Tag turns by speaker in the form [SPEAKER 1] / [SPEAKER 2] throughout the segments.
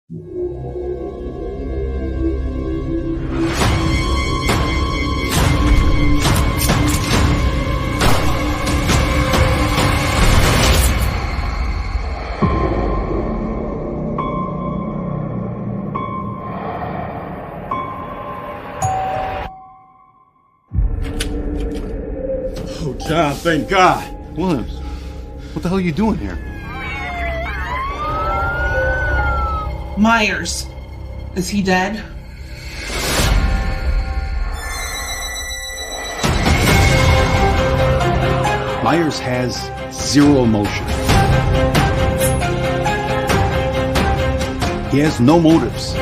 [SPEAKER 1] Oh, John, thank God.
[SPEAKER 2] Williams, what the hell are you doing here?
[SPEAKER 3] Myers. Is he dead?
[SPEAKER 2] Myers has zero emotion. He has no motives.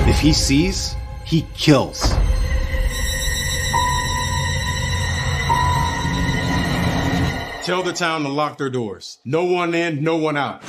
[SPEAKER 2] If he sees, he kills.
[SPEAKER 1] Tell the town to lock their doors. No one in, no one out.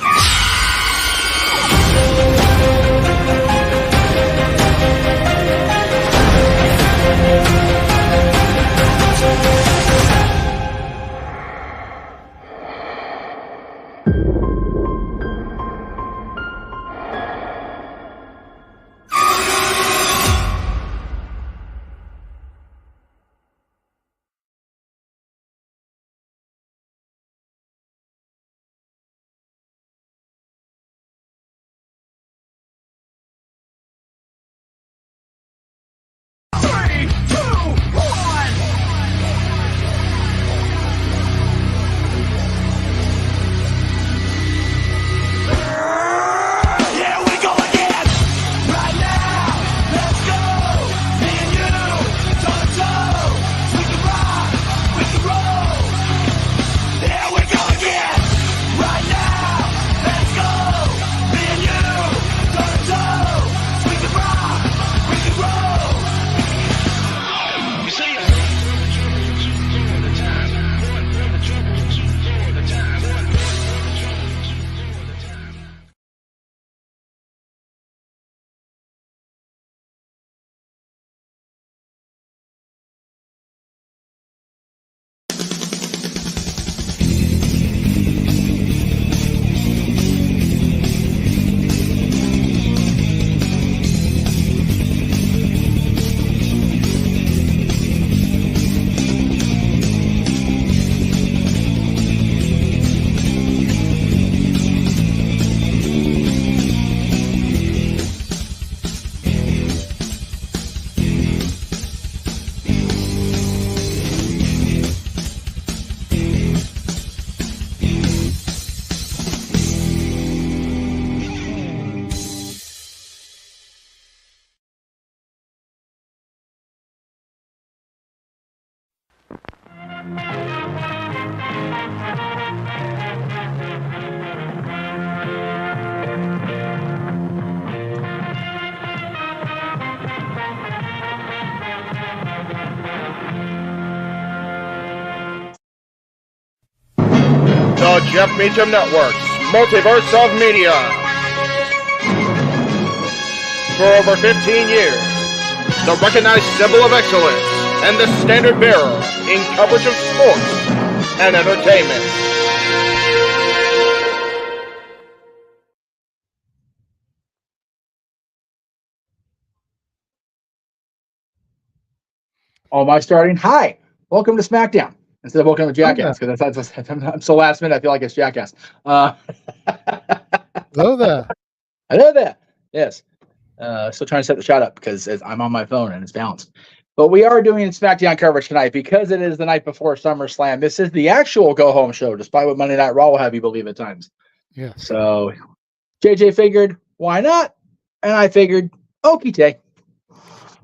[SPEAKER 4] The Jeff Meacham Network's Multiverse of Media. For over 15 years, the recognized symbol of excellence and the standard bearer in coverage of sports and entertainment.
[SPEAKER 5] Oh, am I starting? Hi, welcome to SmackDown. Instead of welcome to Jackass, because I'm so last minute, I feel like it's Jackass.
[SPEAKER 6] Hello there.
[SPEAKER 5] Hello there. Yes. Still trying to set the shot up because I'm on my phone and it's balanced. But we are doing SmackDown coverage tonight because it is the night before SummerSlam. This is the actual go-home show, despite what Monday Night Raw will have you believe at times.
[SPEAKER 6] Yeah.
[SPEAKER 5] So JJ figured, why not? And I figured, okie take.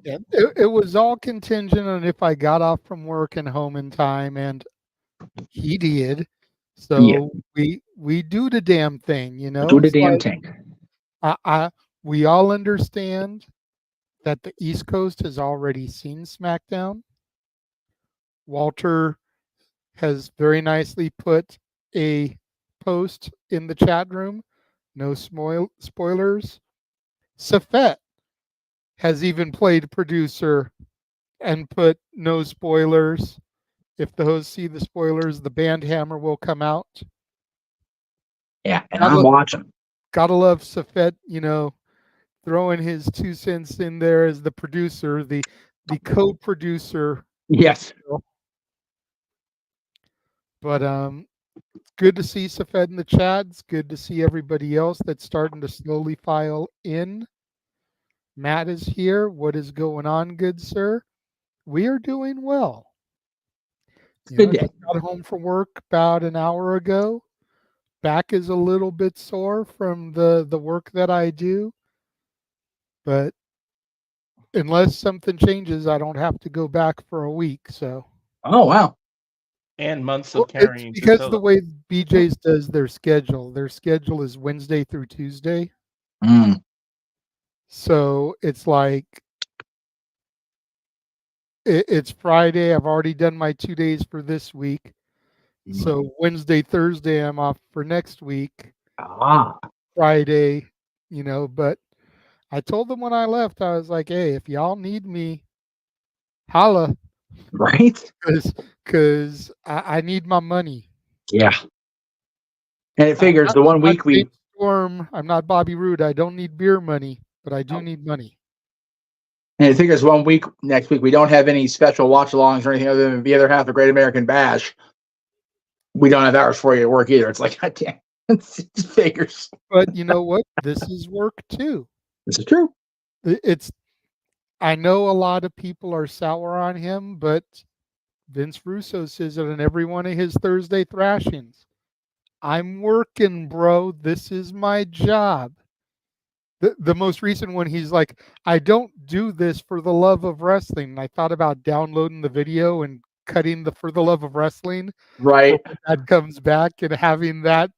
[SPEAKER 6] Yeah, it was all contingent on if I got off from work and home in time, and he did. So we do the damn thing, you know.
[SPEAKER 5] Do the damn thing.
[SPEAKER 6] We all understand that the East Coast has already seen SmackDown. Walter has very nicely put a post in the chat room. No spoilers. Safet has even played producer and put no spoilers. If the hosts see the spoilers, the band hammer will come out.
[SPEAKER 5] Yeah, and I'm watching.
[SPEAKER 6] gotta love Safet, throwing his 2 cents in there as the producer, the co-producer.
[SPEAKER 5] Yes.
[SPEAKER 6] But it's good to see Safed in the chat. It's good to see everybody else that's starting to slowly file in. Matt is here. What is going on, good sir? We are doing well.
[SPEAKER 5] Good day.
[SPEAKER 6] Just got home from work about an hour ago. Back is a little bit sore from the work that I do, but unless something changes, I don't have to go back for a week. So.
[SPEAKER 5] Oh wow.
[SPEAKER 7] And months of carrying.
[SPEAKER 6] It's because the way BJ's does their schedule is Wednesday through Tuesday.
[SPEAKER 5] Mm.
[SPEAKER 6] So it's like it's Friday. I've already done my 2 days for this week. So Wednesday, Thursday, I'm off for next week. Friday, but I told them when I left, I was like, hey, if y'all need me, holla.
[SPEAKER 5] Right?
[SPEAKER 6] Because I need my money.
[SPEAKER 5] Yeah. And it figures the 1 week we
[SPEAKER 6] Storm, I'm not Bobby Roode. I don't need beer money, but I do need money.
[SPEAKER 5] And it figures 1 week, next week, we don't have any special watch-alongs or anything other than the other half of Great American Bash. We don't have hours for you at work either. It's like, God damn, it just figures.
[SPEAKER 6] But you know what? This is work too.
[SPEAKER 5] This is true.
[SPEAKER 6] I know a lot of people are sour on him, but Vince Russo says it in every one of his Thursday thrashings. I'm working, bro. This is my job. The most recent one, he's like, I don't do this for the love of wrestling. And I thought about downloading the video and cutting the for the love of wrestling.
[SPEAKER 5] Right.
[SPEAKER 6] That comes back and having that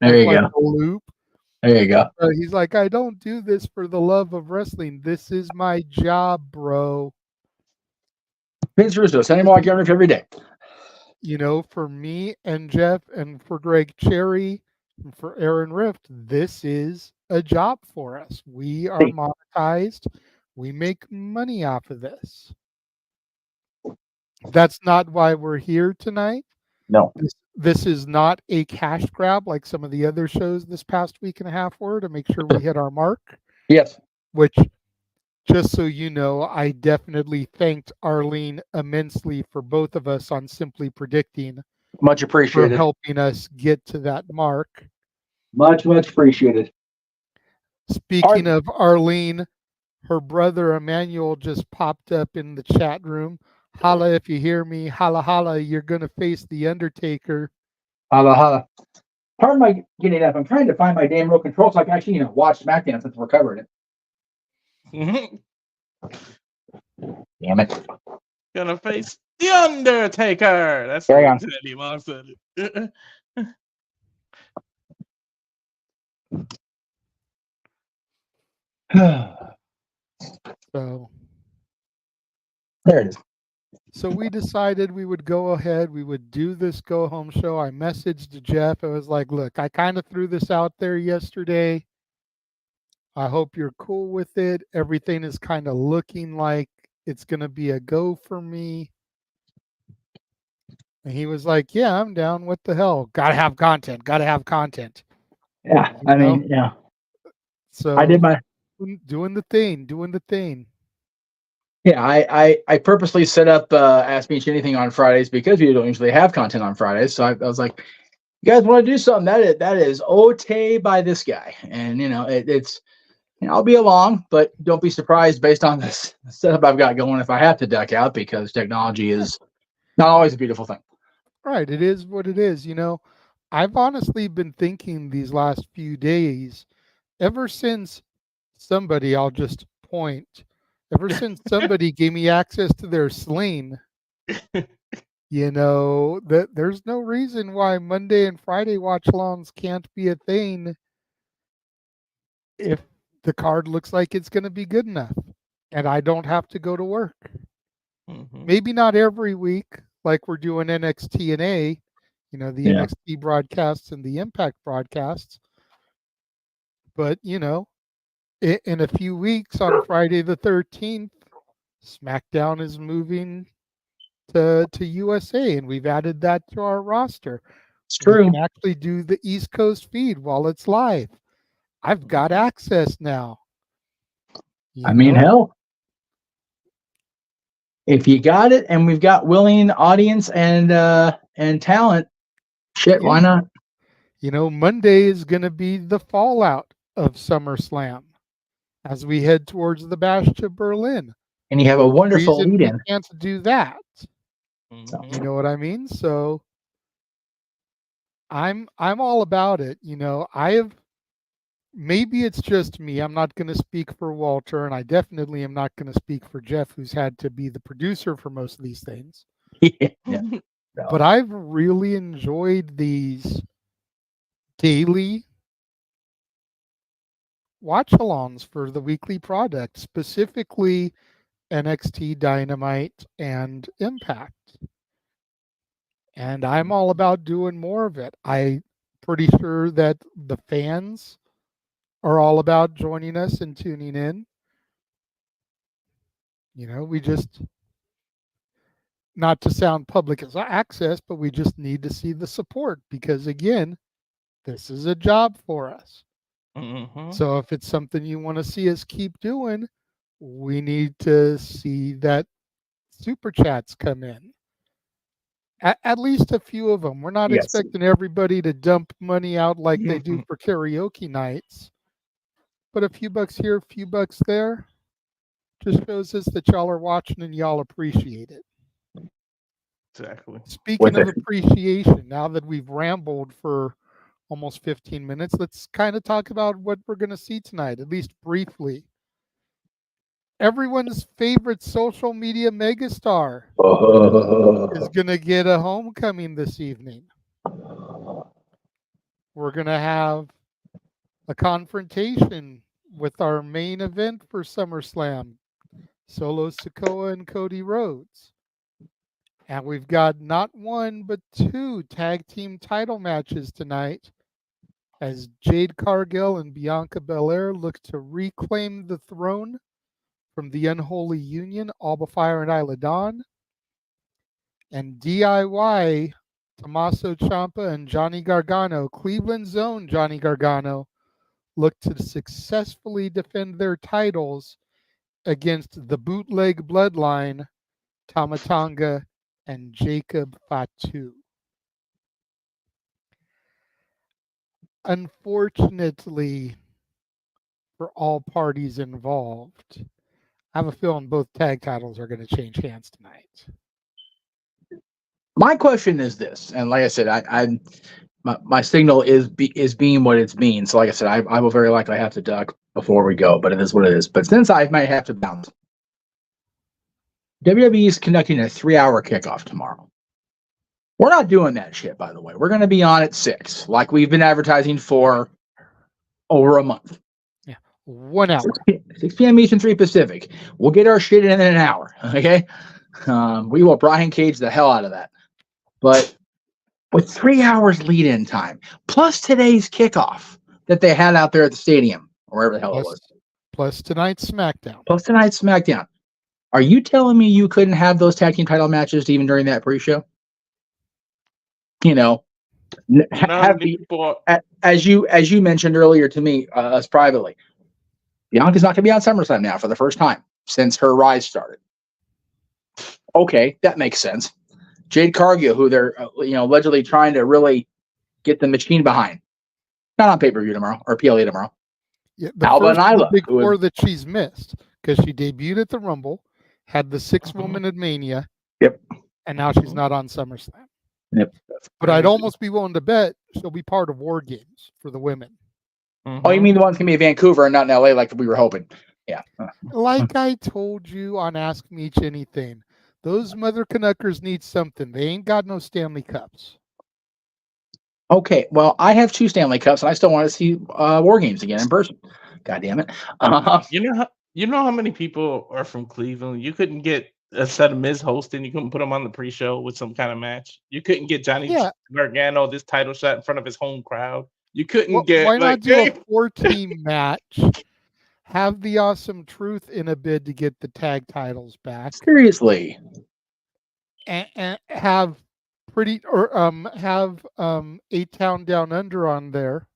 [SPEAKER 5] there you go.
[SPEAKER 6] A loop.
[SPEAKER 5] There you go.
[SPEAKER 6] He's like, I don't do this for the love of wrestling. This is my job, bro.
[SPEAKER 5] Vince Russo, send him all Garnish every day.
[SPEAKER 6] For me and Jeff and for Greg Cherry and for Aaron Rift, this is a job for us. We are monetized. We make money off of this. That's not why we're here tonight.
[SPEAKER 5] No.
[SPEAKER 6] This is not a cash grab like some of the other shows this past week and a half were to make sure we hit our mark.
[SPEAKER 5] Yes.
[SPEAKER 6] Which, just so you know, I definitely thanked Arlene immensely for both of us on Simply Predicting.
[SPEAKER 5] Much appreciated.
[SPEAKER 6] For helping us get to that mark.
[SPEAKER 5] Much appreciated.
[SPEAKER 6] Speaking of Arlene, her brother Emmanuel just popped up in the chat room. Holla if you hear me. Holla, holla. You're going to face The Undertaker.
[SPEAKER 5] Holla, holla. Pardon my getting up. I'm trying to find my damn remote control so I can actually, watch SmackDown since we're covering it. Damn it.
[SPEAKER 7] Gonna face The Undertaker. That's
[SPEAKER 5] Carry on.
[SPEAKER 7] Eddie Mom said it.
[SPEAKER 6] So
[SPEAKER 5] there it is.
[SPEAKER 6] So we decided we would go ahead. We would do this go home show. I messaged Jeff. I was like, look, I kind of threw this out there yesterday. I hope you're cool with it. Everything is kind of looking like it's going to be a go for me. And he was like, yeah, I'm down. What the hell? Got to have content. Got to have content.
[SPEAKER 5] Yeah. Yeah.
[SPEAKER 6] So
[SPEAKER 5] I did my
[SPEAKER 6] doing the thing.
[SPEAKER 5] Yeah, I purposely set up Ask Me Anything on Fridays because we don't usually have content on Fridays. So I was like, you guys want to do something that is okay by this guy. And, it's, I'll be along, but don't be surprised based on this setup I've got going if I have to duck out because technology is not always a beautiful thing.
[SPEAKER 6] Right. It is what it is. I've honestly been thinking these last few days, ever since somebody, I'll just point, ever since somebody gave me access to their Sling, that there's no reason why Monday and Friday watch-alongs can't be a thing if the card looks like it's going to be good enough and I don't have to go to work. Mm-hmm. Maybe not every week like we're doing NXT and A, the NXT broadcasts and the Impact broadcasts. But, in a few weeks on Friday the 13th, SmackDown is moving to USA, and we've added that to our roster.
[SPEAKER 5] It's true.
[SPEAKER 6] We can actually do the East Coast feed while it's live. I've got access now.
[SPEAKER 5] I mean, hell, if you got it and we've got willing audience and talent, shit, why not?
[SPEAKER 6] Monday is going to be the fallout of SummerSlam as we head towards the Bash to Berlin.
[SPEAKER 5] And you have a wonderful
[SPEAKER 6] Reason
[SPEAKER 5] lead-in.
[SPEAKER 6] we can't do that.
[SPEAKER 7] Mhm.
[SPEAKER 6] You know what I mean? So I'm all about it. Maybe it's just me. I'm not going to speak for Walter, and I definitely am not going to speak for Jeff, who's had to be the producer for most of these things.
[SPEAKER 5] Yeah.
[SPEAKER 6] But I've really enjoyed these daily watch-alongs for the weekly product, specifically NXT Dynamite and Impact. And I'm all about doing more of it. I'm pretty sure that the fans are all about joining us and tuning in. We just, not to sound public as access, but we just need to see the support because, again, this is a job for us.
[SPEAKER 7] Mhm.
[SPEAKER 6] So if it's something you want to see us keep doing, we need to see that super chats come in. At least a few of them. We're not
[SPEAKER 5] Yes.
[SPEAKER 6] expecting everybody to dump money out like they do for karaoke nights. But a few bucks here, a few bucks there, just shows us that y'all are watching and y'all appreciate it.
[SPEAKER 7] Exactly.
[SPEAKER 6] Speaking of appreciation, now that we've rambled for almost 15 minutes, let's kind of talk about what we're going to see tonight, at least briefly. Everyone's favorite social media megastar is going to get a homecoming this evening. We're going to have a confrontation with our main event for SummerSlam, Solo Sikoa and Cody Rhodes. And we've got not one, but two tag team title matches tonight as Jade Cargill and Bianca Belair look to reclaim the throne from the unholy union, Alba Fire and Isla Dawn. And DIY, Tommaso Ciampa and Johnny Gargano, Cleveland's own Johnny Gargano, look to successfully defend their titles against the bootleg bloodline, Tama Tonga and Jacob Fatu. Unfortunately for all parties involved, I have a feeling both tag titles are going to change hands tonight.
[SPEAKER 5] My question is this, and like I said, my signal is being what it's being. So like I said, I will very likely have to duck before we go, but it is what it is. But since I might have to bounce, WWE is conducting a 3-hour kickoff tomorrow. We're not doing that shit, by the way. We're going to be on at 6, like we've been advertising for over a month.
[SPEAKER 6] Yeah, 1 hour.
[SPEAKER 5] 6 p.m. Eastern, 3 Pacific. We'll get our shit in an hour, okay? We will Brian Cage the hell out of that. But with 3 hours lead-in time, plus today's kickoff that they had out there at the stadium, or wherever the hell it was.
[SPEAKER 6] Plus tonight's SmackDown.
[SPEAKER 5] Are you telling me you couldn't have those tag team title matches even during that pre-show? As you mentioned earlier to me, us privately, Bianca's not going to be on SummerSlam now for the first time since her rise started. Okay, that makes sense. Jade Cargill, who they're allegedly trying to really get the machine behind, not on pay-per-view tomorrow or PLA tomorrow.
[SPEAKER 6] Yeah, the
[SPEAKER 5] Alba
[SPEAKER 6] first
[SPEAKER 5] and Isla,
[SPEAKER 6] big four that she's missed because she debuted at the Rumble, had the 6-woman at Mania.
[SPEAKER 5] Yep.
[SPEAKER 6] And now she's not on SummerSlam.
[SPEAKER 5] Yep.
[SPEAKER 6] But I'd almost be willing to bet she'll be part of War Games for the women.
[SPEAKER 5] Oh, you mean the one's going to be in Vancouver and not in LA like we were hoping? Yeah.
[SPEAKER 6] Like I told you on Ask Me Anything, those mother Canuckers need something. They ain't got no Stanley Cups.
[SPEAKER 5] Okay, well, I have 2 Stanley Cups, and I still want to see War Games again in person. God damn it!
[SPEAKER 7] You know how many people are from Cleveland? You couldn't get a set of Miz hosting. You couldn't put him on the pre-show with some kind of match. You couldn't get Johnny Gargano this title shot in front of his home crowd. You couldn't get.
[SPEAKER 6] Why not do a 4-team match? Have the Awesome Truth in a bid to get the tag titles back.
[SPEAKER 5] Seriously.
[SPEAKER 6] And have 8-Town Down Under on there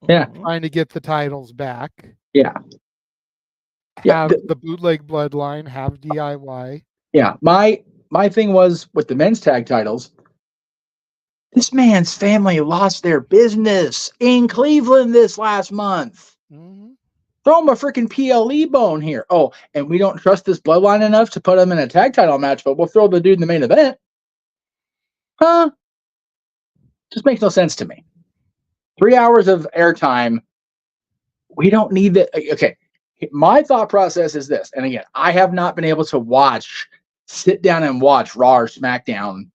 [SPEAKER 5] Yeah.
[SPEAKER 6] trying to get the titles back.
[SPEAKER 5] Yeah.
[SPEAKER 6] Have the bootleg bloodline, have DIY.
[SPEAKER 5] Yeah. My thing was with the men's tag titles, this man's family lost their business in Cleveland this last month.
[SPEAKER 6] Mm-hmm.
[SPEAKER 5] Throw him a freaking PLE bone here. Oh, and we don't trust this bloodline enough to put him in a tag title match, but we'll throw the dude in the main event. Huh? Just makes no sense to me. 3 hours of airtime. We don't need that. Okay. My thought process is this. And again, I have not been able to sit down and watch Raw or SmackDown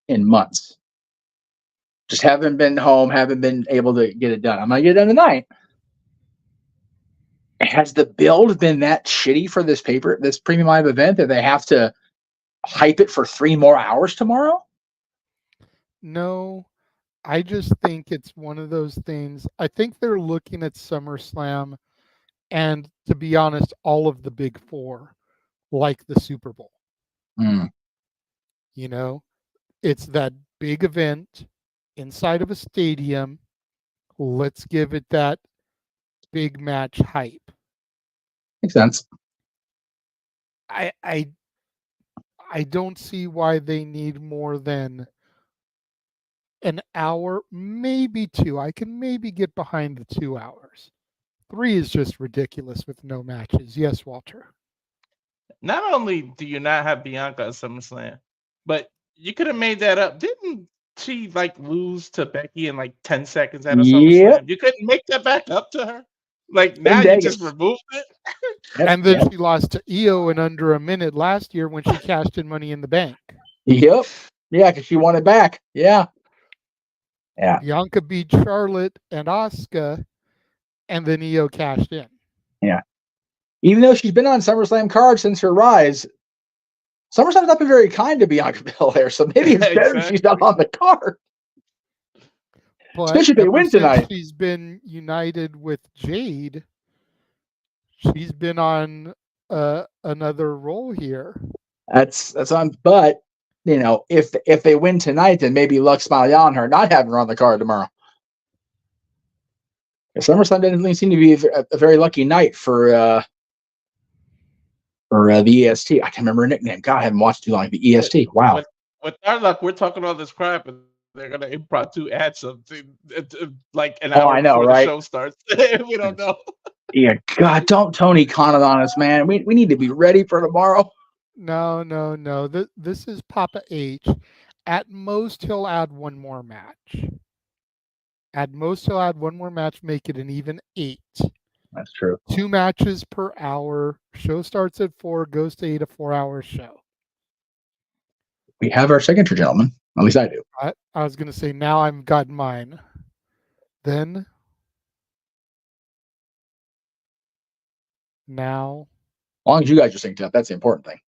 [SPEAKER 5] in months. Just haven't been home, haven't been able to get it done. I'm going to get it done tonight. Has the build been that shitty for this premium live event that they have to hype it for 3 more hours tomorrow?
[SPEAKER 6] No, I just think it's one of those things. I think they're looking at SummerSlam and, to be honest, all of the big four like the Super Bowl. You know, it's that big event inside of a stadium. Let's give it that big match hype.
[SPEAKER 5] Makes sense.
[SPEAKER 6] I don't see why they need more than an hour, maybe 2. I can maybe get behind the 2 hours. 3 is just ridiculous with no matches. Yes, Walter.
[SPEAKER 7] Not only do you not have Bianca at SummerSlam, but you could have made that up. Didn't she lose to Becky in 10 seconds at a SummerSlam? You couldn't make that back up to her? Now you just removed it?
[SPEAKER 6] And then she lost to Io in under a minute last year when she cashed in Money in the Bank.
[SPEAKER 5] Yep. Yeah, because she won it back. Yeah. Yeah.
[SPEAKER 6] Bianca beat Charlotte and Asuka, and then Io cashed in.
[SPEAKER 5] Yeah. Even though she's been on SummerSlam cards since her rise, SummerSlam's not been very kind to Bianca Belair, so maybe it's better if she's not on the card.
[SPEAKER 6] But
[SPEAKER 5] especially if they win tonight.
[SPEAKER 6] She's been united with Jade. She's been on another role here.
[SPEAKER 5] That's on. But if they win tonight, then maybe luck smile on her not having her on the card tomorrow. SummerSlam doesn't seem to be a very lucky night for the EST. I can't remember her nickname. God, I haven't watched too long. The EST. Wow.
[SPEAKER 7] With our luck, we're talking all this crap, and they're gonna impromptu add something an hour before the show starts. We don't know.
[SPEAKER 5] Yeah, God, don't Tony Khan it on us, man. We need to be ready for tomorrow.
[SPEAKER 6] No. This is Papa H. At most, he'll add one more match. Make it an even 8.
[SPEAKER 5] That's true.
[SPEAKER 6] 2 matches per hour. Show starts at 4, goes to 8, a 4-hour show.
[SPEAKER 5] We have our signature, gentlemen. At least I do.
[SPEAKER 6] I was going to say, now I've got mine. Then, now.
[SPEAKER 5] As long as you guys are synced up, that's the important thing.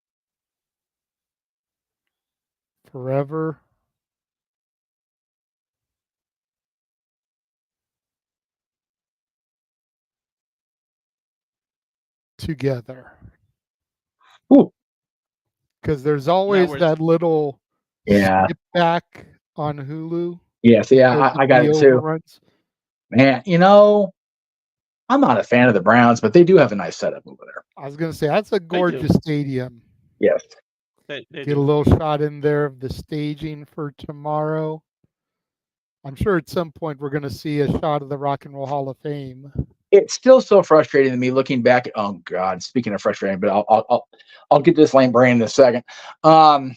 [SPEAKER 6] Forever. Together. Because there's always that little skip back on Hulu.
[SPEAKER 5] Yes, I got it too. Overruns. Man, I'm not a fan of the Browns, but they do have a nice setup over there.
[SPEAKER 6] I was going to say, that's a gorgeous stadium.
[SPEAKER 5] Yes.
[SPEAKER 6] Get a little shot in there of the staging for tomorrow. I'm sure at some point we're going to see a shot of the Rock and Roll Hall of Fame. It's
[SPEAKER 5] still so frustrating to me looking back. Oh God, speaking of frustrating, but I'll get to this lame brain in a second. I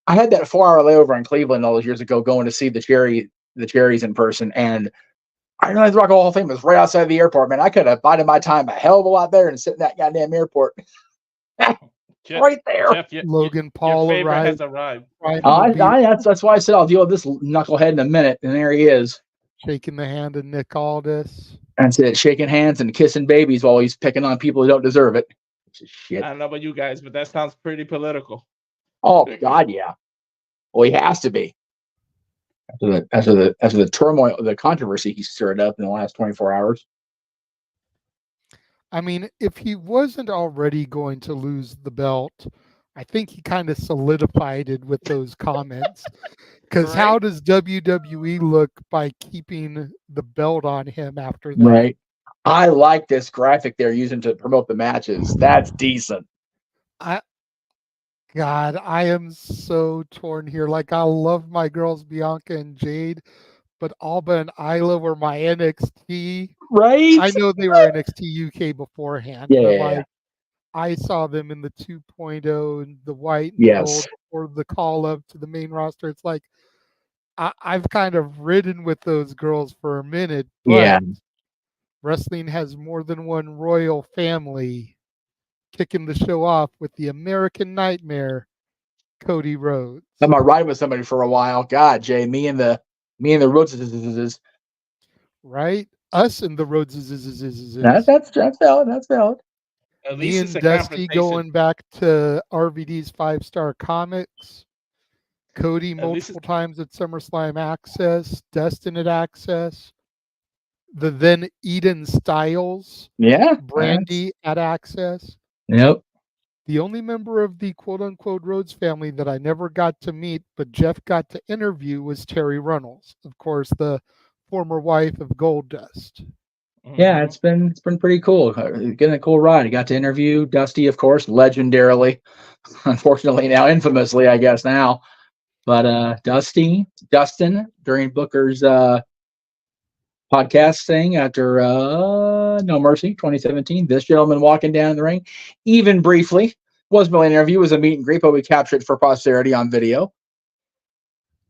[SPEAKER 5] had that 4-hour layover in Cleveland all those years ago, going to see the Cherries in person, and I realized the Rock and Roll Hall of Fame was right outside the airport. Man, I could have bided my time a hell of a lot better and sit in that goddamn airport.
[SPEAKER 7] Jeff,
[SPEAKER 5] right there.
[SPEAKER 7] Jeff,
[SPEAKER 6] Logan Paul
[SPEAKER 7] has arrived.
[SPEAKER 5] That's why I said I'll deal with this knucklehead in a minute, and there he is.
[SPEAKER 6] Shaking the hand of Nick Aldis.
[SPEAKER 5] That's it, shaking hands and kissing babies while he's picking on people who don't deserve it. Shit.
[SPEAKER 7] I don't know about you guys, but that sounds pretty political.
[SPEAKER 5] Oh God, yeah. Well, he has to be. After the turmoil, the controversy he stirred up in the last 24 hours.
[SPEAKER 6] I mean, if he wasn't already going to lose the belt, I think he kind of solidified it with those comments. Because how does WWE look by keeping the belt on him after that?
[SPEAKER 5] Right. I like this graphic they're using to promote the matches. That's decent.
[SPEAKER 6] God, I am so torn here. Like, I love my girls Bianca and Jade, but Alba and Isla were my NXT.
[SPEAKER 5] Right?
[SPEAKER 6] I know they were NXT UK beforehand, but
[SPEAKER 5] Yeah.
[SPEAKER 6] I saw them in the 2.0 and the white and
[SPEAKER 5] Yes.
[SPEAKER 6] gold or the call up to the main roster. It's like I've kind of ridden with those girls for a minute, but
[SPEAKER 5] Yeah.
[SPEAKER 6] wrestling has more than one royal family. Kicking the show off with the American Nightmare, Cody Rhodes.
[SPEAKER 5] I'm gonna ride with somebody for a while. God, Jay, me and the Rhodes.
[SPEAKER 6] Right? Us and the Rhodes.
[SPEAKER 5] That's valid. That's valid.
[SPEAKER 7] At
[SPEAKER 6] Me
[SPEAKER 7] least
[SPEAKER 6] and
[SPEAKER 7] it's a
[SPEAKER 6] Dusty
[SPEAKER 7] confrontation.
[SPEAKER 6] going back to RVD's 5-star comics. Cody
[SPEAKER 7] At least
[SPEAKER 6] multiple times at SummerSlam Access. Dustin at Access. The then Eden Styles.
[SPEAKER 5] Yeah.
[SPEAKER 6] Brandy at Access.
[SPEAKER 5] Yep.
[SPEAKER 6] The only member of the quote-unquote Rhodes family that I never got to meet, but Jeff got to interview, was Terry Runnels, of course, the former wife of Goldust.
[SPEAKER 5] Yeah, it's been pretty cool. Getting a cool ride. I got to interview Dusty, of course, legendarily, unfortunately now infamously, I guess now. But Dustin during Booker's podcast thing after No Mercy 2017. This gentleman walking down the ring, even briefly, wasn't really an interview, was a meet and greet, but we captured for posterity on video.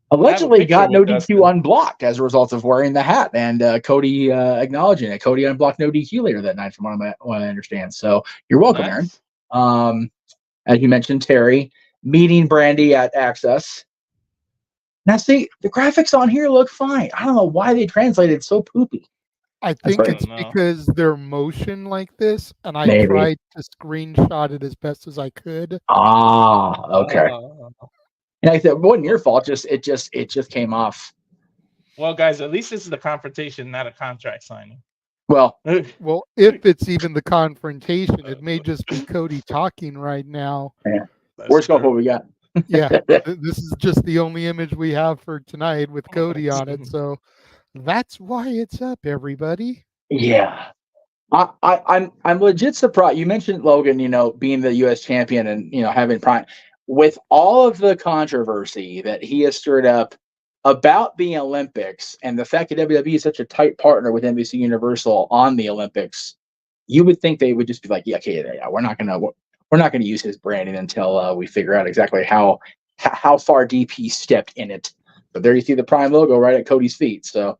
[SPEAKER 5] Allegedly got No DQ unblocked as a result of wearing the hat, and Cody acknowledging it. Cody unblocked No DQ later that night, from what I understand. So you're welcome,
[SPEAKER 7] Nice.
[SPEAKER 5] Aaron. As you mentioned, Terry meeting Brandy at Access. Now, see, the graphics on here look fine. I don't know why they translated so poopy.
[SPEAKER 6] I think it's because they're motion like this, and I tried to screenshot it as best as I could.
[SPEAKER 5] Ah, okay. And I said, it wasn't your fault. It just came off.
[SPEAKER 7] Well, guys, at least this is the confrontation, not a contract signing.
[SPEAKER 5] Well,
[SPEAKER 6] if it's even the confrontation, it may just be Cody talking right now.
[SPEAKER 5] Yeah. We're just going for what we got.
[SPEAKER 6] Yeah, this is just the only image we have for tonight with Cody on it, so that's why it's up, everybody.
[SPEAKER 5] Yeah, I'm legit surprised. You mentioned Logan, being the U.S. champion and having prime, with all of the controversy that he has stirred up about the Olympics and the fact that WWE is such a tight partner with NBC Universal on the Olympics. You would think they would just be like, yeah, okay, yeah, we're not gonna use his branding until we figure out exactly how far deep he stepped in it. But there you see the Prime logo right at Cody's feet. So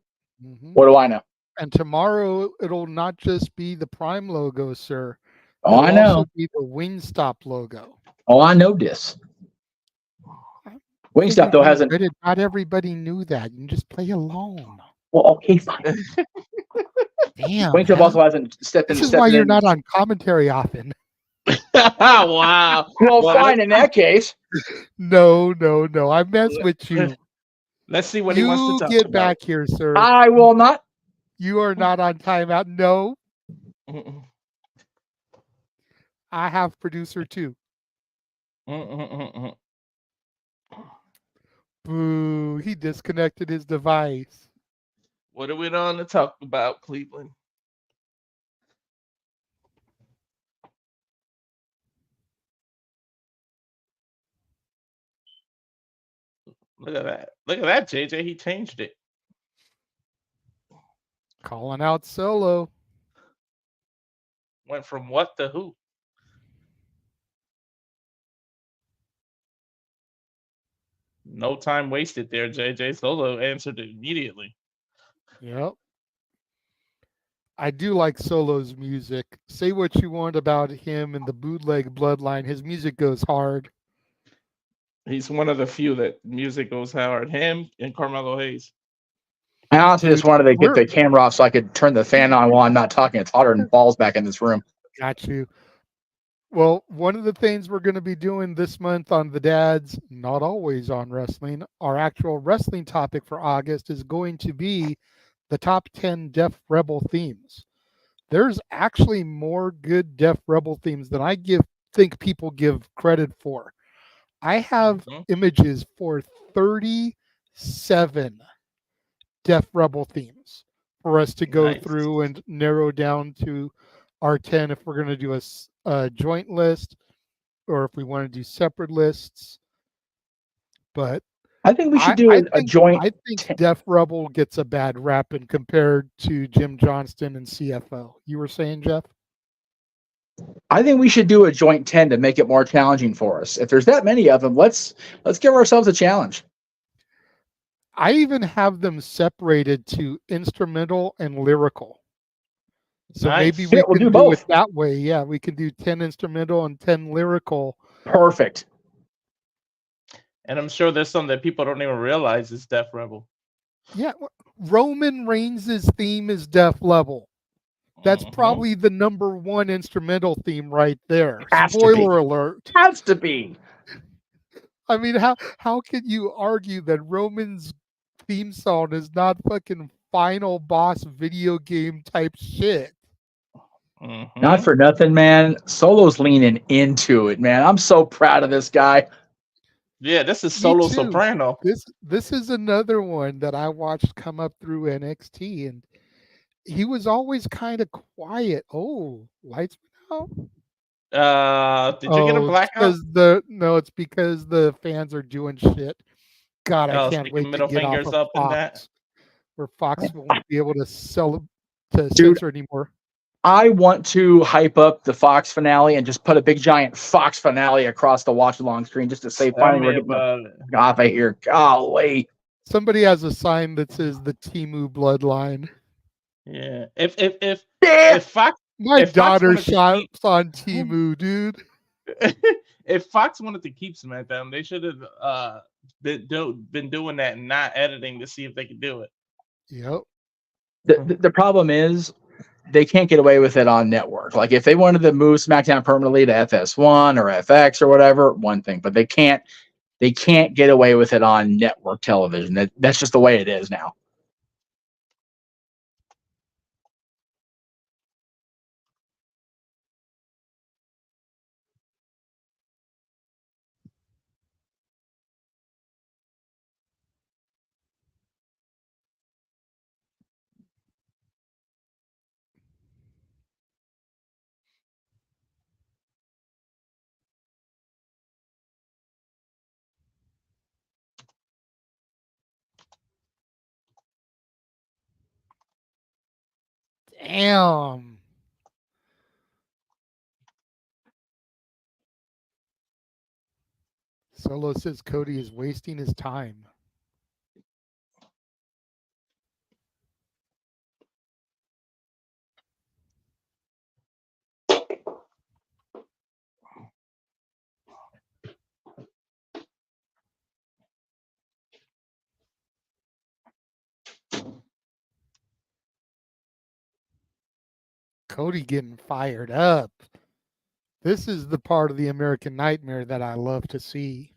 [SPEAKER 5] what do I know?
[SPEAKER 6] And tomorrow it'll not just be the Prime logo, sir.
[SPEAKER 5] Oh, I know.
[SPEAKER 6] Also be the Wingstop logo.
[SPEAKER 5] Oh, I know this. Wingstop though hasn't.
[SPEAKER 6] Not everybody knew that. You can just play along.
[SPEAKER 5] Well, okay, fine.
[SPEAKER 6] Damn.
[SPEAKER 5] Wingstop also hasn't stepped in.
[SPEAKER 6] This is why you're not on commentary often.
[SPEAKER 7] Wow.
[SPEAKER 5] Well, fine in that case.
[SPEAKER 6] No. I mess with you.
[SPEAKER 7] Let's see what he wants to talk
[SPEAKER 6] about. You get
[SPEAKER 7] about.
[SPEAKER 6] back here, sir.
[SPEAKER 5] I will not.
[SPEAKER 6] You are not on timeout. No. I have producer 2. Boo. He disconnected his device.
[SPEAKER 7] What are we on to talk about, Cleveland? Look at that. Look at that, JJ. He changed it.
[SPEAKER 6] Calling out Solo.
[SPEAKER 7] Went from what to who? No time wasted there, JJ. Solo answered it immediately.
[SPEAKER 6] Yep. I do like Solo's music. Say what you want about him and the bootleg bloodline. His music goes hard.
[SPEAKER 7] He's one of the few that music goes hard. Him and Carmelo Hayes.
[SPEAKER 5] I honestly just wanted to get the camera off so I could turn the fan on while I'm not talking. It's hotter than balls back in this room.
[SPEAKER 6] Got you. Well, one of the things we're going to be doing this month on the Dads, not always on wrestling, our actual wrestling topic for August is going to be the top 10 Def Rebel themes. There's actually more good Def Rebel themes than I think people give credit for. I have images for 37 Death Rebel themes for us to go through and narrow down to our 10 if we're going to do a joint list or if we want to do separate lists. But
[SPEAKER 5] I think we should do a joint.
[SPEAKER 6] I think Def Rebel gets a bad rap and compared to Jim Johnston and CFO. You were saying, Jeff?
[SPEAKER 5] I think we should do a joint 10 to make it more challenging for us. If there's that many of them, let's give ourselves a challenge.
[SPEAKER 6] I even have them separated to instrumental and lyrical. So maybe we can do it that way. Yeah, we can do 10 instrumental and 10 lyrical.
[SPEAKER 5] Perfect.
[SPEAKER 7] And I'm sure there's some that people don't even realize is Def Rebel.
[SPEAKER 6] Yeah, Roman Reigns' theme is Def Level. That's probably the number one instrumental theme right there. Spoiler alert.
[SPEAKER 5] Has to be.
[SPEAKER 6] I mean, how can you argue that Roman's theme song is not fucking final boss video game type shit?
[SPEAKER 5] Not for nothing, man. Solo's leaning into it, man. I'm so proud of this guy.
[SPEAKER 7] Yeah, this is Solo Soprano.
[SPEAKER 6] This is another one that I watched come up through NXT, and he was always kind of quiet. Oh, lights went
[SPEAKER 7] out. Did you get a blackout?
[SPEAKER 6] No, it's because the fans are doing shit. God, I can't wait to get off of Fox, where Fox won't be able to censor anymore.
[SPEAKER 5] I want to hype up the Fox finale and just put a big giant Fox finale across the watch along screen just to say finally we're getting off of here. Golly.
[SPEAKER 6] Somebody has a sign that says the Temu bloodline.
[SPEAKER 7] Yeah. If Fox
[SPEAKER 6] daughter shops on Temu, dude.
[SPEAKER 7] If Fox wanted to keep SmackDown, they should have been doing that and not editing to see if they could do it.
[SPEAKER 6] Yep.
[SPEAKER 5] The problem is they can't get away with it on network. Like if they wanted to move SmackDown permanently to FS1 or FX or whatever, one thing, but they can't get away with it on network television. That's just the way it is now.
[SPEAKER 6] Damn. Solo says Cody is wasting his time. Cody getting fired up. This is the part of the American Nightmare that I love to see.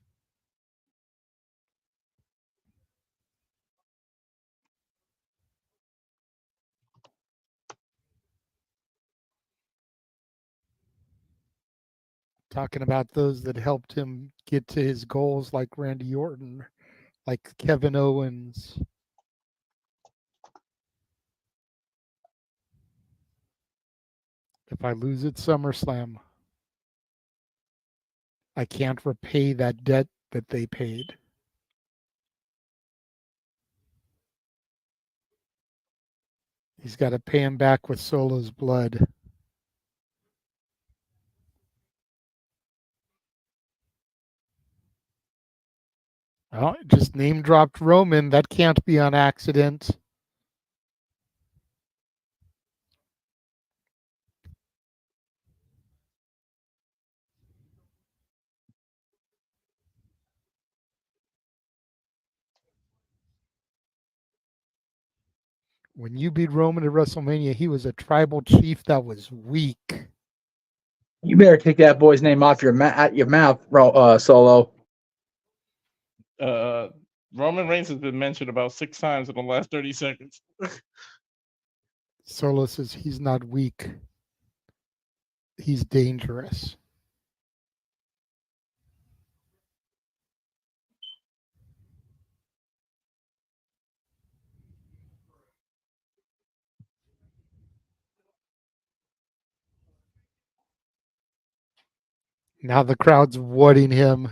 [SPEAKER 6] Talking about those that helped him get to his goals like Randy Orton, like Kevin Owens. If I lose at SummerSlam, I can't repay that debt that they paid. He's got to pay him back with Solo's blood. Well, just name dropped Roman. That can't be on accident. When you beat Roman at WrestleMania, he was a tribal chief that was weak.
[SPEAKER 5] You better take that boy's name off your mouth, Solo.
[SPEAKER 7] Roman Reigns has been mentioned about 6 times in the last 30 seconds.
[SPEAKER 6] Solo says he's not weak. He's dangerous. Now the crowd's whatting him.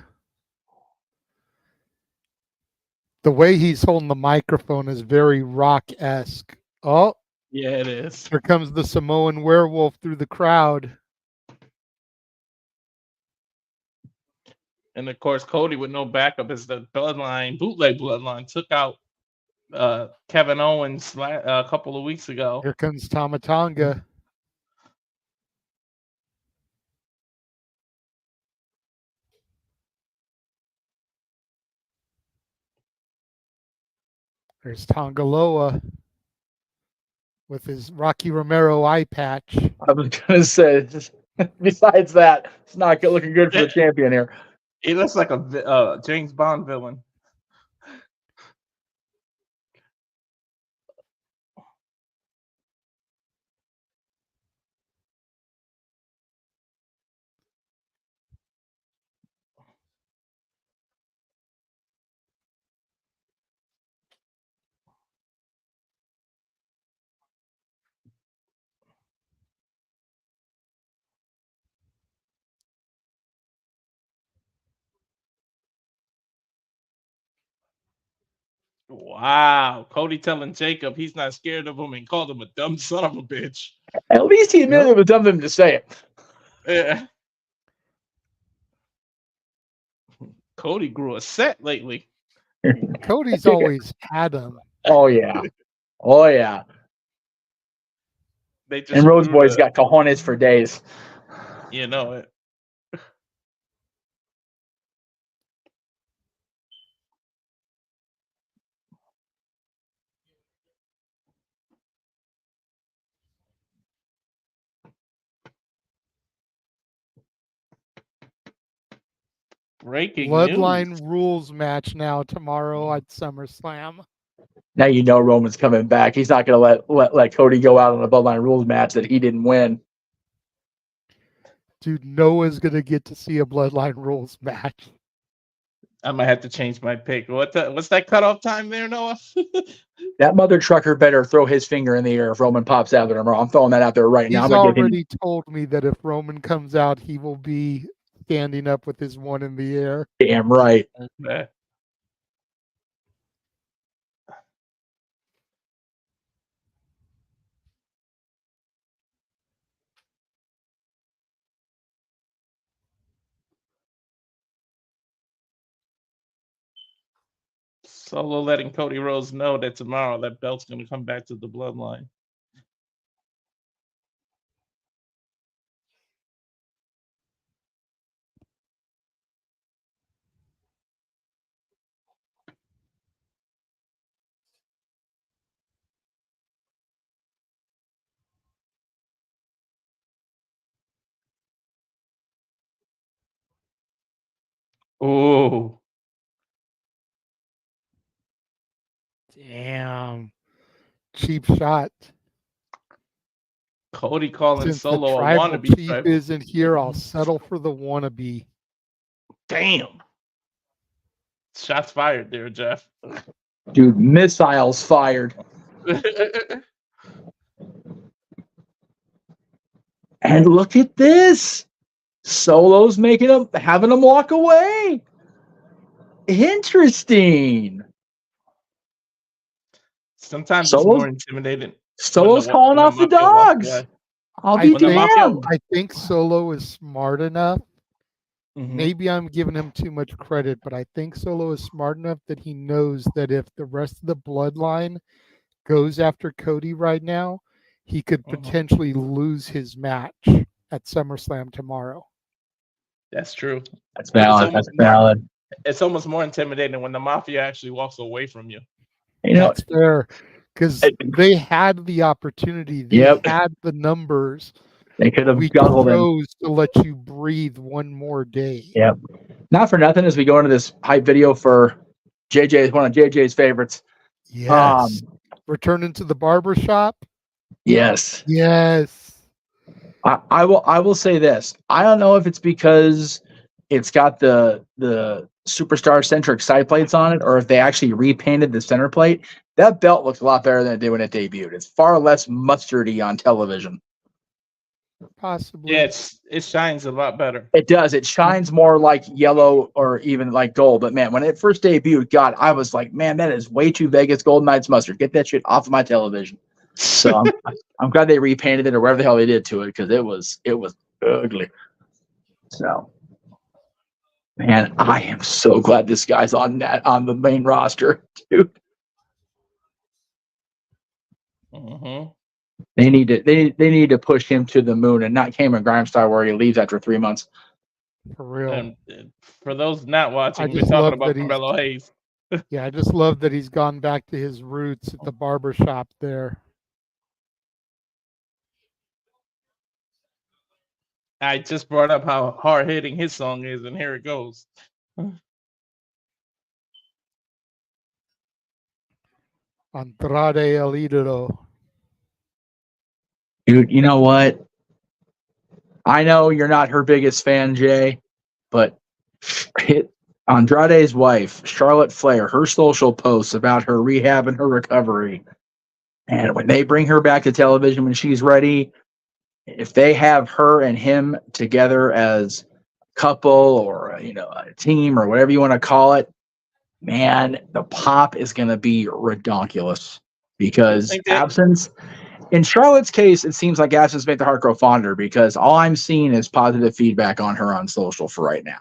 [SPEAKER 6] The way he's holding the microphone is very Rock-esque. Oh,
[SPEAKER 7] Yeah, it is.
[SPEAKER 6] here comes the Samoan werewolf through the crowd.
[SPEAKER 7] And of course, Cody with no backup as the bootleg bloodline, took out Kevin Owens a couple of weeks ago.
[SPEAKER 6] Here comes Tama Tonga. There's Tongaloa with his Rocky Romero eye patch.
[SPEAKER 5] I was going to say, besides that, it's not looking good for the champion here.
[SPEAKER 7] He looks like a James Bond villain. Wow. Cody telling Jacob he's not scared of him and called him a dumb son of a bitch.
[SPEAKER 5] At least he admitted it was dumb of him to say it.
[SPEAKER 7] Yeah. Cody grew a set lately.
[SPEAKER 6] Cody's always had him.
[SPEAKER 5] Oh, yeah. Oh, yeah. And Rose Boy's got cojones for days.
[SPEAKER 7] You know it. Breaking
[SPEAKER 6] Bloodline
[SPEAKER 7] news.
[SPEAKER 6] rules match now tomorrow at SummerSlam.
[SPEAKER 5] Now you know Roman's coming back. He's not going to let Cody go out on a Bloodline rules match that he didn't win.
[SPEAKER 6] Dude, Noah's going to get to see a Bloodline rules match.
[SPEAKER 7] I might have to change my pick. What's that cutoff time there, Noah?
[SPEAKER 5] That mother trucker better throw his finger in the air if Roman pops out there tomorrow. I'm throwing that out there right now.
[SPEAKER 6] He's already told me that if Roman comes out, he will be standing up with his one in the air.
[SPEAKER 5] Damn right.
[SPEAKER 7] Okay. Solo letting Cody Rhodes know that tomorrow that belt's going to come back to the Bloodline. Oh.
[SPEAKER 6] Damn. Cheap shot.
[SPEAKER 7] Cody calling
[SPEAKER 6] Since
[SPEAKER 7] Solo
[SPEAKER 6] the
[SPEAKER 7] a
[SPEAKER 6] tribal
[SPEAKER 7] wannabe.
[SPEAKER 6] chief isn't here, I'll settle for the wannabe.
[SPEAKER 7] Damn. Shots fired there, Jeff.
[SPEAKER 5] Dude, missiles fired. And look at this. Solo's having him walk away. Interesting.
[SPEAKER 7] Sometimes it's more intimidating.
[SPEAKER 5] Solo's calling off the dogs. I'll be damned.
[SPEAKER 6] I think Solo is smart enough. Maybe I'm giving him too much credit, but I think Solo is smart enough that he knows that if the rest of the bloodline goes after Cody right now, he could potentially lose his match at SummerSlam tomorrow.
[SPEAKER 7] That's true.
[SPEAKER 5] That's valid. That's valid.
[SPEAKER 7] It's almost more intimidating when the Mafia actually walks away from you.
[SPEAKER 5] You know,
[SPEAKER 6] that's fair, because they had the opportunity. They had the numbers.
[SPEAKER 5] They could have
[SPEAKER 6] chose to let you breathe one more day.
[SPEAKER 5] Yep. Not for nothing, as we go into this hype video for JJ, one of JJ's favorites.
[SPEAKER 6] Yes. Returning to the barbershop.
[SPEAKER 5] Yes.
[SPEAKER 6] Yes.
[SPEAKER 5] I will say this. I don't know if it's because it's got the superstar centric side plates on it, or if they actually repainted the center plate. That belt looks a lot better than it did when it debuted. It's far less mustardy on television.
[SPEAKER 6] Possibly.
[SPEAKER 7] Yeah, it shines a lot better.
[SPEAKER 5] It does. It shines more like yellow or even like gold. But man, when it first debuted, God, I was like, man, that is way too Vegas Golden Knights mustard. Get that shit off of my television. So I'm glad they repainted it or whatever the hell they did to it because it was ugly. So, man, I am so glad this guy's on the main roster, dude.
[SPEAKER 7] Mm-hmm.
[SPEAKER 5] They need to push him to the moon and not Cameron Grimes style where he leaves after 3 months.
[SPEAKER 6] For real.
[SPEAKER 7] And for those not watching, we're
[SPEAKER 6] just
[SPEAKER 7] talking
[SPEAKER 6] love
[SPEAKER 7] about
[SPEAKER 6] that
[SPEAKER 7] Carmelo Hayes.
[SPEAKER 6] Yeah, I just love that he's gone back to his roots at the barber shop there.
[SPEAKER 7] I just brought up how hard hitting his song is, and here it goes.
[SPEAKER 6] Andrade El Idolo.
[SPEAKER 5] Dude, you know what? I know you're not her biggest fan, Jay, but Andrade's wife, Charlotte Flair, her social posts about her rehab and her recovery, and when they bring her back to television when she's ready, if they have her and him together as a couple or a team or whatever you want to call it, man, the pop is going to be redonkulous because absence. In Charlotte's case, it seems like absence made the heart grow fonder because all I'm seeing is positive feedback on her on social for right now.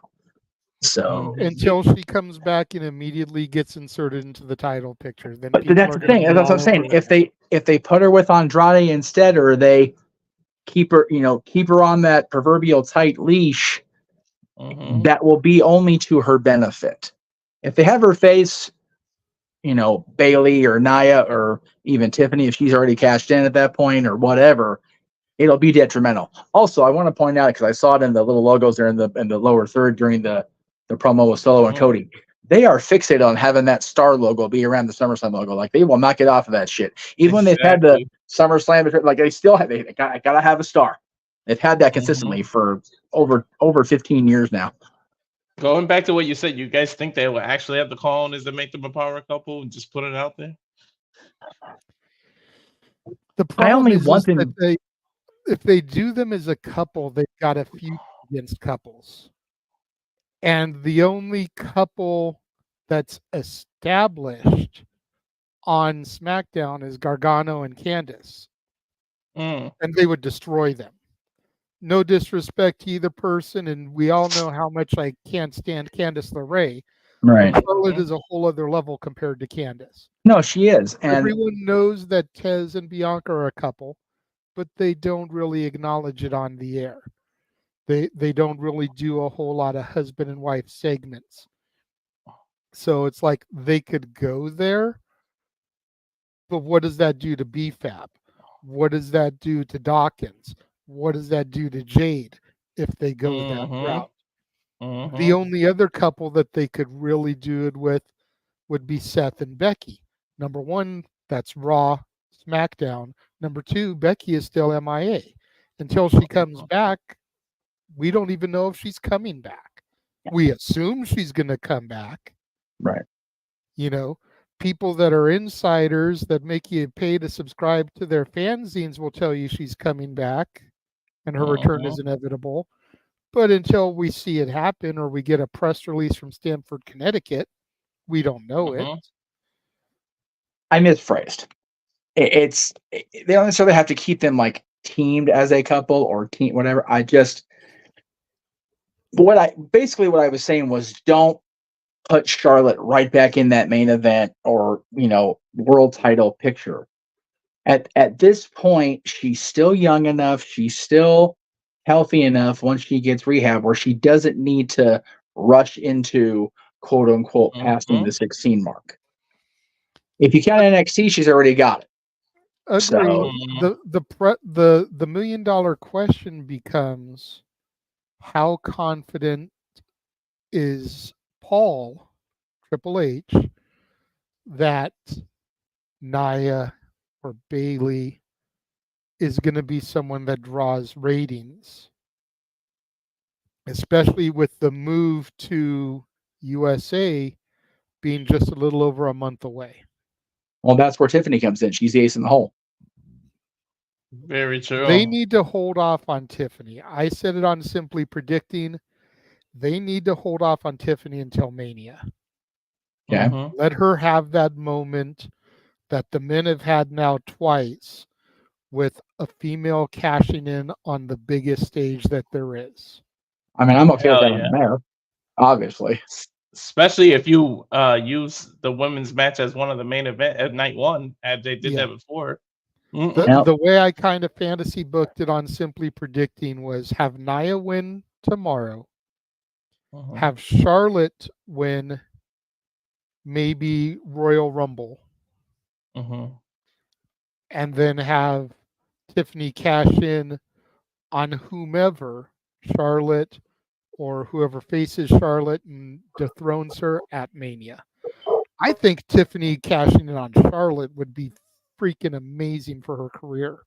[SPEAKER 5] So
[SPEAKER 6] until she comes back and immediately gets inserted into the title picture, then.
[SPEAKER 5] But that's the thing. That's what I'm saying. If they put her with Andrade instead, or they keep her on that proverbial tight leash, that will be only to her benefit. If they have her face, Bailey or Nia or even Tiffany, if she's already cashed in at that point or whatever, it'll be detrimental. Also, I want to point out because I saw it in the little logos there in the lower third during the promo with Solo and Cody. They are fixated on having that star logo be around the SummerSlam logo. Like they will not get off of that shit. Even when they've had the SummerSlam, like they still have, they gotta have a star. They've had that consistently for over 15 years now.
[SPEAKER 7] Going back to what you said, you guys think they will actually have the call is to make them a power couple and just put it out there?
[SPEAKER 6] The problem is that if they do them as a couple, they've got a feud against couples. And the only couple that's established on SmackDown is Gargano and Candice. And they would destroy them. No disrespect to either person, and we all know how much I can't stand Candice LeRae.
[SPEAKER 5] Right.
[SPEAKER 6] Charlotte is a whole other level compared to Candice.
[SPEAKER 5] No, she is. And
[SPEAKER 6] everyone knows that Tez and Bianca are a couple, but they don't really acknowledge it on the air. They don't really do a whole lot of husband and wife segments. So it's like they could go there, but what does that do to BFAB? What does that do to Dawkins? What does that do to Jade if they go that route? The only other couple that they could really do it with would be Seth and Becky. Number one, that's Raw, SmackDown. Number two, Becky is still MIA. Until she comes back, we don't even know if she's coming back. We assume she's going to come back.
[SPEAKER 5] Right.
[SPEAKER 6] People that are insiders that make you pay to subscribe to their fanzines will tell you she's coming back and her return is inevitable. But until we see it happen or we get a press release from Stamford, Connecticut, we don't know it.
[SPEAKER 5] I misphrased. They don't necessarily have to keep them like teamed as a couple or team, whatever. What I was saying was don't put Charlotte right back in that main event or, world title picture. At this point, she's still young enough. She's still healthy enough once she gets rehab where she doesn't need to rush into quote unquote passing the 16 mark. If you count NXT, she's already got it.
[SPEAKER 6] Agreed. The $1 million question becomes how confident is Paul, Triple H, that Nia or Bailey is going to be someone that draws ratings, especially with the move to USA being just a little over a month away.
[SPEAKER 5] Well, that's where Tiffany comes in. She's the ace in the hole.
[SPEAKER 7] Very true.
[SPEAKER 6] They need to hold off on Tiffany. I said it on Simply Predicting. They need to hold off on Tiffany until Mania.
[SPEAKER 5] Yeah.
[SPEAKER 7] Mhm.
[SPEAKER 6] Let her have that moment that the men have had now twice with a female cashing in on the biggest stage that there is.
[SPEAKER 5] I mean, I'm okay with
[SPEAKER 7] Hell
[SPEAKER 5] that
[SPEAKER 7] yeah.
[SPEAKER 5] there, obviously.
[SPEAKER 7] Especially if you use the women's match as one of the main event at night one, as they did
[SPEAKER 6] Yeah.
[SPEAKER 7] that before.
[SPEAKER 6] The way I kind of fantasy booked it on Simply Predicting was have Nia win tomorrow, have Charlotte win maybe Royal Rumble, and then have Tiffany cash in on whomever, Charlotte or whoever faces Charlotte and dethrones her at Mania. I think Tiffany cashing in on Charlotte would be freaking amazing for her career.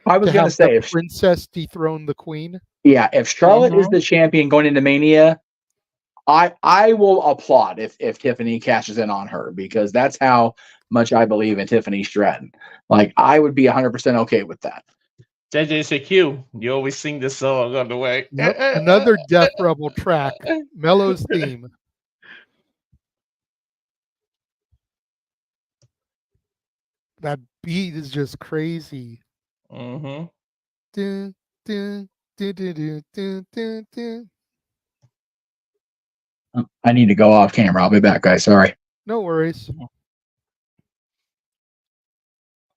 [SPEAKER 5] I was going to say,
[SPEAKER 6] the princess dethrone the queen.
[SPEAKER 5] Yeah, if Charlotte is the champion going into Mania, I will applaud if Tiffany cashes in on her, because that's how much I believe in Tiffany Stratton. Like, I would be 100% okay with that.
[SPEAKER 7] JJCQ, you always sing this song on the way.
[SPEAKER 6] Yep. Another Death Rebel track, Mello's theme. That beat is just crazy.
[SPEAKER 7] Mm-hmm.
[SPEAKER 6] Dun, dun, dun, dun, dun, dun, dun, dun.
[SPEAKER 5] I need to go off camera. I'll be back, guys. Sorry.
[SPEAKER 6] No worries.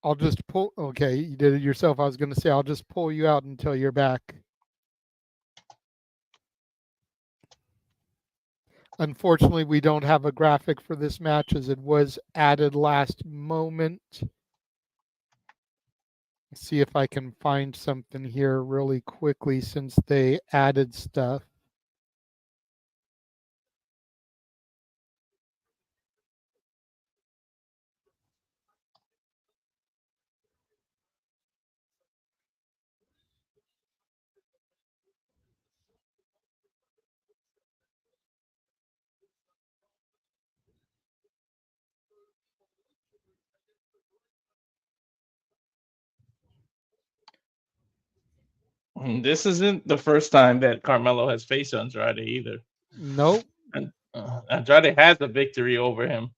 [SPEAKER 6] I'll just pull. Okay, you did it yourself. I was going to say, I'll just pull you out until you're back. Unfortunately, we don't have a graphic for this match as it was added last moment. Let's see if I can find something here really quickly since they added stuff.
[SPEAKER 7] This isn't the first time that Carmelo has faced Andrade either.
[SPEAKER 6] Nope.
[SPEAKER 7] And Andrade has a victory over him.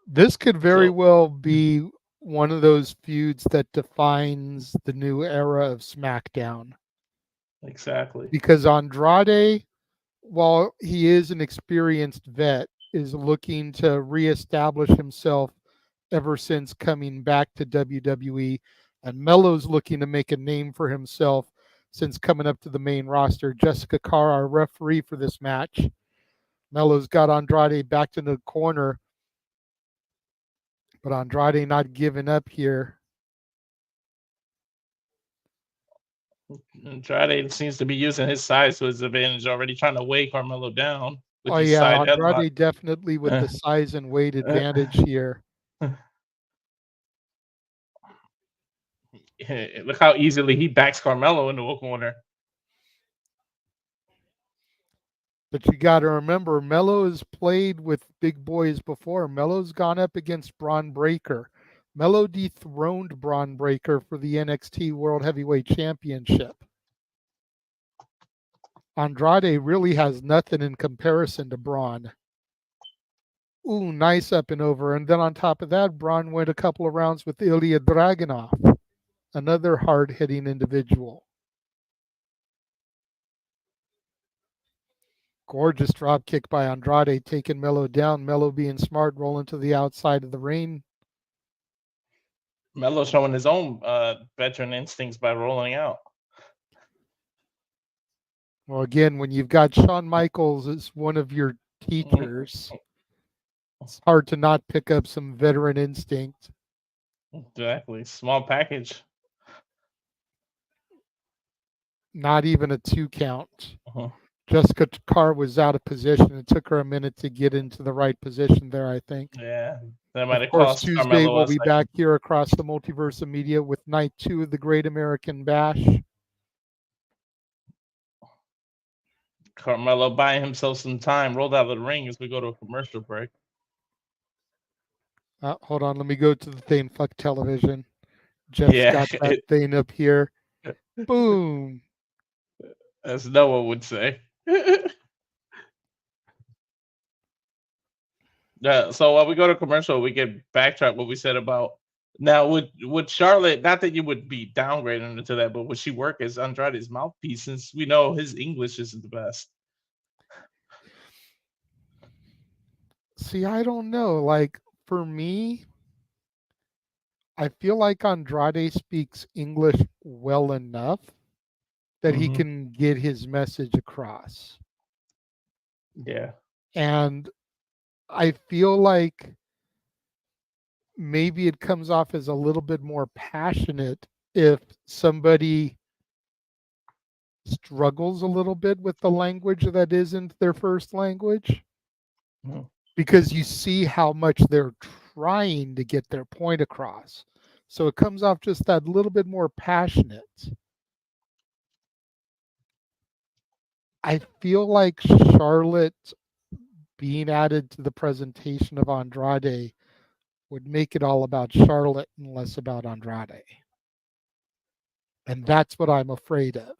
[SPEAKER 6] This could very well be one of those feuds that defines the new era of SmackDown.
[SPEAKER 7] Exactly.
[SPEAKER 6] Because Andrade, while he is an experienced vet, is looking to reestablish himself ever since coming back to WWE. And Melo's looking to make a name for himself since coming up to the main roster. Jessica Carr, our referee for this match. Melo's got Andrade back to the corner. But Andrade not giving up here.
[SPEAKER 7] Andrade seems to be using his size to his advantage, already trying to weigh Carmelo down.
[SPEAKER 6] Oh yeah, Andrade definitely with the size and weight advantage here.
[SPEAKER 7] Look how easily he backs Carmelo into a corner.
[SPEAKER 6] But you got to remember, Melo has played with big boys before. Melo's gone up against Braun Breaker. Melo dethroned Braun Breaker for the NXT World Heavyweight Championship. Andrade really has nothing in comparison to Braun. Ooh, nice up and over. And then on top of that, Braun went a couple of rounds with Ilya Dragunov, another hard-hitting individual. Gorgeous drop kick by Andrade, taking Melo down. Melo being smart, rolling to the outside of the ring.
[SPEAKER 7] Melo showing his own veteran instincts by rolling out.
[SPEAKER 6] Well, again, when you've got Shawn Michaels as one of your teachers, it's hard to not pick up some veteran instinct.
[SPEAKER 7] Exactly. Small package.
[SPEAKER 6] Not even a 2 count. Jessica Carr was out of position. It took her a minute to get into the right position there, I think.
[SPEAKER 7] Yeah, that might have
[SPEAKER 6] Of course,
[SPEAKER 7] cost
[SPEAKER 6] Tuesday
[SPEAKER 7] Carmelo
[SPEAKER 6] we'll be back here across the Multiverse of Media with Night 2 of the Great American Bash.
[SPEAKER 7] Carmelo buying himself some time, rolled out of the ring as we go to a commercial break.
[SPEAKER 6] Hold on, let me go to the thing. Fuck television. Jeff's got that thing up here. Boom.
[SPEAKER 7] As Noah would say. So while we go to commercial, we can backtrack what we said about now. Would Charlotte, not that you would be downgrading into that, but would she work as Andrade's mouthpiece since we know his English isn't the best?
[SPEAKER 6] See, I don't know. Like, for me, I feel like Andrade speaks English well enough that he can get his message across.
[SPEAKER 7] Yeah.
[SPEAKER 6] And I feel like maybe it comes off as a little bit more passionate if somebody struggles a little bit with the language that isn't their first language. Because you see how much they're trying to get their point across. So it comes off just that little bit more passionate. I feel like Charlotte being added to the presentation of Andrade would make it all about Charlotte and less about Andrade. And that's what I'm afraid of.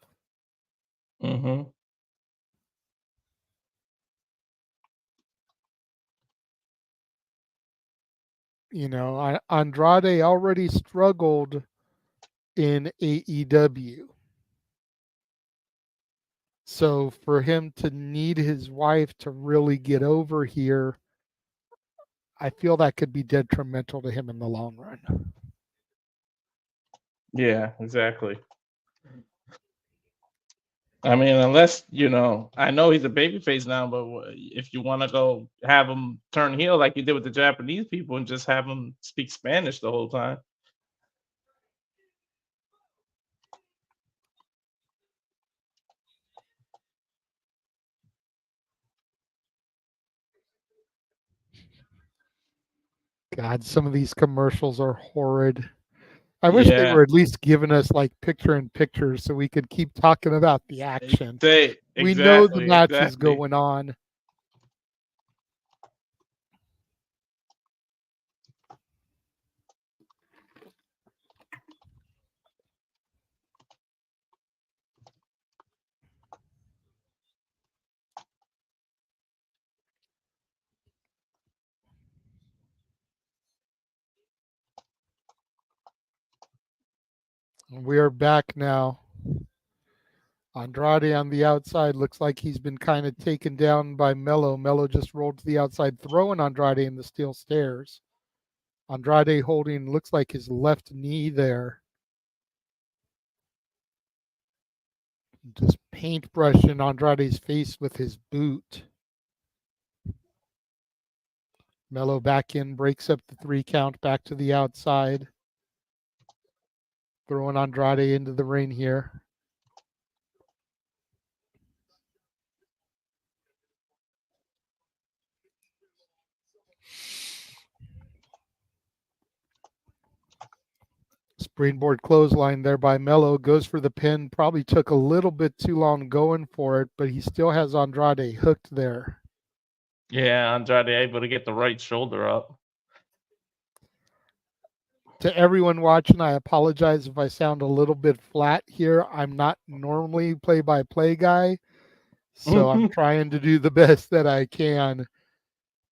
[SPEAKER 6] You know, Andrade already struggled in AEW. So for him to need his wife to really get over here, I feel that could be detrimental to him in the long run.
[SPEAKER 7] Yeah, exactly. I mean, unless, you know, I know he's a babyface now, but if you want to go have him turn heel like you did with the Japanese people and just have him speak Spanish the whole time.
[SPEAKER 6] God, some of these commercials are horrid. I wish they were at least giving us like picture in picture so we could keep talking about the action. We know the match is going on. We are back now. Andrade on the outside looks like he's been kind of taken down by Mello. Mello just rolled to the outside, throwing Andrade in the steel stairs. Andrade holding, looks like his left knee there. Just paintbrushing Andrade's face with his boot. Mello back in, breaks up the 3 count, back to the outside. Throwing Andrade into the ring here. Springboard clothesline there by Mello. Goes for the pin. Probably took a little bit too long going for it, but he still has Andrade hooked there.
[SPEAKER 7] Yeah, Andrade able to get the right shoulder up.
[SPEAKER 6] To everyone watching, I apologize if I sound a little bit flat here. I'm not normally play-by-play guy, so I'm trying to do the best that I can.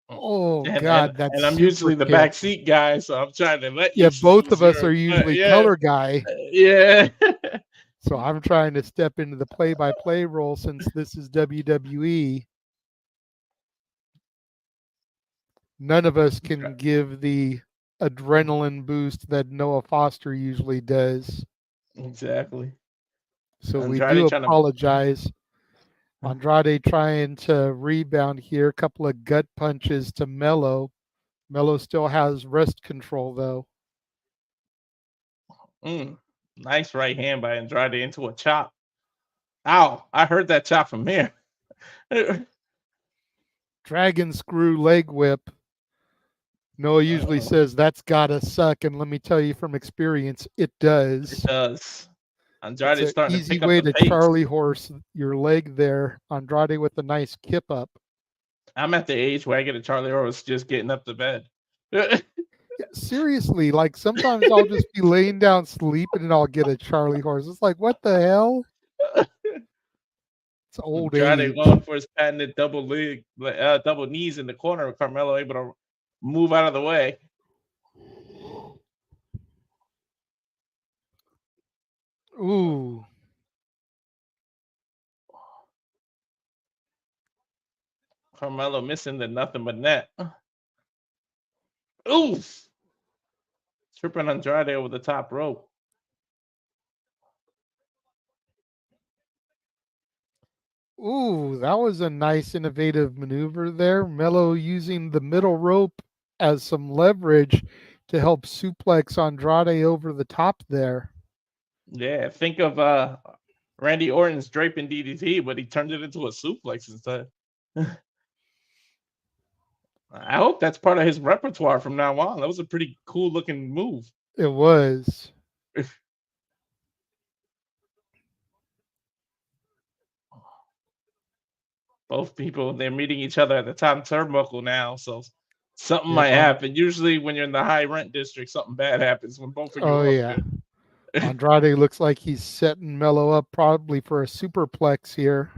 [SPEAKER 6] Oh, God, that's
[SPEAKER 7] and I'm usually the backseat guy, so I'm trying to let you.
[SPEAKER 6] Yeah, both of us are usually color guy.
[SPEAKER 7] Yeah.
[SPEAKER 6] So I'm trying to step into the play-by-play role since this is WWE. None of us can give the adrenaline boost that Noah Foster usually does.
[SPEAKER 7] Exactly.
[SPEAKER 6] So Andrade we do apologize. Andrade trying to rebound here. A couple of gut punches to Mello. Mello still has wrist control, though.
[SPEAKER 7] Nice right hand by Andrade into a chop. Ow, I heard that chop from here.
[SPEAKER 6] Dragon screw leg whip. Noah usually says that's gotta suck, and let me tell you from experience, it does.
[SPEAKER 7] It does. Andrade's starting
[SPEAKER 6] easy
[SPEAKER 7] to pick
[SPEAKER 6] way
[SPEAKER 7] up the
[SPEAKER 6] to
[SPEAKER 7] pace.
[SPEAKER 6] Charlie horse your leg there. Andrade with a nice kip up.
[SPEAKER 7] I'm at the age where I get a Charlie horse just getting up to bed.
[SPEAKER 6] seriously, like sometimes I'll just be laying down sleeping and I'll get a Charlie horse. It's like, what the hell? It's old
[SPEAKER 7] Andrade
[SPEAKER 6] age.
[SPEAKER 7] going for his patented double knees in the corner. Carmelo able to move out of the way.
[SPEAKER 6] Ooh.
[SPEAKER 7] Carmelo missing the nothing but net. Oof. Tripping Andrade over the top rope.
[SPEAKER 6] Ooh, that was a nice innovative maneuver there. Melo using the middle rope as some leverage to help suplex Andrade over the top there.
[SPEAKER 7] Yeah, think of Randy Orton's draping DDT, but he turned it into a suplex instead. I hope that's part of his repertoire from now on. That was a pretty cool looking move.
[SPEAKER 6] It was.
[SPEAKER 7] Both people, they're meeting each other at the top turnbuckle now, so something
[SPEAKER 6] Yeah.
[SPEAKER 7] might happen. Usually when you're in the high rent district, something bad happens when both of you are
[SPEAKER 6] yeah.
[SPEAKER 7] up there.
[SPEAKER 6] Andrade looks like he's setting Melo up probably for a superplex here.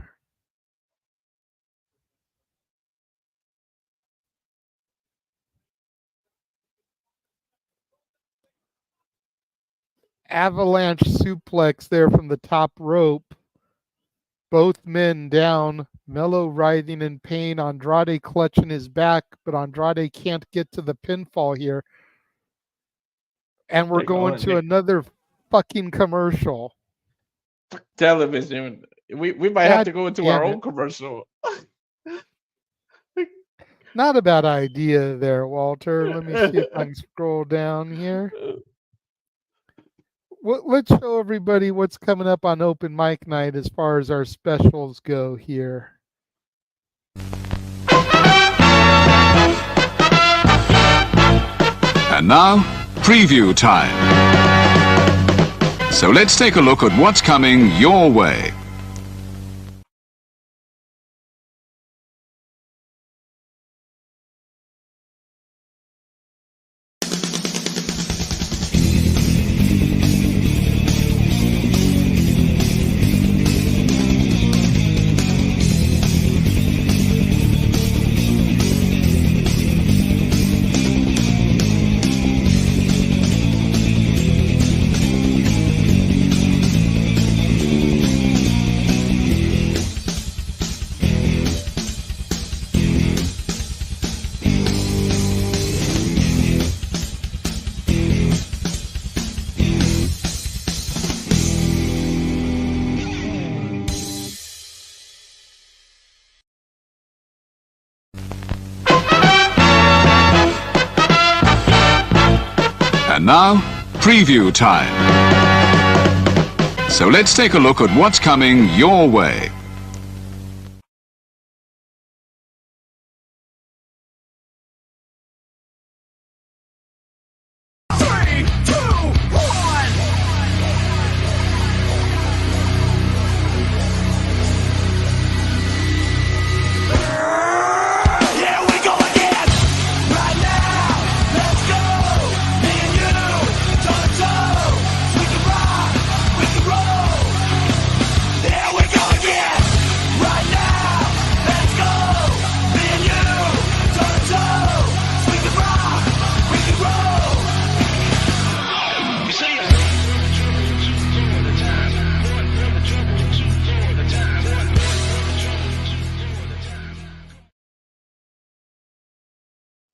[SPEAKER 6] Avalanche suplex there from the top rope. Both men down. Melo writhing in pain. Andrade clutching his back, but Andrade can't get to the pinfall here. And we're going to another fucking commercial.
[SPEAKER 7] Television. We might have to go into our own commercial.
[SPEAKER 6] Not a bad idea there, Walter. Let me see if I can scroll down here. Let's show everybody what's coming up on open mic night as far as our specials go here.
[SPEAKER 8] And now, preview time. So let's take a look at what's coming your way. And now, preview time. So let's take a look at what's coming your way.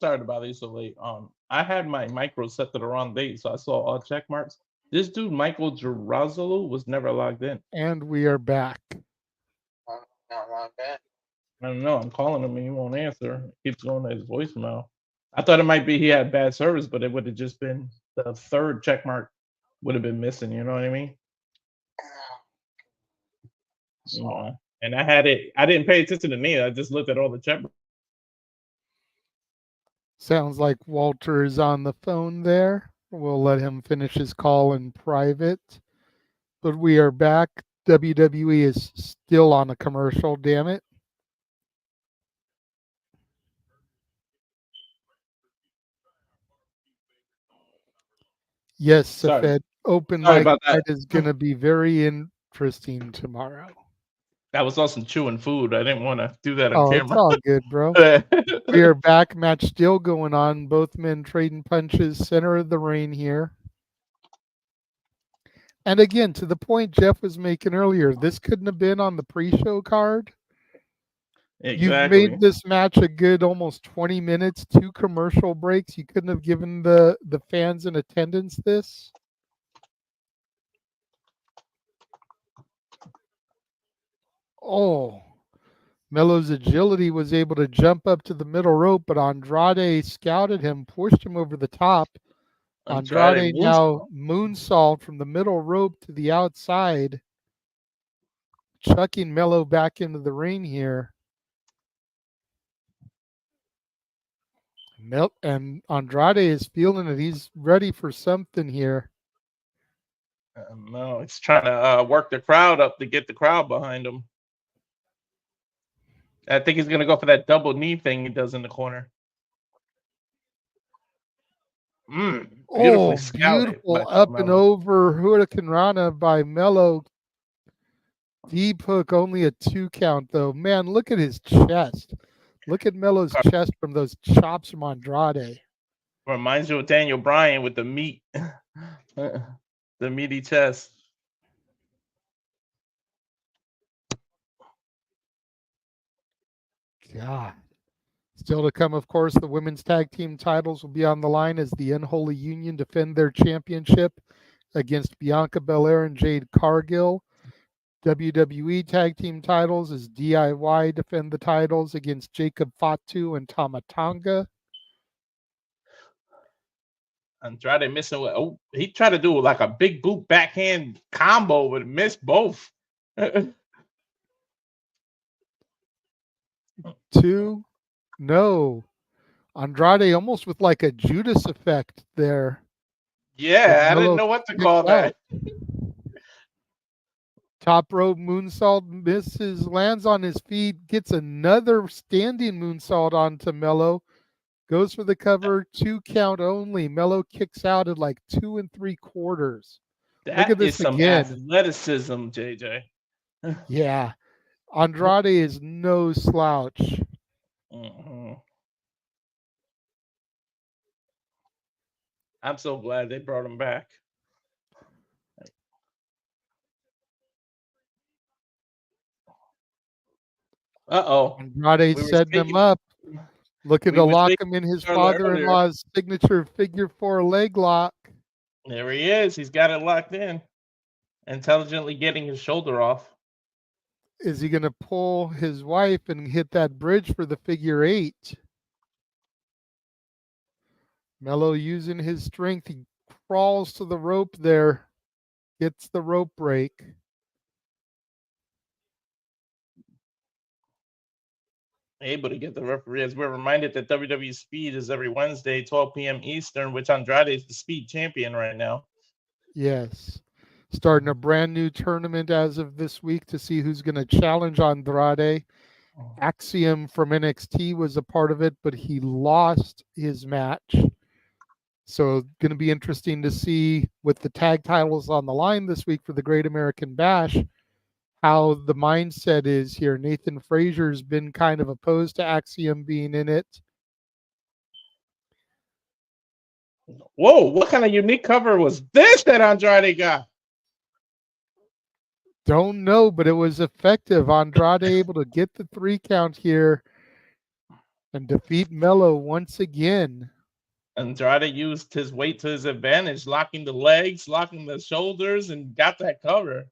[SPEAKER 7] Sorry to bother you so late. I had my micro set to the wrong date, so I saw all check marks. This dude, Michael Girozolo, was never logged in.
[SPEAKER 6] And we are back.
[SPEAKER 7] Not logged in. I don't know. I'm calling him and he won't answer. It keeps going to his voicemail. I thought it might be he had bad service, but it would have just been the third check mark would have been missing. You know what I mean? And I had it. I didn't pay attention to me. I just looked at all the check marks.
[SPEAKER 6] Sounds like Walter is on the phone there. We'll let him finish his call in private. But we are back. WWE is still on a commercial, damn it. Yes,
[SPEAKER 7] Sorry.
[SPEAKER 6] Safed. Open
[SPEAKER 7] Sorry
[SPEAKER 6] mic
[SPEAKER 7] about that.
[SPEAKER 6] night is going to be very interesting tomorrow.
[SPEAKER 7] That was also chewing food. I didn't want to do that on
[SPEAKER 6] Oh, it's
[SPEAKER 7] camera.
[SPEAKER 6] all good, bro. We are back. Match still going on. Both men trading punches. Center of the ring here. And again, to the point Jeff was making earlier, this couldn't have been on the pre-show card.
[SPEAKER 7] Exactly.
[SPEAKER 6] You've made this match a good almost 20 minutes, 2 commercial breaks. You couldn't have given the fans in attendance this. Oh, Melo's agility was able to jump up to the middle rope, but Andrade scouted him, pushed him over the top. Andrade now moonsault from the middle rope to the outside, chucking Melo back into the ring here. And Andrade is feeling it. He's ready for something here.
[SPEAKER 7] No, he's trying to work the crowd up to get the crowd behind him. I think he's going to go for that double knee thing he does in the corner.
[SPEAKER 6] Beautiful up and over Hurricane Rana by Melo. Deep hook, only a 2 count though. Man, look at his chest. Look at Melo's chest from those chops from Andrade.
[SPEAKER 7] Reminds you of Daniel Bryan with the meat, the meaty chest.
[SPEAKER 6] God. Still to come, of course, the women's tag team titles will be on the line as the Unholy Union defend their championship against Bianca Belair and Jade Cargill. WWE tag team titles as DIY defend the titles against Jacob Fatu and Tama Tonga.
[SPEAKER 7] Andrade missing. Oh, he tried to do like a big boot backhand combo, but missed both.
[SPEAKER 6] 2. No. Andrade almost with like a Judas effect there.
[SPEAKER 7] Yeah, I didn't know what to call that.
[SPEAKER 6] Top rope moonsault misses, lands on his feet, gets another standing moonsault onto Melo. Goes for the cover, 2 count only. Melo kicks out at like 2 3/4. Look at this
[SPEAKER 7] some
[SPEAKER 6] again.
[SPEAKER 7] Athleticism, JJ.
[SPEAKER 6] Yeah. Andrade is no slouch.
[SPEAKER 7] I'm so glad they brought him back.
[SPEAKER 6] Andrade setting him up. Looking to lock him in his father-in-law's signature figure 4 leg lock.
[SPEAKER 7] There he is. He's got it locked in. Intelligently getting his shoulder off.
[SPEAKER 6] Is he going to pull his wife and hit that bridge for the figure 8? Melo using his strength. He crawls to the rope there. Gets the rope break.
[SPEAKER 7] Able to get the referee. As we're reminded that WWE Speed is every Wednesday, 12 p.m. Eastern, which Andrade is the Speed champion right now.
[SPEAKER 6] Yes. Starting a brand new tournament as of this week to see who's going to challenge Andrade. Axiom from NXT was a part of it, but he lost his match. So going to be interesting to see with the tag titles on the line this week for the Great American Bash, how the mindset is here. Nathan Frazier's been kind of opposed to Axiom being in it.
[SPEAKER 7] Whoa, what kind of unique cover was this that Andrade got?
[SPEAKER 6] Don't know, but it was effective. Andrade able to get the 3 count here and defeat Melo once again.
[SPEAKER 7] Andrade used his weight to his advantage, locking the legs, locking the shoulders, and got that cover.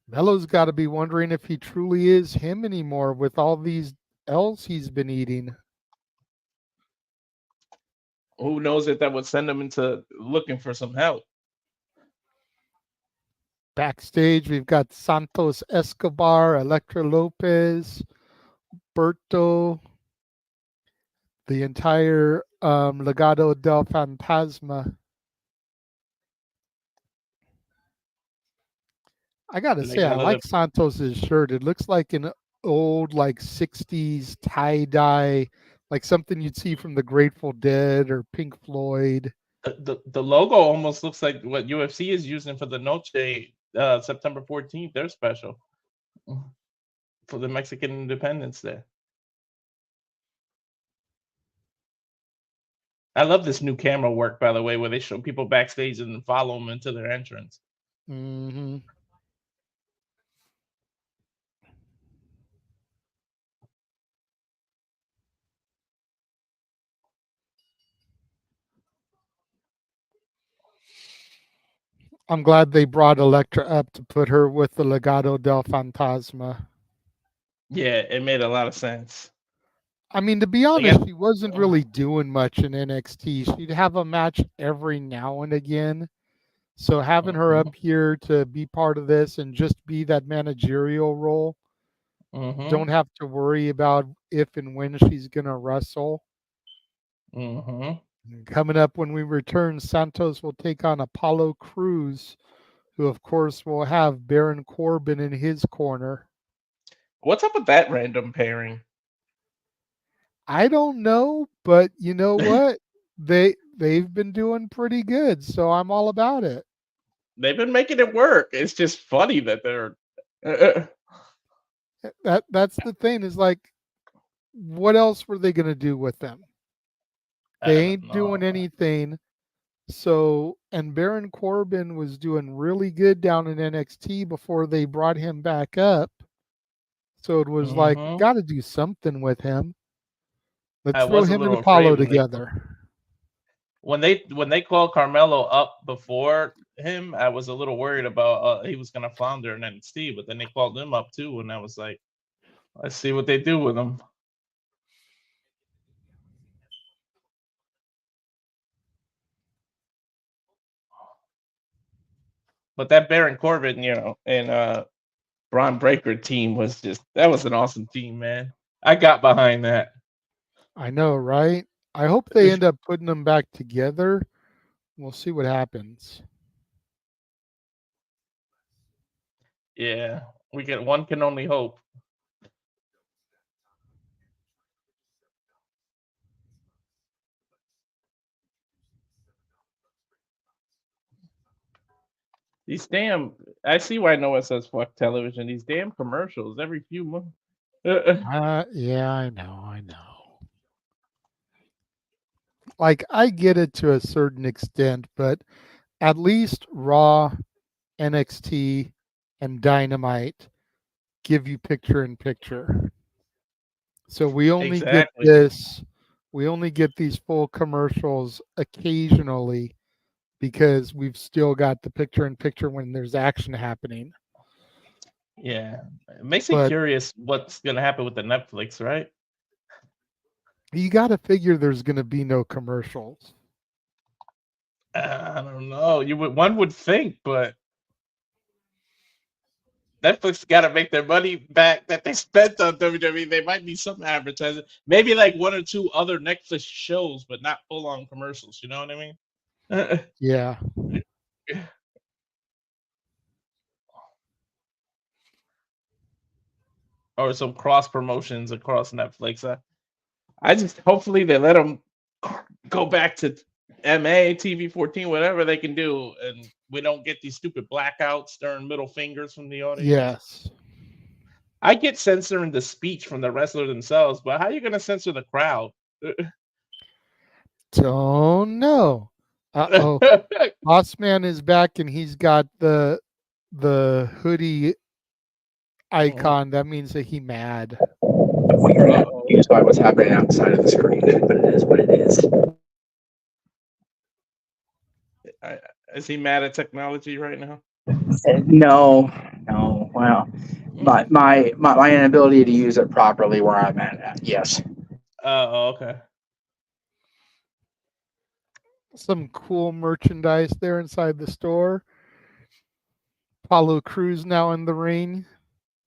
[SPEAKER 6] Melo's got to be wondering if he truly is him anymore with all these L's he's been eating.
[SPEAKER 7] Who knows if that would send him into looking for some help.
[SPEAKER 6] Backstage, we've got Santos Escobar, Electra Lopez, Berto, the entire Legado del Fantasma. I gotta say, I like Santos's shirt. It looks like an old, like 60s tie-dye, like something you'd see from the Grateful Dead or Pink Floyd.
[SPEAKER 7] The logo almost looks like what UFC is using for the Noche September 14th. Their special for the Mexican Independence Day. I love this new camera work, by the way, where they show people backstage and then follow them into their entrance.
[SPEAKER 6] Mm-hmm. I'm glad they brought Elektra up to put her with the Legado del Fantasma.
[SPEAKER 7] Yeah, it made a lot of sense.
[SPEAKER 6] I mean, to be honest, she wasn't really doing much in NXT. She'd have a match every now and again. So having her up here to be part of this and just be that managerial role, don't have to worry about if and when she's going to wrestle. Coming up when we return, Santos will take on Apollo Crews, who, of course, will have Baron Corbin in his corner.
[SPEAKER 7] What's up with that random pairing?
[SPEAKER 6] I don't know, but you know what? They've been doing pretty good, so I'm all about it.
[SPEAKER 7] They've been making it work. It's just funny that they're
[SPEAKER 6] that's the thing, is like, what else were they gonna do with them? They ain't doing anything. So, and Baron Corbin was doing really good down in NXT before they brought him back up. So it was like, got to do something with him. Let's throw him and Apollo together.
[SPEAKER 7] When they called Carmelo up before him, I was a little worried about he was going to flounder in NXT, but then they called him up too, and I was like, let's see what they do with him. But that Baron Corbin, and Braun Breaker team was that was an awesome team, man. I got behind that.
[SPEAKER 6] I know, right? I hope they end up putting them back together. We'll see what happens.
[SPEAKER 7] Yeah, one can only hope. These I see why Noah says fuck television. These damn commercials every few months.
[SPEAKER 6] Yeah, I know. Like, I get it to a certain extent, but at least Raw, NXT, and Dynamite give you picture-in-picture. So we only get this. We only get these full commercials occasionally because we've still got the picture-in-picture when there's action happening.
[SPEAKER 7] Yeah, it makes me curious what's going to happen with the Netflix, right?
[SPEAKER 6] You got to figure there's going to be no commercials.
[SPEAKER 7] I don't know. One would think, but Netflix got to make their money back that they spent on WWE. They might need some advertising, maybe like one or two other Netflix shows, but not full-on commercials. You know what I mean?
[SPEAKER 6] Yeah.
[SPEAKER 7] Or some cross promotions across Netflix. I just hopefully they let them go back to MA, TV 14, whatever they can do, and we don't get these stupid blackouts, stern middle fingers from the audience.
[SPEAKER 6] Yes.
[SPEAKER 7] I get censoring the speech from the wrestler themselves, but how are you going to censor the crowd?
[SPEAKER 6] Don't know. Uh-oh. Bossman is back, and he's got the hoodie icon. That means that he's mad.
[SPEAKER 5] We are not confused by what's happening outside of the screen, but it is what it is.
[SPEAKER 7] Is he mad at technology right now?
[SPEAKER 5] No. Wow. My inability to use it properly where I'm at. Yes.
[SPEAKER 7] Oh, okay.
[SPEAKER 6] Some cool merchandise there inside the store. Apollo Crews now in the ring.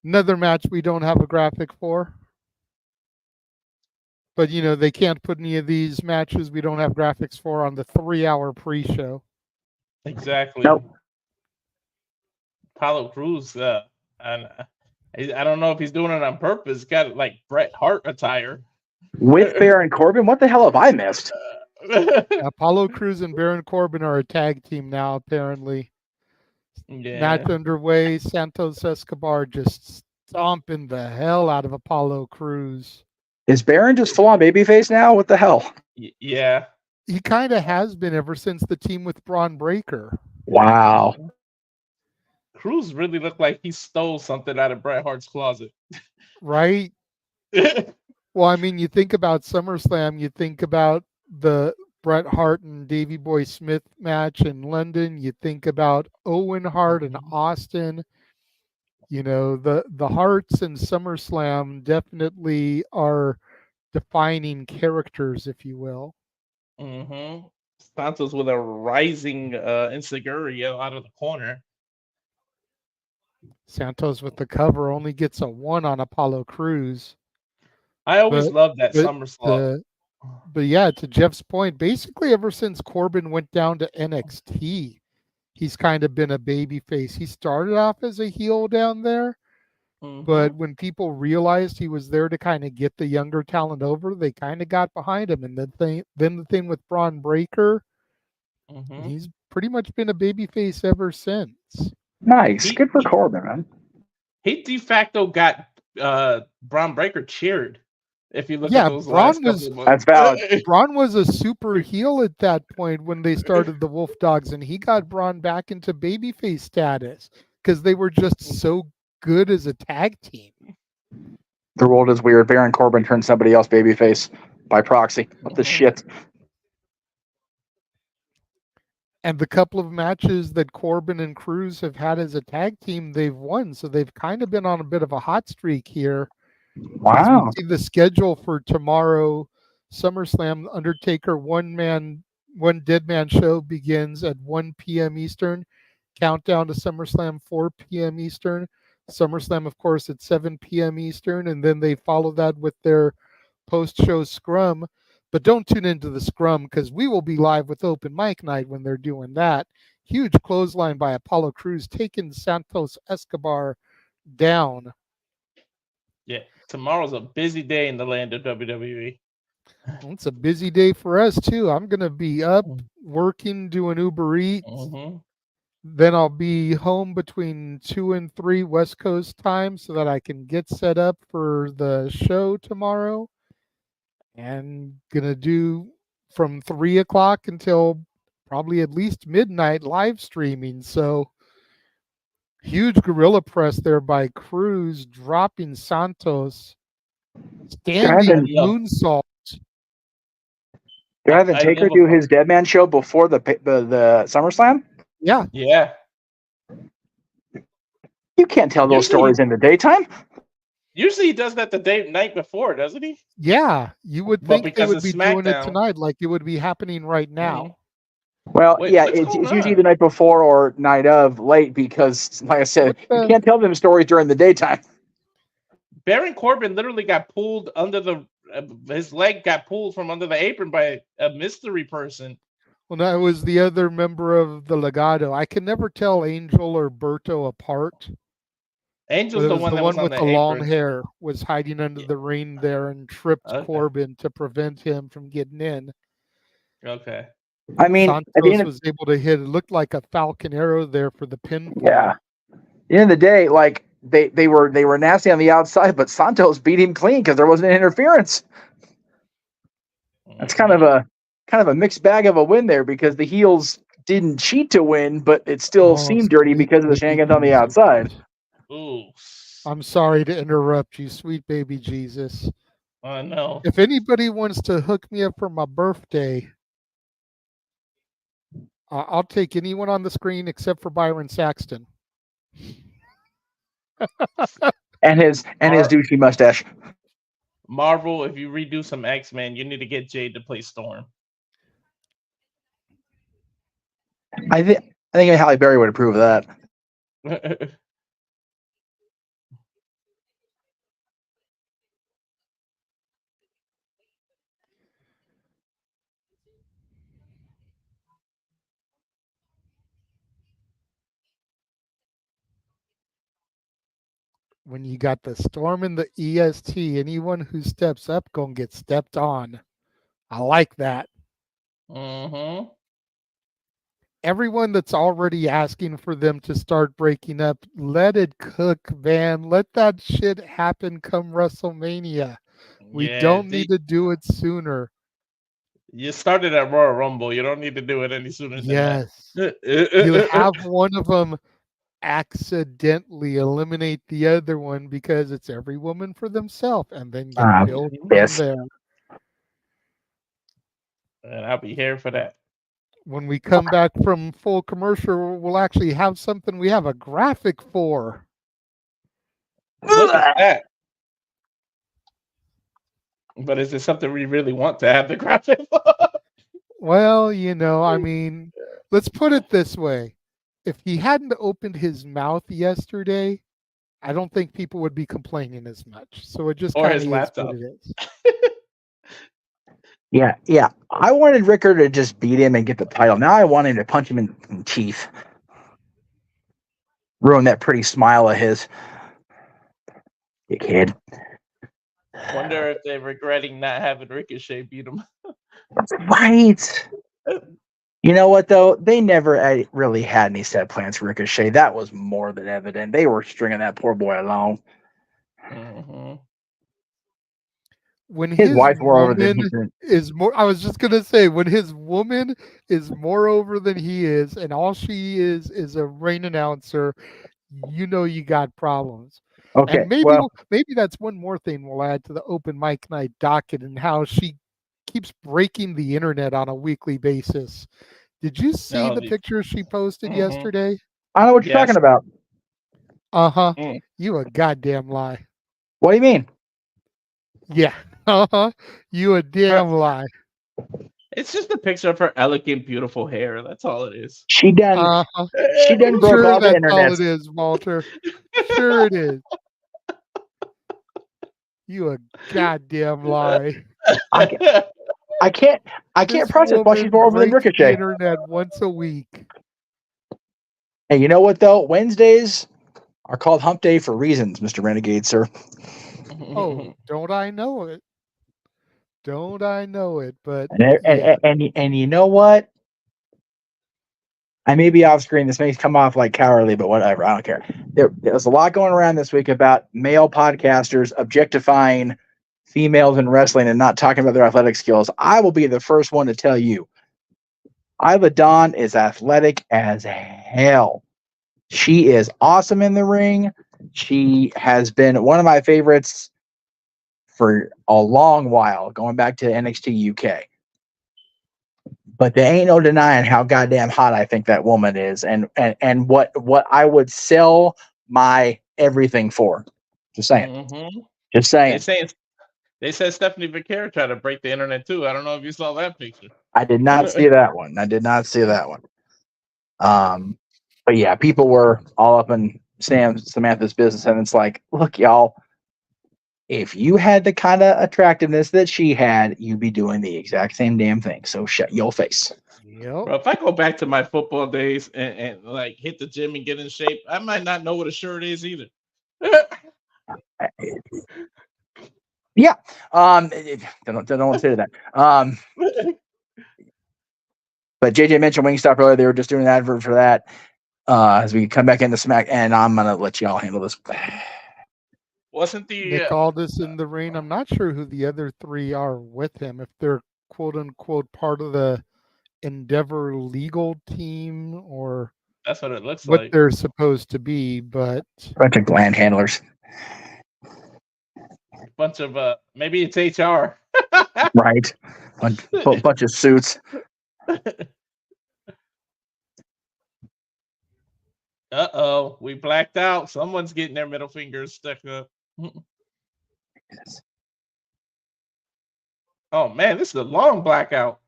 [SPEAKER 6] Another match we don't have a graphic for. But, they can't put any of these matches we don't have graphics for on the 3-hour pre-show.
[SPEAKER 7] Exactly.
[SPEAKER 5] Nope.
[SPEAKER 7] Apollo Crews, and I don't know if he's doing it on purpose. Got like Bret Hart attire.
[SPEAKER 5] With Baron Corbin? What the hell have I missed?
[SPEAKER 6] Apollo Crews and Baron Corbin are a tag team now, apparently.
[SPEAKER 7] Yeah.
[SPEAKER 6] Match underway. Santos Escobar just stomping the hell out of Apollo Crews.
[SPEAKER 5] Is Baron just full on babyface now? What the hell?
[SPEAKER 7] Yeah.
[SPEAKER 6] He kind of has been ever since the team with Braun Breaker.
[SPEAKER 5] Wow.
[SPEAKER 7] Cruz really looked like he stole something out of Bret Hart's closet.
[SPEAKER 6] Right? Well, I mean, you think about SummerSlam, you think about the Bret Hart and Davey Boy Smith match in London, you think about Owen Hart and Austin. You know, the Harts and SummerSlam definitely are defining characters, if you will.
[SPEAKER 7] Mm-hmm. Santos with a rising insecurity out of the corner.
[SPEAKER 6] Santos with the cover only gets a 1 on Apollo Crews.
[SPEAKER 7] I always loved that SummerSlam.
[SPEAKER 6] But yeah, to Jeff's point, basically ever since Corbin went down to NXT, he's kind of been a babyface. He started off as a heel down there, but when people realized he was there to kind of get the younger talent over, they kind of got behind him. And then the thing with Braun Breaker, he's pretty much been a babyface ever since.
[SPEAKER 5] Nice. Good for Corbin, man.
[SPEAKER 7] He de facto got Braun Breaker cheered. If you look at those last couple of months.
[SPEAKER 5] That's valid.
[SPEAKER 6] Braun was a super heel at that point when they started the Wolf Dogs, and he got Braun back into babyface status because they were just so good as a tag team.
[SPEAKER 5] The world is weird. Baron Corbin turned somebody else babyface by proxy. What the shit?
[SPEAKER 6] And the couple of matches that Corbin and Crews have had as a tag team, they've won. So they've kind of been on a bit of a hot streak here.
[SPEAKER 5] Wow.
[SPEAKER 6] See the schedule for tomorrow, SummerSlam, Undertaker one dead man show begins at 1 p.m. Eastern. Countdown to SummerSlam 4 p.m. Eastern. SummerSlam, of course, at 7 p.m. Eastern. And then they follow that with their post-show scrum. But don't tune into the scrum because we will be live with open mic night when they're doing that. Huge clothesline by Apollo Crews taking Santos Escobar down.
[SPEAKER 7] Yeah, tomorrow's a busy day in the land of WWE.
[SPEAKER 6] It's a busy day for us too. I'm gonna be up working, doing Uber Eats. Then I'll be home between 2 and 3 West Coast time so that I can get set up for the show tomorrow. And gonna do from 3 o'clock until probably at least midnight live streaming. So huge gorilla press there by Crews, dropping Santos, standing moonsault.
[SPEAKER 5] They're having Taker do his Dead Man show before the SummerSlam?
[SPEAKER 6] Yeah.
[SPEAKER 7] Yeah.
[SPEAKER 5] You can't tell those stories in the daytime.
[SPEAKER 7] Usually he does that the night before, doesn't he?
[SPEAKER 6] Yeah. You would think they would be doing it tonight, like it would be happening right now.
[SPEAKER 5] Well, it's usually the night before or night of late because, like I said, you can't tell them stories during the daytime.
[SPEAKER 7] Baron Corbin literally got pulled under his leg got pulled from under the apron by a mystery person.
[SPEAKER 6] Well, that was the other member of the Legado. I can never tell Angel or Berto apart.
[SPEAKER 7] Angel's the one
[SPEAKER 6] with the long hair was hiding under the ring there and tripped Corbin to prevent him from getting in.
[SPEAKER 7] Okay.
[SPEAKER 5] I mean,
[SPEAKER 6] Santos was able to hit. It looked like a Falcon arrow there for the pinfall.
[SPEAKER 5] Yeah. At the end of the day, like they were nasty on the outside, but Santos beat him clean because there wasn't interference. That's kind of a mixed bag of a win there because the heels didn't cheat to win, but it still seemed dirty because of the shenanigans on the outside.
[SPEAKER 7] Ooh.
[SPEAKER 6] I'm sorry to interrupt you, sweet baby Jesus.
[SPEAKER 7] I know.
[SPEAKER 6] If anybody wants to hook me up for my birthday, I'll take anyone on the screen except for Byron Saxton.
[SPEAKER 5] and his douchey mustache.
[SPEAKER 7] Marvel, if you redo some X-Men, you need to get Jade to play Storm.
[SPEAKER 5] I think Halle Berry would approve of that.
[SPEAKER 6] When you got the Storm and the EST, anyone who steps up gonna get stepped on. I like that.
[SPEAKER 7] Mm-hmm.
[SPEAKER 6] Everyone that's already asking for them to start breaking up, let it cook, man. Let that shit happen come WrestleMania. We
[SPEAKER 7] Yeah,
[SPEAKER 6] don't need to do it sooner.
[SPEAKER 7] you started at Royal Rumble. You don't need to do it any sooner than
[SPEAKER 6] Yes.
[SPEAKER 7] that.
[SPEAKER 6] You have one of them accidentally eliminate the other one because it's every woman for themselves, and then get built from
[SPEAKER 5] Yes.
[SPEAKER 6] there.
[SPEAKER 7] And I'll be here for that.
[SPEAKER 6] When we come back from full commercial, we'll actually have something we have a graphic for.
[SPEAKER 7] Look at that. But is it something we really want to have the graphic for?
[SPEAKER 6] Well, I mean, let's put it this way. If he hadn't opened his mouth yesterday, I don't think people would be complaining as much. So it just
[SPEAKER 7] Or
[SPEAKER 6] kind
[SPEAKER 7] his
[SPEAKER 6] of is
[SPEAKER 7] laptop.
[SPEAKER 6] what it is.
[SPEAKER 5] Yeah. I wanted Ricker to just beat him and get the title. Now I want him to punch him in the teeth. Ruin that pretty smile of his. You kid.
[SPEAKER 7] Wonder if they're regretting not having Ricochet beat him.
[SPEAKER 5] Right. You know what, though? They never really had any set plans for Ricochet. That was more than evident. They were stringing that poor boy along.
[SPEAKER 7] Mm-hmm.
[SPEAKER 6] When
[SPEAKER 5] His
[SPEAKER 6] his
[SPEAKER 5] wife's more over than
[SPEAKER 6] woman is more, I was just gonna say, when his woman is more over than he is, and all she is a ring announcer, you got problems.
[SPEAKER 5] Okay,
[SPEAKER 6] And maybe
[SPEAKER 5] well,
[SPEAKER 6] maybe that's one more thing we'll add to the open mic night docket, and how she keeps breaking the internet on a weekly basis. Did you see
[SPEAKER 7] No,
[SPEAKER 6] the picture she posted
[SPEAKER 7] Mhm.
[SPEAKER 6] yesterday?
[SPEAKER 5] I know what you're
[SPEAKER 7] Yes.
[SPEAKER 5] talking about.
[SPEAKER 6] Uh-huh.
[SPEAKER 7] Mm.
[SPEAKER 6] You a goddamn lie.
[SPEAKER 5] What do you mean?
[SPEAKER 6] Yeah. Uh-huh. You a damn lie.
[SPEAKER 7] It's just a picture of her elegant, beautiful hair. That's all it is.
[SPEAKER 5] She done
[SPEAKER 6] Uh-huh.
[SPEAKER 5] broke
[SPEAKER 6] Sure,
[SPEAKER 5] all the
[SPEAKER 6] that's
[SPEAKER 5] internet.
[SPEAKER 6] all it is, Walter. Sure it is. You a goddamn lie.
[SPEAKER 5] I can't
[SPEAKER 6] This
[SPEAKER 5] process why she's
[SPEAKER 6] woman
[SPEAKER 5] more over than
[SPEAKER 6] breaks the
[SPEAKER 5] Ricochet.
[SPEAKER 6] internet once a week.
[SPEAKER 5] Hey, you know what though? Wednesdays are called Hump Day for reasons, Mr. Renegade, sir.
[SPEAKER 6] Oh, don't I know it? Don't I know it? But
[SPEAKER 5] And you know what? I may be off screen. This may come off like cowardly, but whatever. I don't care. There's a lot going around this week about male podcasters objectifying females in wrestling and not talking about their athletic skills. I will be the first one to tell you, Isla Dawn is athletic as hell. She is awesome in the ring. She has been one of my favorites for a long while, going back to NXT UK. But there ain't no denying how goddamn hot I think that woman is, and what I would sell my everything for. Just saying.
[SPEAKER 7] Mm-hmm.
[SPEAKER 5] Just saying.
[SPEAKER 7] They said Stephanie Vaquer tried to break the internet too. I don't know if you saw that picture.
[SPEAKER 5] I did not see that one. But yeah, people were all up in Samantha's business, and it's like, look, y'all, if you had the kind of attractiveness that she had, you'd be doing the exact same damn thing. So shut your face.
[SPEAKER 6] Yep.
[SPEAKER 7] Bro, if I go back to my football days and like hit the gym and get in shape, I might not know what a shirt is either.
[SPEAKER 5] Yeah. Don't say that. But JJ mentioned Wingstop earlier. They were just doing an advert for that. As we come back into Smack, and I'm gonna let y'all handle this.
[SPEAKER 7] Wasn't the
[SPEAKER 6] Nick Aldis in the ring? I'm not sure who the other three are with him. If they're quote unquote part of the Endeavor legal team, or
[SPEAKER 7] that's what it looks
[SPEAKER 6] what
[SPEAKER 7] like.
[SPEAKER 6] they're supposed to be, but
[SPEAKER 5] Bunch of gland handlers.
[SPEAKER 7] Bunch of maybe it's HR.
[SPEAKER 5] Right. Bunch of suits.
[SPEAKER 7] Uh-oh, we blacked out. Someone's getting their middle fingers stuck up. Oh man, this is a long blackout.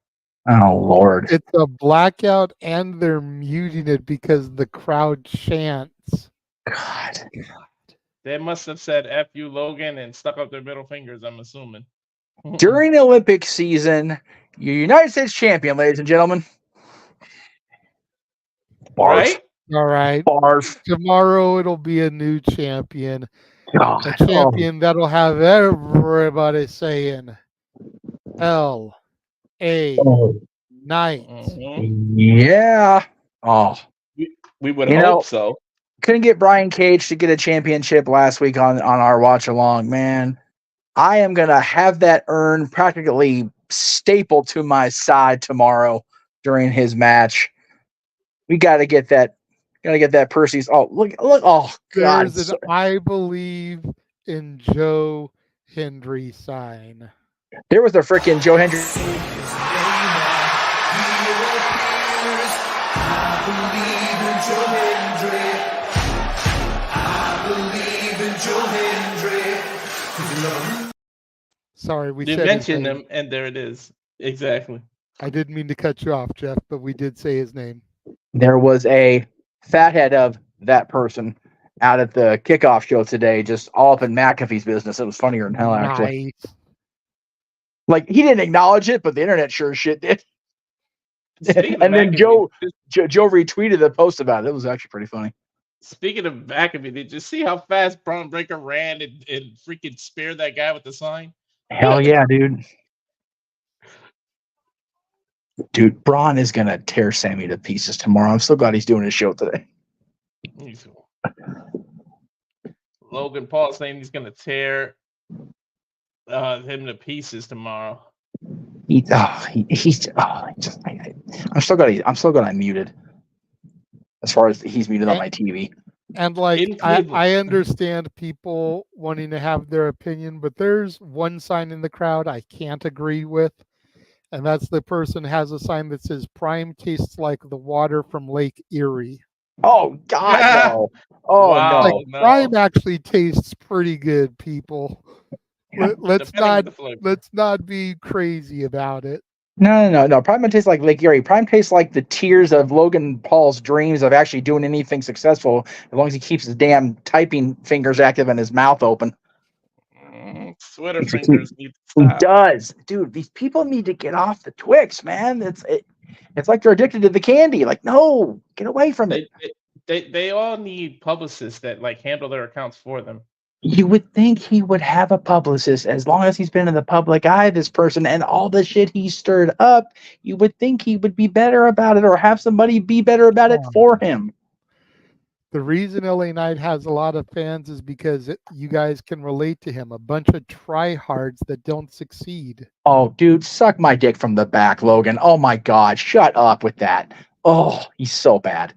[SPEAKER 5] Oh Lord.
[SPEAKER 6] it's a blackout, and they're muting it because the crowd chants.
[SPEAKER 5] God.
[SPEAKER 7] They must have said F you, Logan, and stuck up their middle fingers, I'm assuming.
[SPEAKER 5] During the Olympic season, your United States champion, ladies and gentlemen. Barf.
[SPEAKER 7] Right?
[SPEAKER 6] All right.
[SPEAKER 5] Barf.
[SPEAKER 6] Tomorrow it'll be a new champion.
[SPEAKER 5] God.
[SPEAKER 6] A champion that'll have everybody saying LA
[SPEAKER 5] Oh.
[SPEAKER 6] Knight.
[SPEAKER 5] Yeah. Oh,
[SPEAKER 7] We would
[SPEAKER 5] You
[SPEAKER 7] hope
[SPEAKER 5] know-
[SPEAKER 7] so.
[SPEAKER 5] couldn't get Brian Cage to get a championship last week on our watch along, man. I am gonna have that urn practically stapled to my side tomorrow during his match. We gotta get that. Gotta get that Percy's. Oh, look! Oh, God!
[SPEAKER 6] There's an I believe in Joe Hendry sign.
[SPEAKER 5] There was a freaking Joe Hendry.
[SPEAKER 6] Sorry, we
[SPEAKER 7] You
[SPEAKER 6] said his
[SPEAKER 7] mentioned
[SPEAKER 6] name.
[SPEAKER 7] him, and there it is. Exactly.
[SPEAKER 6] I didn't mean to cut you off, Jeff, but we did say his name.
[SPEAKER 5] There was a fathead of that person out at the kickoff show today, just all up in McAfee's business. It was funnier than hell, actually.
[SPEAKER 6] Nice.
[SPEAKER 5] Like, he didn't acknowledge it, but the internet sure as shit did.
[SPEAKER 7] Speaking of
[SPEAKER 5] And then
[SPEAKER 7] McAfee,
[SPEAKER 5] Joe retweeted the post about it. It was actually pretty funny.
[SPEAKER 7] Speaking of McAfee, did you see how fast Braun Breaker ran and freaking speared that guy with the sign?
[SPEAKER 5] Hell yeah, dude. Dude, Braun is going to tear Sammy to pieces tomorrow. I'm so glad he's doing his show today.
[SPEAKER 7] Logan Paul saying he's going to tear him to pieces tomorrow.
[SPEAKER 5] I'm so glad I'm muted. As far as he's muted on my TV.
[SPEAKER 6] And like I understand people wanting to have their opinion, but there's one sign in the crowd I can't agree with, and that's the person has a sign that says "Prime tastes like the water from Lake Erie."
[SPEAKER 5] Oh God, no! Oh
[SPEAKER 7] Wow,
[SPEAKER 5] no!
[SPEAKER 6] Like, Prime actually tastes pretty good, people. Let's not be crazy about it.
[SPEAKER 5] No. Prime tastes like Lake Erie. Prime tastes like the tears of Logan Paul's dreams of actually doing anything successful, as long as he keeps his damn typing fingers active and his mouth open.
[SPEAKER 7] Twitter fingers need to stop.
[SPEAKER 5] He does, dude. These people need to get off the Twix, man. It's like they're addicted to the candy. Like, no, get away from it.
[SPEAKER 7] They all need publicists that like handle their accounts for them.
[SPEAKER 5] You would think he would have a publicist as long as he's been in the public eye, this person, and all the shit he stirred up. You would think he would be better about it or have somebody be better about it for him.
[SPEAKER 6] The reason LA Knight has a lot of fans is because you guys can relate to him. A bunch of tryhards that don't succeed.
[SPEAKER 5] Oh, dude, suck my dick from the back, Logan. Oh, my God. Shut up with that. Oh, he's so bad.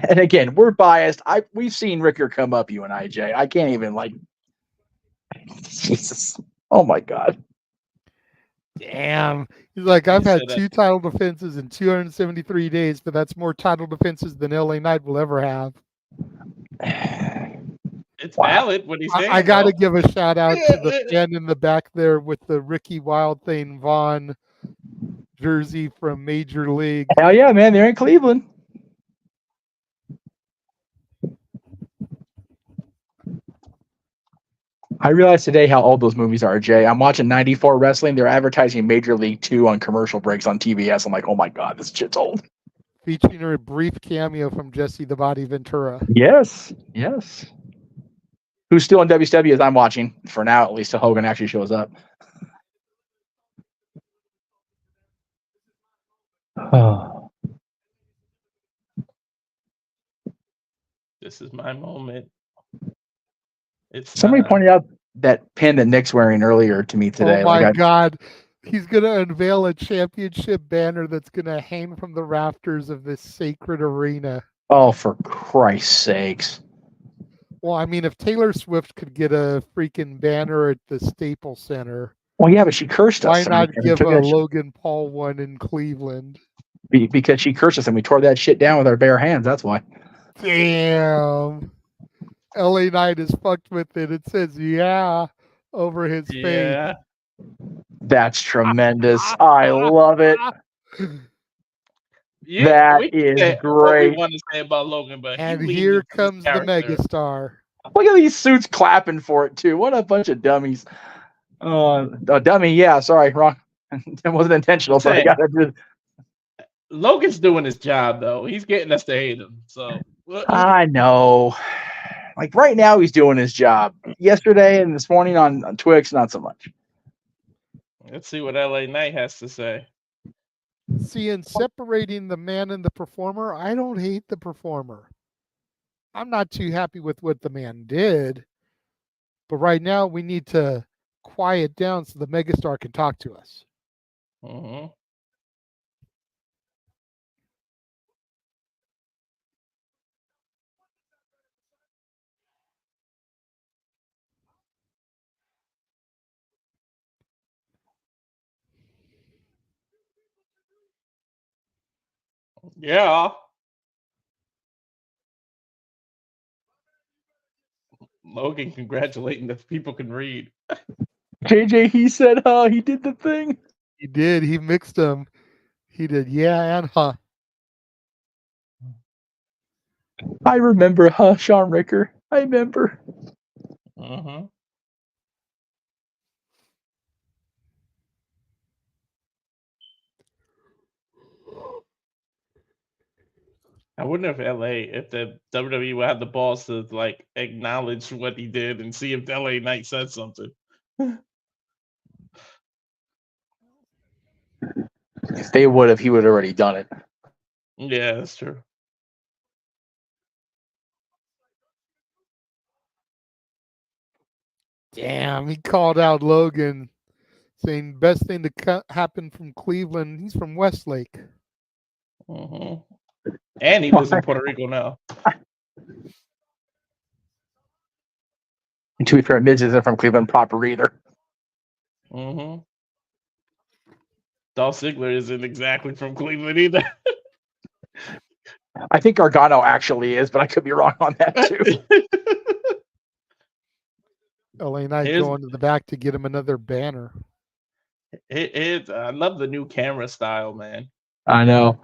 [SPEAKER 5] And again, we're biased. We've seen Ricker come up, you and I, Jay. I can't even, like... Jesus. Oh, my God.
[SPEAKER 6] Damn. He's like, I've had 2 title defenses in 273 days, but that's more title defenses than LA Knight will ever have.
[SPEAKER 7] It's valid what he's saying.
[SPEAKER 6] I got to give a shout out to the fan in the back there with the Ricky Wild Thing Vaughn jersey from Major League.
[SPEAKER 5] Hell yeah, man. They're in Cleveland. I realized today how old those movies are, Jay. I'm watching 94 Wrestling. They're advertising Major League 2 on commercial breaks on TBS. I'm like, oh my God, this shit's old.
[SPEAKER 6] Featuring a brief cameo from Jesse the Body Ventura.
[SPEAKER 5] Yes. Who's still in WCW as I'm watching, for now at least, till Hogan actually shows up.
[SPEAKER 7] This is my moment.
[SPEAKER 5] Somebody pointed out that pin that Nick's wearing earlier to me today.
[SPEAKER 6] Oh my God. He's going to unveil a championship banner that's going to hang from the rafters of this sacred arena.
[SPEAKER 5] Oh, for Christ's sakes.
[SPEAKER 6] Well, I mean, if Taylor Swift could get a freaking banner at the Staples Center.
[SPEAKER 5] Well, yeah, but she cursed us.
[SPEAKER 6] Why not give a Logan Paul one in Cleveland?
[SPEAKER 5] Because she cursed us and we tore that shit down with our bare hands. That's why.
[SPEAKER 6] Damn. LA Knight is fucked with it. It says, yeah, over his face.
[SPEAKER 5] That's tremendous. I love it. That is great.
[SPEAKER 7] What we want to say about Logan, but
[SPEAKER 6] and here comes the megastar.
[SPEAKER 5] Look at these suits clapping for it, too. What a bunch of dummies. A dummy, yeah, sorry, wrong. It wasn't intentional, so I got to do.
[SPEAKER 7] Logan's doing his job, though. He's getting us to hate him. So
[SPEAKER 5] I know. Like right now, he's doing his job. Yesterday and this morning on Twix, not so much.
[SPEAKER 7] Let's see what LA Knight has to say.
[SPEAKER 6] See, in separating the man and the performer, I don't hate the performer. I'm not too happy with what the man did. But right now, we need to quiet down so the megastar can talk to us.
[SPEAKER 7] Mm-hmm. Yeah. Logan congratulating if people can read.
[SPEAKER 5] JJ, he said, he did the thing.
[SPEAKER 6] He did. He mixed them. He did. Yeah and huh.
[SPEAKER 5] I remember, Sean Ricker. I remember.
[SPEAKER 7] Mm-hmm. I wonder if if the WWE would have the balls to like acknowledge what he did and see if LA Knight said something.
[SPEAKER 5] If they would have, he would have already done it.
[SPEAKER 7] Yeah, that's true.
[SPEAKER 6] Damn, he called out Logan, saying best thing to happen from Cleveland. He's from Westlake.
[SPEAKER 7] Mm-hmm. And he lives in Puerto Rico now.
[SPEAKER 5] And to be fair, Miz isn't from Cleveland proper either.
[SPEAKER 7] Mm-hmm. Dolph Ziggler isn't exactly from Cleveland either.
[SPEAKER 5] I think Gargano actually is, but I could be wrong on that too.
[SPEAKER 6] LA Knight going to the back to get him another banner.
[SPEAKER 7] I love the new camera style, man.
[SPEAKER 5] I know.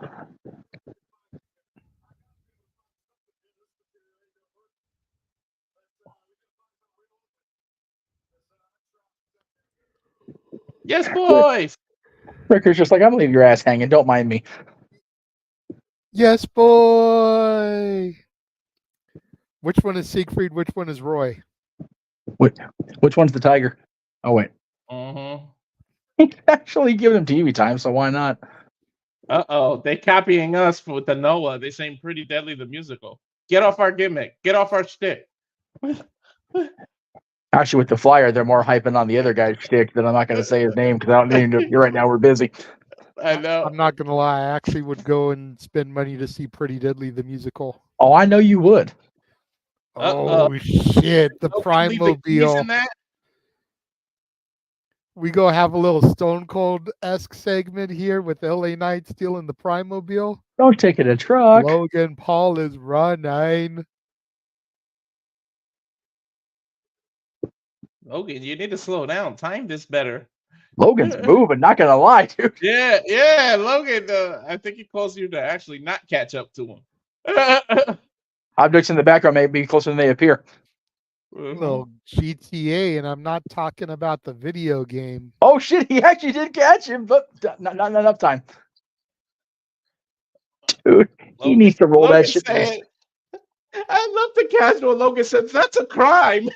[SPEAKER 7] Yes, boys.
[SPEAKER 5] Ricker's just like, I'm leaving your ass hanging. Don't mind me.
[SPEAKER 6] Yes, boy. Which one is Siegfried? Which one is Roy?
[SPEAKER 5] Which one's the tiger? Oh, wait.
[SPEAKER 7] Mm-hmm.
[SPEAKER 5] He's actually giving him TV time, so why not?
[SPEAKER 7] Uh-oh. They copying us with the Noah. They saying Pretty Deadly the musical. Get off our gimmick. Get off our shtick.
[SPEAKER 5] Actually, with the flyer, they're more hyping on the other guy's shtick that I'm not going to say his name because I don't need to. Right now, we're busy.
[SPEAKER 7] I know.
[SPEAKER 6] I'm not going to lie. I actually would go and spend money to see Pretty Deadly the musical.
[SPEAKER 5] Oh, I know you would.
[SPEAKER 6] Oh, shit. The Prime-mobile. We go have a little Stone Cold-esque segment here with LA Knight stealing the Prime-mobile.
[SPEAKER 5] Don't take it a truck.
[SPEAKER 6] Logan Paul is running.
[SPEAKER 7] Logan, you need to slow down. Time this better.
[SPEAKER 5] Logan's moving, not going to lie, dude.
[SPEAKER 7] Yeah, Logan, I think he calls you to actually not catch up to him.
[SPEAKER 5] Objects in the background may be closer than they appear.
[SPEAKER 6] Little GTA, and I'm not talking about the video game.
[SPEAKER 5] Oh, shit, he actually did catch him, but not enough time. Dude, he needs to roll that shit.
[SPEAKER 7] I love the casual. Logan says, that's a crime.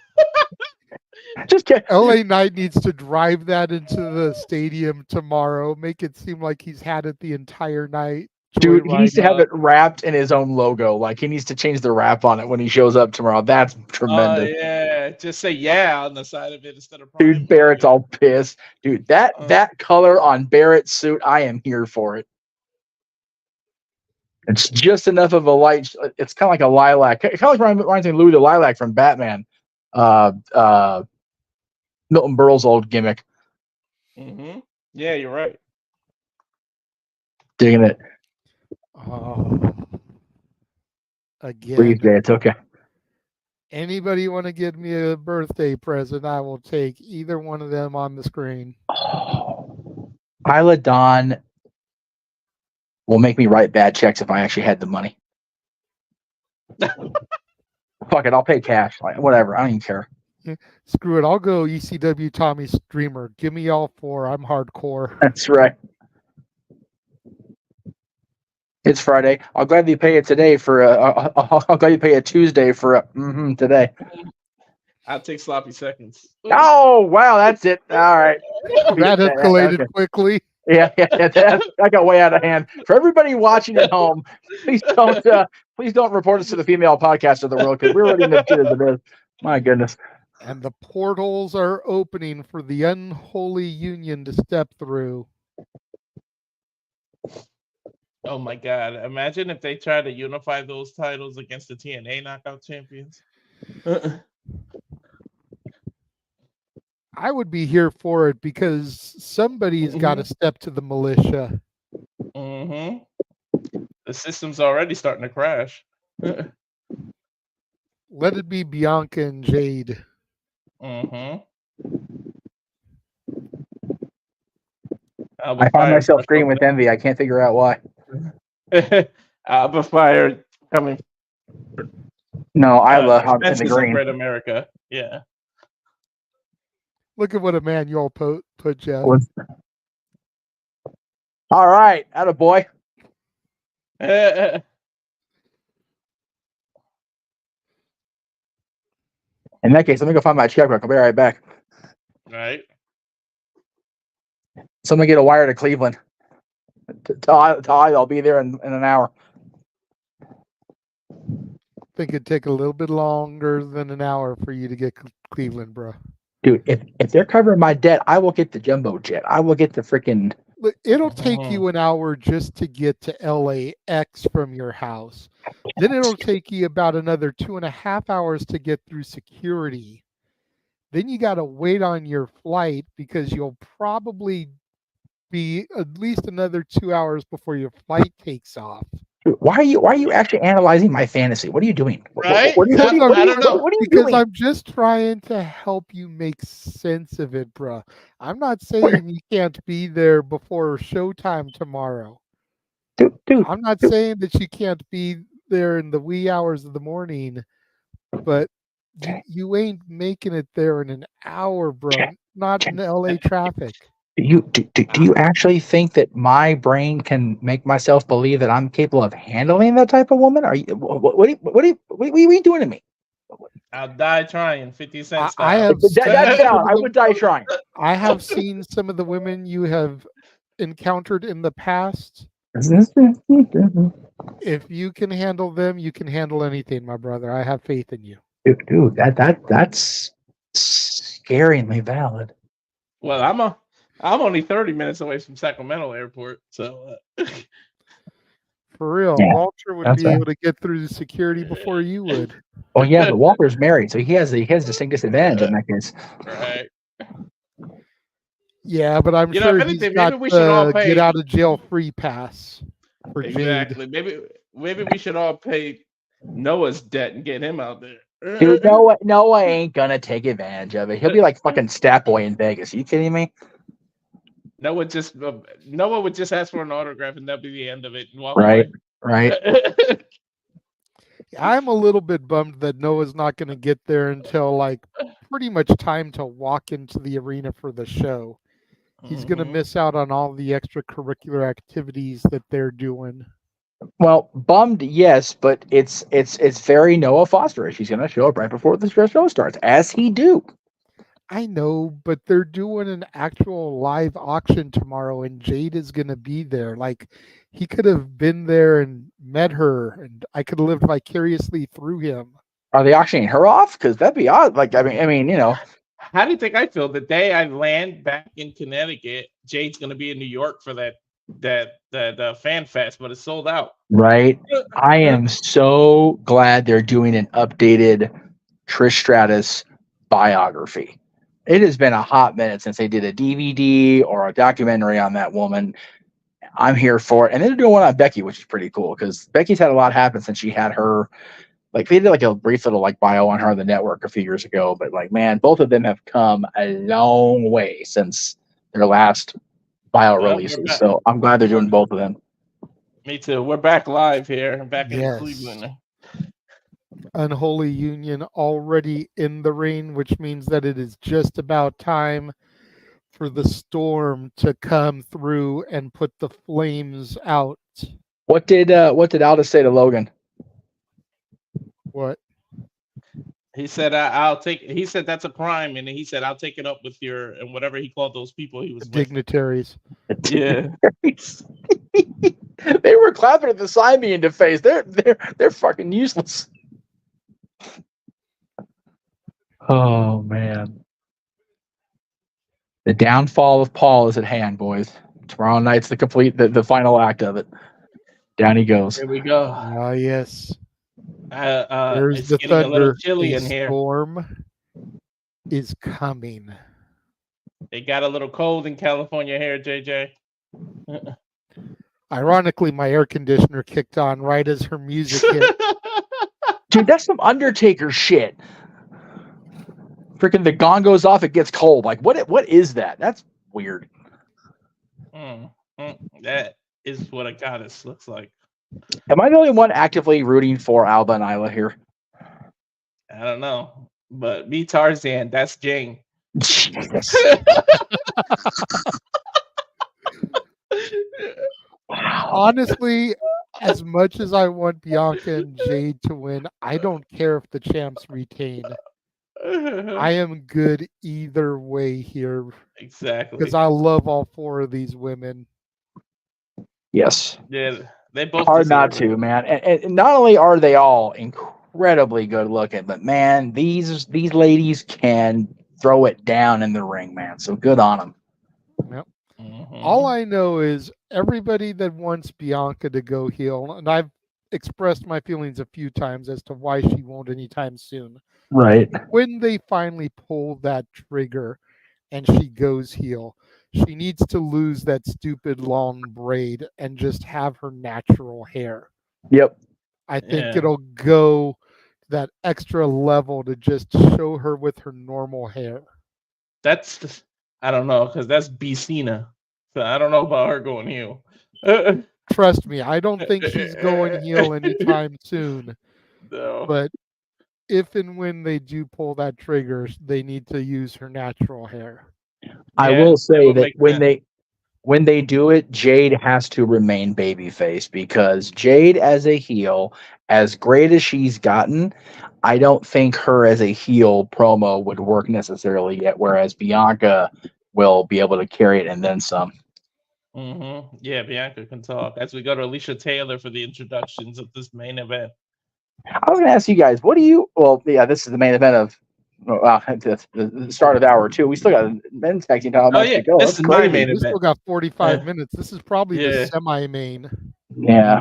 [SPEAKER 5] Just
[SPEAKER 6] LA Knight needs to drive that into the stadium tomorrow. Make it seem like he's had it the entire night.
[SPEAKER 5] Dude, he needs to have it wrapped in his own logo. Like, he needs to change the wrap on it when he shows up tomorrow. That's tremendous.
[SPEAKER 7] Yeah, just say yeah on the side of it instead of
[SPEAKER 5] Dude, Barrett's all pissed. Dude, that color on Barrett's suit, I am here for it. It's just enough of a light. It's kind of like a lilac. It kind of reminds me of Louis the Lilac from Batman. Milton Berle's old gimmick.
[SPEAKER 7] Mm-hmm. Yeah, you're right.
[SPEAKER 5] Digging it.
[SPEAKER 6] Oh. Again.
[SPEAKER 5] Breathe, it's okay.
[SPEAKER 6] Anybody want to give me a birthday present, I will take either one of them on the screen.
[SPEAKER 5] Oh. Isla Dawn will make me write bad checks if I actually had the money. Fuck it, I'll pay cash. Like, whatever, I don't even care.
[SPEAKER 6] Screw it, I'll go ECW Tommy Streamer. Give me all four. I'm hardcore.
[SPEAKER 5] That's right. It's Friday. I'll gladly pay it today for. I'll gladly pay it Tuesday for today.
[SPEAKER 7] I'll take sloppy seconds.
[SPEAKER 5] Oh wow, that's it. All right.
[SPEAKER 6] That escalated quickly.
[SPEAKER 5] Yeah, that got way out of hand. For everybody watching at home, please don't report us to the female podcast of the world because we're already in the shit as it is. My goodness.
[SPEAKER 6] And the portals are opening for the unholy union to step through.
[SPEAKER 7] Oh my God! Imagine if they try to unify those titles against the TNA Knockout Champions.
[SPEAKER 6] I would be here for it because somebody's got to step to the militia.
[SPEAKER 7] Mm-hmm. The system's already starting to crash.
[SPEAKER 6] Let it be Bianca and Jade.
[SPEAKER 7] Mm-hmm.
[SPEAKER 5] I find myself screaming with envy. I can't figure out why.
[SPEAKER 7] Alba Fire coming.
[SPEAKER 5] No, Isla in the green.
[SPEAKER 7] Great America. Yeah.
[SPEAKER 6] Look at what a man you all put, Jeff.
[SPEAKER 5] All right, attaboy.
[SPEAKER 7] In
[SPEAKER 5] that case, let me go find my checkbook. I'll be right back.
[SPEAKER 7] Right.
[SPEAKER 5] So I'm gonna get a wire to Cleveland. I'll be there in an hour.
[SPEAKER 6] I think it'd take a little bit longer than an hour for you to get Cleveland, bro.
[SPEAKER 5] Dude, if they're covering my debt, I will get the jumbo jet. I will get the freaking.
[SPEAKER 6] It'll take you an hour just to get to LAX from your house. Then it'll take you about another 2.5 hours to get through security. Then you got to wait on your flight because you'll probably be at least another 2 hours before your flight takes off.
[SPEAKER 5] Why are you actually analyzing my fantasy? What are you doing?
[SPEAKER 7] Right?
[SPEAKER 5] What are you
[SPEAKER 6] because
[SPEAKER 5] doing?
[SPEAKER 6] I'm just trying to help you make sense of it, bro. I'm not saying you can't be there before showtime tomorrow.
[SPEAKER 5] Dude,
[SPEAKER 6] I'm not saying that you can't be there in the wee hours of the morning, but you ain't making it there in an hour, bro. Not in LA traffic.
[SPEAKER 5] Do you actually think that my brain can make myself believe that I'm capable of handling that type of woman? Are you what are you doing to me?
[SPEAKER 7] I'll die trying. 50 Cent style.
[SPEAKER 6] I
[SPEAKER 5] would die trying.
[SPEAKER 6] I have seen some of the women you have encountered in the past. If you can handle them, you can handle anything, my brother. I have faith in you.
[SPEAKER 5] Dude, that's scaringly valid.
[SPEAKER 7] Well, I'm only 30 minutes away from Sacramento Airport, so
[SPEAKER 6] for real,
[SPEAKER 5] yeah,
[SPEAKER 6] Walter would be able to get through the security before you would.
[SPEAKER 5] Oh yeah, but Walter's married, so he has distinct disadvantage in that case.
[SPEAKER 7] Right.
[SPEAKER 6] Yeah, but I'm sure he's got
[SPEAKER 7] maybe we should all pay.
[SPEAKER 6] Get out of jail free pass for
[SPEAKER 7] exactly.
[SPEAKER 6] Jade.
[SPEAKER 7] Maybe we should all pay Noah's debt and get him out there.
[SPEAKER 5] Dude, Noah ain't gonna take advantage of it. He'll be like fucking Stat Boy in Vegas. Are you kidding me?
[SPEAKER 7] Noah would just ask for an autograph and that'd be the end of it. And walk
[SPEAKER 5] right.
[SPEAKER 6] I'm a little bit bummed that Noah's not going to get there until like pretty much time to walk into the arena for the show. He's going to miss out on all the extracurricular activities that they're doing.
[SPEAKER 5] Well, bummed, yes, but it's very Noah Fosterish. He's going to show up right before the show starts, as he do.
[SPEAKER 6] I know, but they're doing an actual live auction tomorrow, and Jade is going to be there. Like, he could have been there and met her, and I could have lived vicariously through him.
[SPEAKER 5] Are they auctioning her off? Because that'd be odd. Like, I mean, you know.
[SPEAKER 7] How do you think I feel the day I land back in Connecticut? Jade's going to be in New York for that fan fest, but it's sold out.
[SPEAKER 5] Right. I am so glad they're doing an updated Trish Stratus biography. It has been a hot minute since they did a DVD or a documentary on that woman. I'm here for it. And they're doing one on Becky, which is pretty cool because Becky's had a lot happen since she had her. Like, they did like a brief little like bio on her on the network a few years ago. But like, man, both of them have come a long way since their last bio releases. So I'm glad they're doing both of them.
[SPEAKER 7] Me too. We're back live here. Back in Cleveland.
[SPEAKER 6] Unholy Union already in the ring, which means that it is just about time for the storm to come through and put the flames out.
[SPEAKER 5] What did Aldis say to Logan?
[SPEAKER 6] What?
[SPEAKER 7] He said, "I'll take." He said that's a crime, and he said, "I'll take it up with your," and whatever he called those people he was
[SPEAKER 6] dignitaries.
[SPEAKER 7] with. Yeah.
[SPEAKER 5] They were clapping at the sign being defaced. They're fucking useless. Oh man. The downfall of Paul is at hand, boys. Tomorrow night's the final act of it. Down he goes.
[SPEAKER 7] Here we go.
[SPEAKER 6] Ah, yes.
[SPEAKER 7] It's
[SPEAKER 6] There's the
[SPEAKER 7] getting a little
[SPEAKER 6] thunder.
[SPEAKER 7] chilly
[SPEAKER 6] A
[SPEAKER 7] in here.
[SPEAKER 6] storm is coming.
[SPEAKER 7] It got a little cold in California here, JJ.
[SPEAKER 6] Ironically, my air conditioner kicked on right as her music hit.
[SPEAKER 5] Dude, that's some Undertaker shit. Freaking the gong goes off, it gets cold. Like what is that? That's weird.
[SPEAKER 7] That is what a goddess looks like.
[SPEAKER 5] Am I the only one actively rooting for Alba and Isla here?
[SPEAKER 7] I don't know. But me, Tarzan, that's Jane.
[SPEAKER 5] Jesus.
[SPEAKER 6] Honestly, as much as I want Bianca and Jade to win, I don't care if the champs retain. I am good either way here.
[SPEAKER 7] Exactly.
[SPEAKER 6] Because I love all four of these women.
[SPEAKER 5] Yes.
[SPEAKER 7] Yeah, they both
[SPEAKER 5] hard not
[SPEAKER 7] deserve it.
[SPEAKER 5] to, man. And not only are they all incredibly good looking, but man, these ladies can throw it down in the ring, man. So good on them.
[SPEAKER 6] Yep. All I know is everybody that wants Bianca to go heel, and I've expressed my feelings a few times as to why she won't anytime soon.
[SPEAKER 5] Right.
[SPEAKER 6] When they finally pull that trigger and she goes heel, she needs to lose that stupid long braid and just have her natural hair.
[SPEAKER 5] Yep.
[SPEAKER 6] I think it'll go that extra level to just show her with her normal hair.
[SPEAKER 7] That's, I don't know, because that's Cena. So I don't know about her going heel.
[SPEAKER 6] Trust me, I don't think she's going heel anytime soon.
[SPEAKER 7] No.
[SPEAKER 6] But if and when they do pull that trigger, they need to use her natural hair.
[SPEAKER 5] I will say that when they do it, Jade has to remain babyface, because Jade as a heel, as great as she's gotten, I don't think her as a heel promo would work necessarily yet, whereas Bianca will be able to carry it and then some.
[SPEAKER 7] Yeah, Bianca can talk. As we go to Alicia Taylor for the introductions of this main event.
[SPEAKER 5] I was going to ask you guys, this is the main event of the start of hour 2. We still got a men's tag team title match to go.
[SPEAKER 7] This is my main event.
[SPEAKER 6] We still got 45 minutes. This is probably the semi-main.
[SPEAKER 5] Yeah.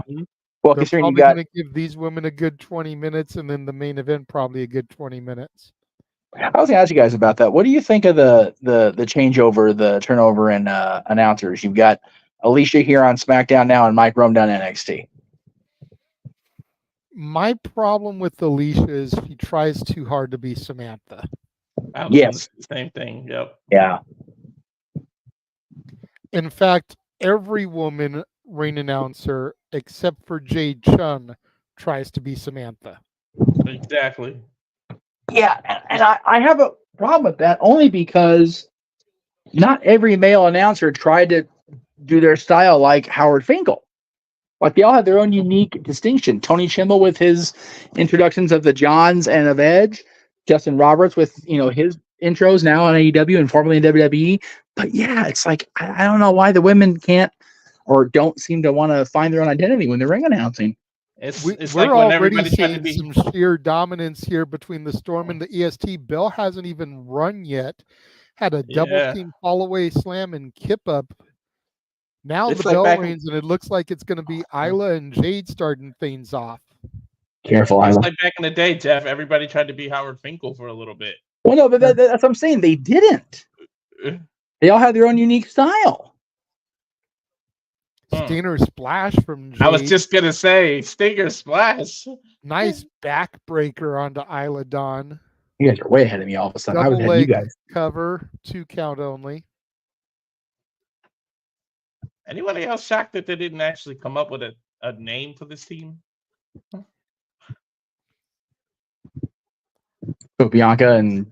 [SPEAKER 5] Well,
[SPEAKER 6] they're
[SPEAKER 5] considering
[SPEAKER 6] probably
[SPEAKER 5] you got
[SPEAKER 6] going to give these women a good 20 minutes, and then the main event probably a good 20 minutes.
[SPEAKER 5] I was going to ask you guys about that. What do you think of the changeover, the turnover in announcers? You've got Alicia here on SmackDown now and Mike Rome down NXT.
[SPEAKER 6] My problem with Alicia is she tries too hard to be Samantha.
[SPEAKER 5] Yes.
[SPEAKER 7] Same thing. Yep.
[SPEAKER 5] Yeah.
[SPEAKER 6] In fact, every woman ring announcer except for Jade Chun tries to be Samantha.
[SPEAKER 7] Exactly.
[SPEAKER 5] Yeah, and I have a problem with that only because not every male announcer tried to do their style like Howard Finkel. Like, they all have their own unique distinction. Tony Chimmel with his introductions of the Johns and of Edge. Justin Roberts with, his intros now on AEW and formerly in WWE. But yeah, it's like, I don't know why the women can't or don't seem to want to find their own identity when they're ring announcing.
[SPEAKER 7] It's
[SPEAKER 6] We're
[SPEAKER 7] like when
[SPEAKER 6] already
[SPEAKER 7] everybody tried to
[SPEAKER 6] seeing
[SPEAKER 7] be
[SPEAKER 6] some sheer dominance here between the Storm and the EST. Bell hasn't even run yet. Had a double team fall away slam and kip up. Now
[SPEAKER 7] It's
[SPEAKER 6] the
[SPEAKER 7] like
[SPEAKER 6] bell
[SPEAKER 7] back
[SPEAKER 6] rings, and it looks like it's going to be Isla and Jade starting things off.
[SPEAKER 5] Careful,
[SPEAKER 7] It's
[SPEAKER 5] Isla.
[SPEAKER 7] like back in the day, Jeff. Everybody tried to be Howard Finkel for a little bit.
[SPEAKER 5] Well, no, but that's what I'm saying. They didn't. They all had their own unique style.
[SPEAKER 6] Stinger splash from Jade.
[SPEAKER 7] I was just gonna say Stinger splash.
[SPEAKER 6] Nice backbreaker onto Isla Dawn.
[SPEAKER 5] You guys are way ahead of me all of a sudden. I was
[SPEAKER 6] Double
[SPEAKER 5] ahead of you
[SPEAKER 6] leg
[SPEAKER 5] guys.
[SPEAKER 6] cover, 2 count only.
[SPEAKER 7] Anybody else shocked that they didn't actually come up with a name for this team?
[SPEAKER 5] So Bianca and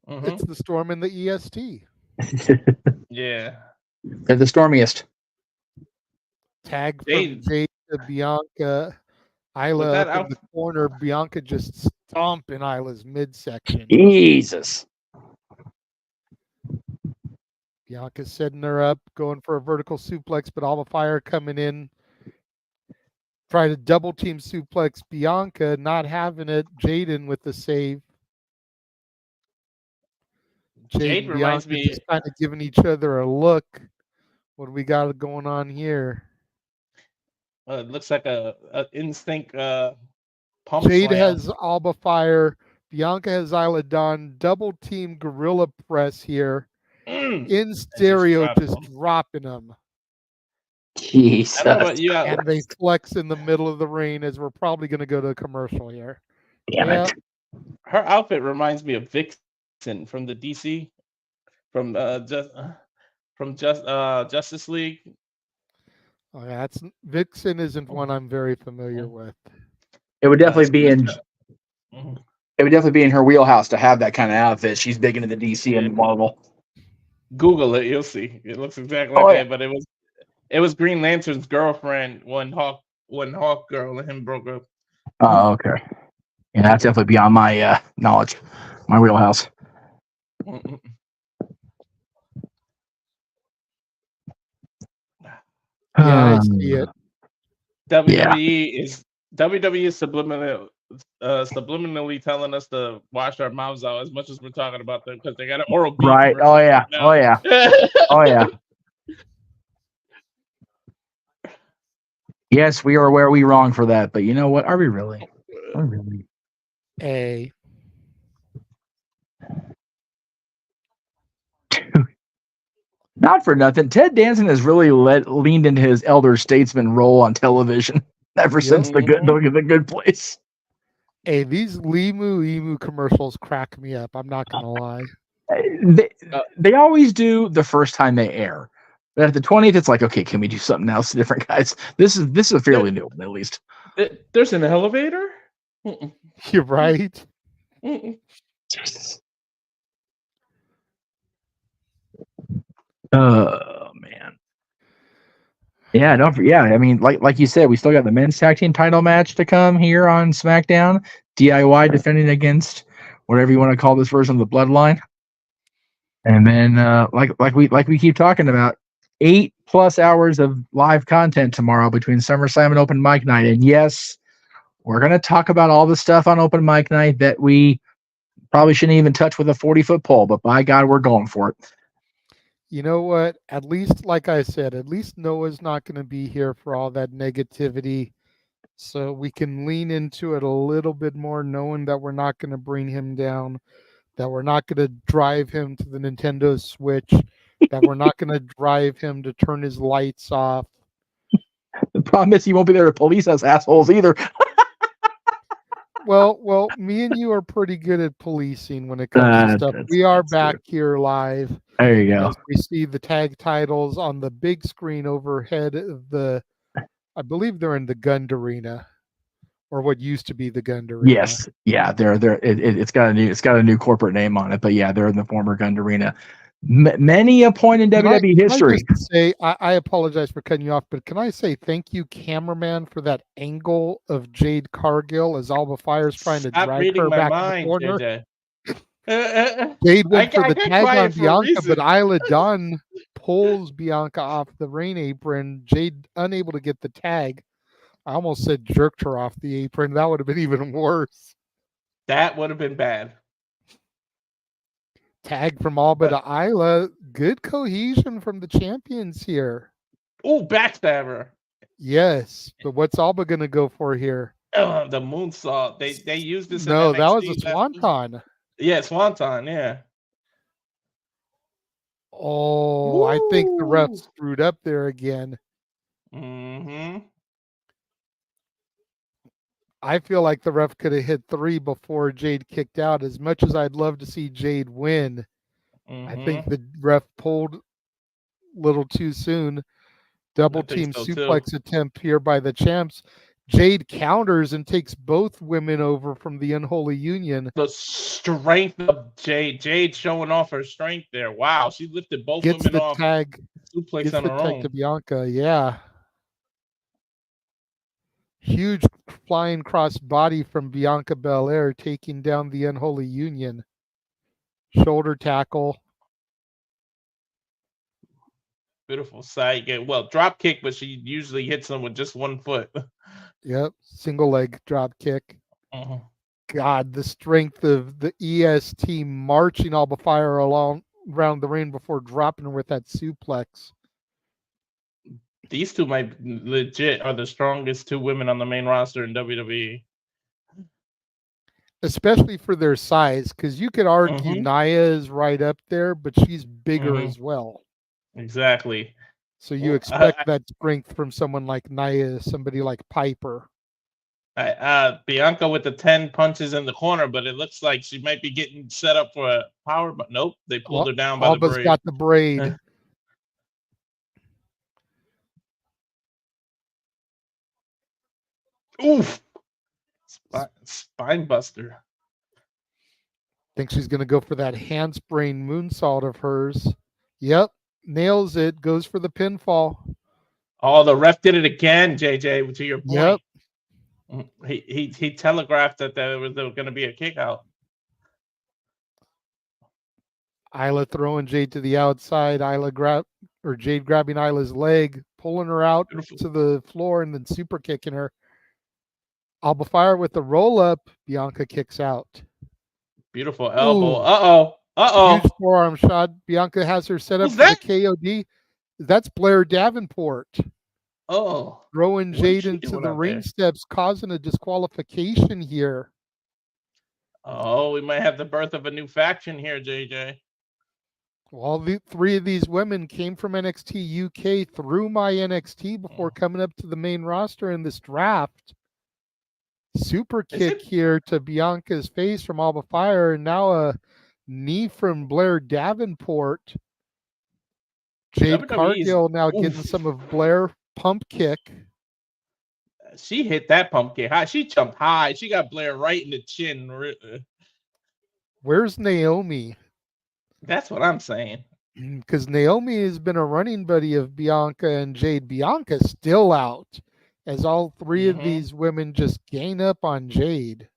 [SPEAKER 6] It's the Storm and the EST.
[SPEAKER 7] Yeah.
[SPEAKER 5] They're the stormiest.
[SPEAKER 6] Tag from Jade to Bianca. Isla up in the corner. Bianca just stomp in Isla's midsection.
[SPEAKER 5] Jesus.
[SPEAKER 6] Bianca's setting her up, going for a vertical suplex, but Alba Fire coming in, trying to double team suplex Bianca, not having it. Jaden with the save. Jade and
[SPEAKER 7] reminds
[SPEAKER 6] Bianca
[SPEAKER 7] me.
[SPEAKER 6] just kind of giving each other a look. What do we got going on here?
[SPEAKER 7] It looks like a instinct pump
[SPEAKER 6] Jade
[SPEAKER 7] slam.
[SPEAKER 6] has Alba Fire. Bianca has Isla Dawn. Double team gorilla press here. In stereo, just dropping them.
[SPEAKER 5] Jesus.
[SPEAKER 7] I don't know about you.
[SPEAKER 6] And they flex in the middle of the ring as we're probably going to go to a commercial here.
[SPEAKER 5] Damn it.
[SPEAKER 7] Her outfit reminds me of Vixen from the DC, from Justice League.
[SPEAKER 6] Oh, yeah, Vixen isn't one I'm very familiar with.
[SPEAKER 5] It would definitely be in. It would definitely be in her wheelhouse to have that kind of outfit. She's big into the DC and Marvel.
[SPEAKER 7] Google it, you'll see. It looks exactly like that, but it was Green Lantern's girlfriend when Hawk Girl and him broke up.
[SPEAKER 5] Oh, okay. Yeah, that's definitely beyond my knowledge, my wheelhouse.
[SPEAKER 6] Yeah, I see it.
[SPEAKER 7] WWE is subliminally telling us to wash our mouths out as much as we're talking about them because they got an oral B.
[SPEAKER 5] Right. Oh yeah. Oh yeah. Oh yeah. Yes, we are aware we wrong for that, but you know what? Are we really? Are we really?
[SPEAKER 6] A.
[SPEAKER 5] Not for nothing. Ted Danson has really leaned into his elder statesman role on television ever since the good place.
[SPEAKER 6] Hey, these Emu commercials crack me up. I'm not gonna lie.
[SPEAKER 5] They always do the first time they air, but at the 20th, it's like, okay, can we do something else different, guys? This is a fairly new one, at least.
[SPEAKER 7] There's an elevator.
[SPEAKER 6] You're right.
[SPEAKER 5] Oh man. Yeah, I mean, like you said, we still got the men's tag team title match to come here on SmackDown. DIY defending against whatever you want to call this version of the Bloodline. And then like we keep talking about, 8+ hours of live content tomorrow between SummerSlam and Open Mic Night. And yes, we're gonna talk about all the stuff on Open Mic Night that we probably shouldn't even touch with a 40-foot pole, but by God, we're going for it.
[SPEAKER 6] You know what? At least, like I said, at least Noah's not going to be here for all that negativity. So we can lean into it a little bit more, knowing that we're not going to bring him down, that we're not going to drive him to the Nintendo Switch, that we're not going to drive him to turn his lights off.
[SPEAKER 5] The problem is he won't be there to police us assholes either.
[SPEAKER 6] Well, me and you are pretty good at policing when it comes to stuff. We are back here live.
[SPEAKER 5] There you go.
[SPEAKER 6] As we see the tag titles on the big screen overhead of I believe they're in the Gund Arena, or what used to be the Gund Arena.
[SPEAKER 5] Yes, yeah, it's got a new corporate name on it, but yeah, they're in the former Gund Arena. Many a point in WWE history.
[SPEAKER 6] I apologize for cutting you off, but can I say thank you, cameraman, for that angle of Jade Cargill as Alba Fire's trying to drag her back in the corner? Jade went for the tag on Bianca, but Isla Dawn pulls Bianca off the ring apron. Jade unable to get the tag. I almost said jerked her off the apron. That would have been even worse.
[SPEAKER 7] That would have been bad.
[SPEAKER 6] Tag from Alba to Isla. Good cohesion from the champions here.
[SPEAKER 7] Oh, backstabber.
[SPEAKER 6] Yes, but what's Alba going to go for here?
[SPEAKER 7] The moonsault. They used this.
[SPEAKER 6] No, that was a swanton.
[SPEAKER 7] Yeah, swanton. Yeah.
[SPEAKER 6] Oh, I think the ref screwed up there again.
[SPEAKER 7] Mm-hmm.
[SPEAKER 6] I feel like the ref could have hit 3 before Jade kicked out. As much as I'd love to see Jade win, I think the ref pulled a little too soon. Double team suplex attempt here by the champs. Jade counters and takes both women over from the Unholy Union.
[SPEAKER 7] The strength of Jade. Jade showing off her strength there. Wow, she lifted both women off. Suplex on her own.
[SPEAKER 6] To Bianca, yeah. Huge flying cross body from Bianca Belair, taking down the Unholy Union. Shoulder tackle.
[SPEAKER 7] Beautiful side kick. Well, drop kick, but she usually hits them with just one foot.
[SPEAKER 6] Yep, single leg drop kick.
[SPEAKER 7] Mhm.
[SPEAKER 6] God, the strength of the EST marching Albafire along around the ring before dropping her with that suplex.
[SPEAKER 7] These two might legit are the strongest two women on the main roster in WWE.
[SPEAKER 6] Especially for their size, because you could argue Nia is right up there, but she's bigger as well.
[SPEAKER 7] Exactly.
[SPEAKER 6] So you expect that strength from someone like Nia, somebody like Piper.
[SPEAKER 7] Bianca with the 10 punches in the corner, but it looks like she might be getting set up for a power. But nope, they pulled her down by
[SPEAKER 6] Alba's
[SPEAKER 7] the braid.
[SPEAKER 6] got the braid.
[SPEAKER 7] Oof! Spine buster.
[SPEAKER 6] Think she's going to go for that handspring moonsault of hers. Yep, nails it. Goes for the pinfall.
[SPEAKER 7] Oh, the ref did it again, JJ. To your point.
[SPEAKER 6] Yep.
[SPEAKER 7] He telegraphed that there was going to be a kick out.
[SPEAKER 6] Isla throwing Jade to the outside. Jade grabbing Isla's leg, pulling her out to the floor, and then super kicking her. Albafire with the roll up. Bianca kicks out.
[SPEAKER 7] Beautiful elbow. Uh-oh.
[SPEAKER 6] Huge forearm shot. Bianca has her set up for the KOD. That's Blair Davenport.
[SPEAKER 7] Oh.
[SPEAKER 6] Throwing Jade into the ring steps, causing a disqualification here.
[SPEAKER 7] Oh, we might have the birth of a new faction here, JJ.
[SPEAKER 6] Well, the three of these women came from NXT UK through my NXT before coming up to the main roster in this draft. Super kick here to Bianca's face from Albafire, and now a knee from Blair Davenport. Jade Cargill now getting some of Blair pump kick.
[SPEAKER 7] She hit that pump kick high. She jumped high. She got Blair right in the chin.
[SPEAKER 6] Where's Naomi?
[SPEAKER 7] That's what I'm saying.
[SPEAKER 6] Because Naomi has been a running buddy of Bianca and Jade. Bianca's still out, as all three of these women just gain up on Jade.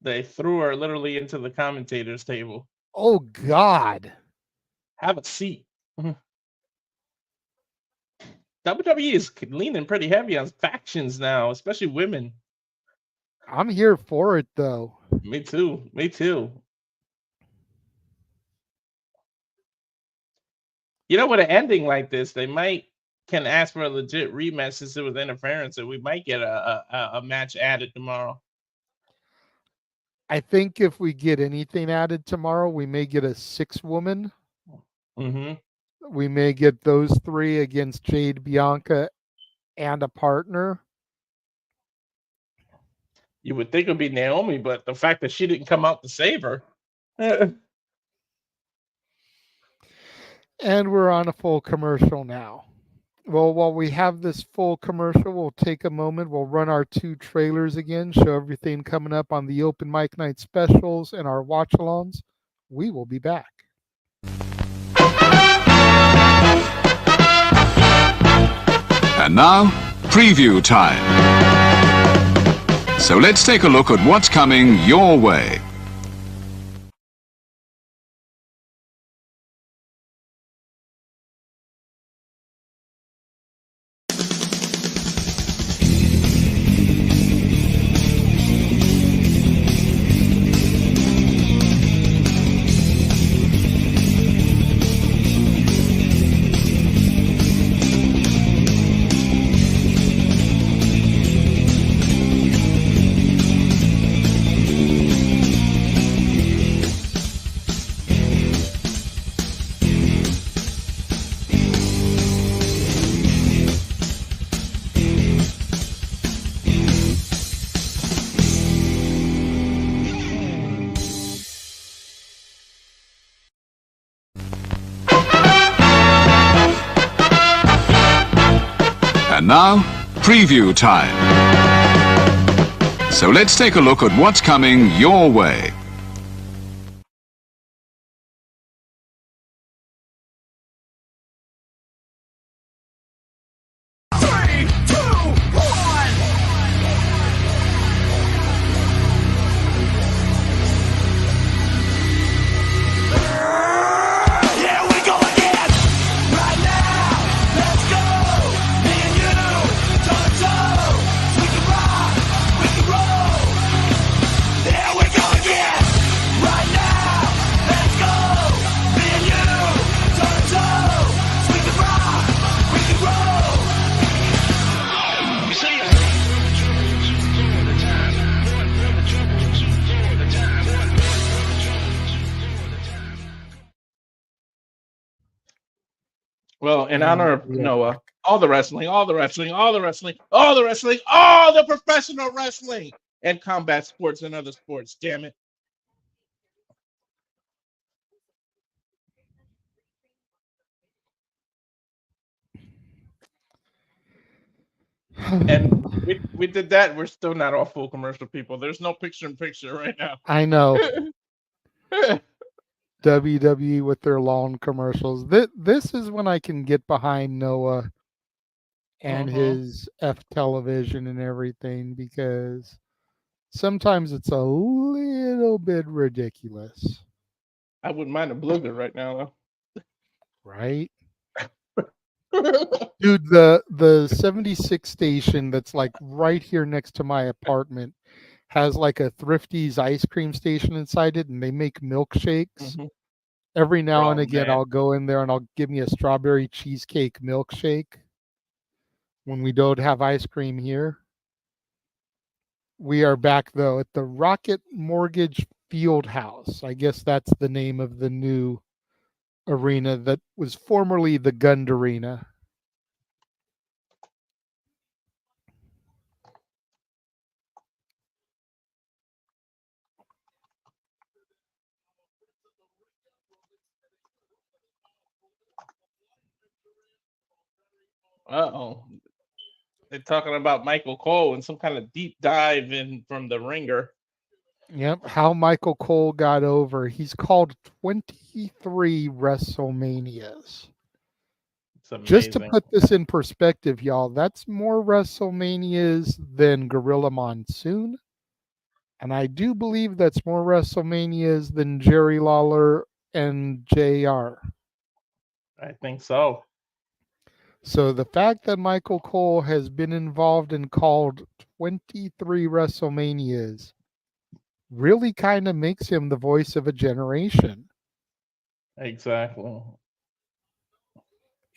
[SPEAKER 7] They threw her literally into the commentator's table.
[SPEAKER 6] Oh, God.
[SPEAKER 7] Have a seat. WWE is leaning pretty heavy on factions now, especially women.
[SPEAKER 6] I'm here for it, though.
[SPEAKER 7] Me too. You know, with an ending like this, they can ask for a legit rematch since it was interference, and we might get a match added tomorrow.
[SPEAKER 6] I think if we get anything added tomorrow, we may get a 6-woman. We may get those three against Jade, Bianca, and a partner.
[SPEAKER 7] You would think it would be Naomi, but the fact that she didn't come out to save her.
[SPEAKER 6] And we're on a full commercial now. Well, while we have this full commercial, we'll take a moment. We'll run our 2 trailers again, show everything coming up on the Open Mic Night specials and our watch-alongs. We will be back.
[SPEAKER 8] And now, preview time. So let's take a look at what's coming your way. And now, preview time. So let's take a look at what's coming your way.
[SPEAKER 9] Here we go again, right now.
[SPEAKER 7] Well, in
[SPEAKER 6] And
[SPEAKER 7] honor of
[SPEAKER 6] we are
[SPEAKER 7] Noah,
[SPEAKER 6] back.
[SPEAKER 7] all the wrestling, all the professional wrestling and combat sports and other sports. Damn it. And we did that. We're still not all full commercial people. There's no picture in picture right now.
[SPEAKER 6] I know. WWE with their long commercials. This is when I can get behind Noah and his F television and everything, because sometimes it's a little bit ridiculous.
[SPEAKER 7] I wouldn't mind a blizzard right now,
[SPEAKER 6] Right?
[SPEAKER 7] though.
[SPEAKER 6] Dude, the 76 station that's like right here next to my apartment has like a Thrifty's ice cream station inside it, and they make milkshakes. Every now and again,
[SPEAKER 7] man.
[SPEAKER 6] I'll go in there and I'll give me a strawberry cheesecake milkshake when we don't have ice cream here. We are back, though, at the Rocket Mortgage Field House. I guess that's the name of the new arena that was formerly the Gund Arena.
[SPEAKER 7] Uh-oh. They're talking about Michael Cole and some kind of deep dive in from the ringer.
[SPEAKER 6] Yep, how Michael Cole got over. He's called 23 WrestleManias. Just to put this in perspective, y'all, that's more WrestleManias than Gorilla Monsoon. And I do believe that's more WrestleManias than Jerry Lawler and JR.
[SPEAKER 7] I think so.
[SPEAKER 6] So the fact that Michael Cole has been involved and called 23 WrestleManias really kind of makes him the voice of a generation.
[SPEAKER 7] Exactly.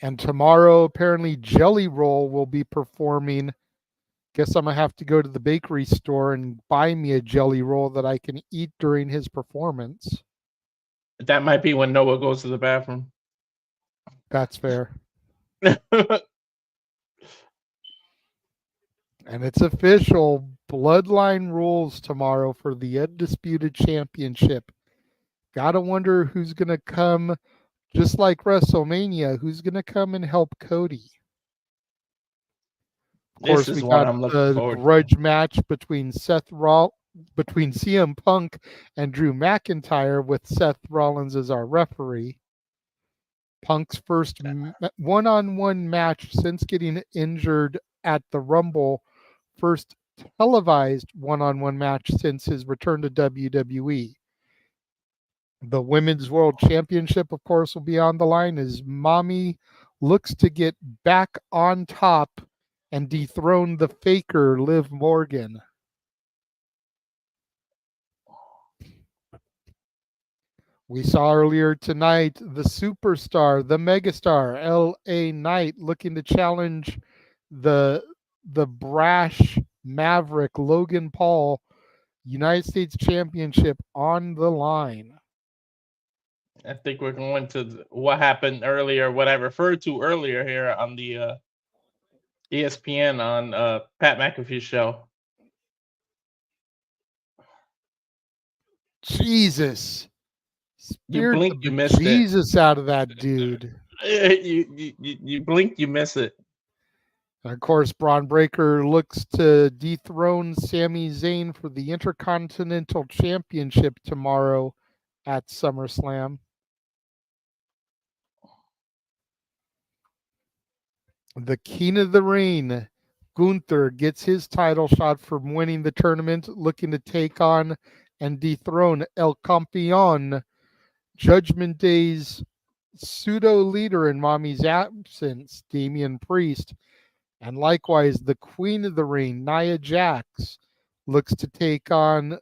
[SPEAKER 6] And tomorrow, apparently, Jelly Roll will be performing. Guess I'm going to have to go to the bakery store and buy me a Jelly Roll that I can eat during his performance.
[SPEAKER 7] That might be when Noah goes to the bathroom.
[SPEAKER 6] That's fair. And it's official. Bloodline rules tomorrow for the Undisputed Championship. Gotta wonder who's going to come, just like WrestleMania, who's going to come and help Cody. Of course, we got the grudge match between between CM Punk and Drew McIntyre, with Seth Rollins as our referee. Punk's first one-on-one match since getting injured at the Rumble, first televised one-on-one match since his return to WWE. The Women's World Championship, of course, will be on the line as Mommy looks to get back on top and dethrone the faker Liv Morgan. We saw earlier tonight the superstar, the megastar, LA Knight, looking to challenge the brash maverick Logan Paul, United States Championship on the line.
[SPEAKER 7] I think we're going to what happened earlier, what I referred to earlier here on the ESPN on Pat McAfee's show.
[SPEAKER 6] Jesus.
[SPEAKER 7] You blink, you missed
[SPEAKER 6] Jesus out of that dude.
[SPEAKER 7] you blink, you miss it.
[SPEAKER 6] And of course, Braun Breaker looks to dethrone Sami Zayn for the Intercontinental Championship tomorrow at SummerSlam. The King of the Ring, Gunther, gets his title shot from winning the tournament, looking to take on and dethrone El Campeon, Judgment Day's pseudo leader in Mommy's absence, Damian Priest. And likewise, the Queen of the Ring, Nia Jax, looks to take on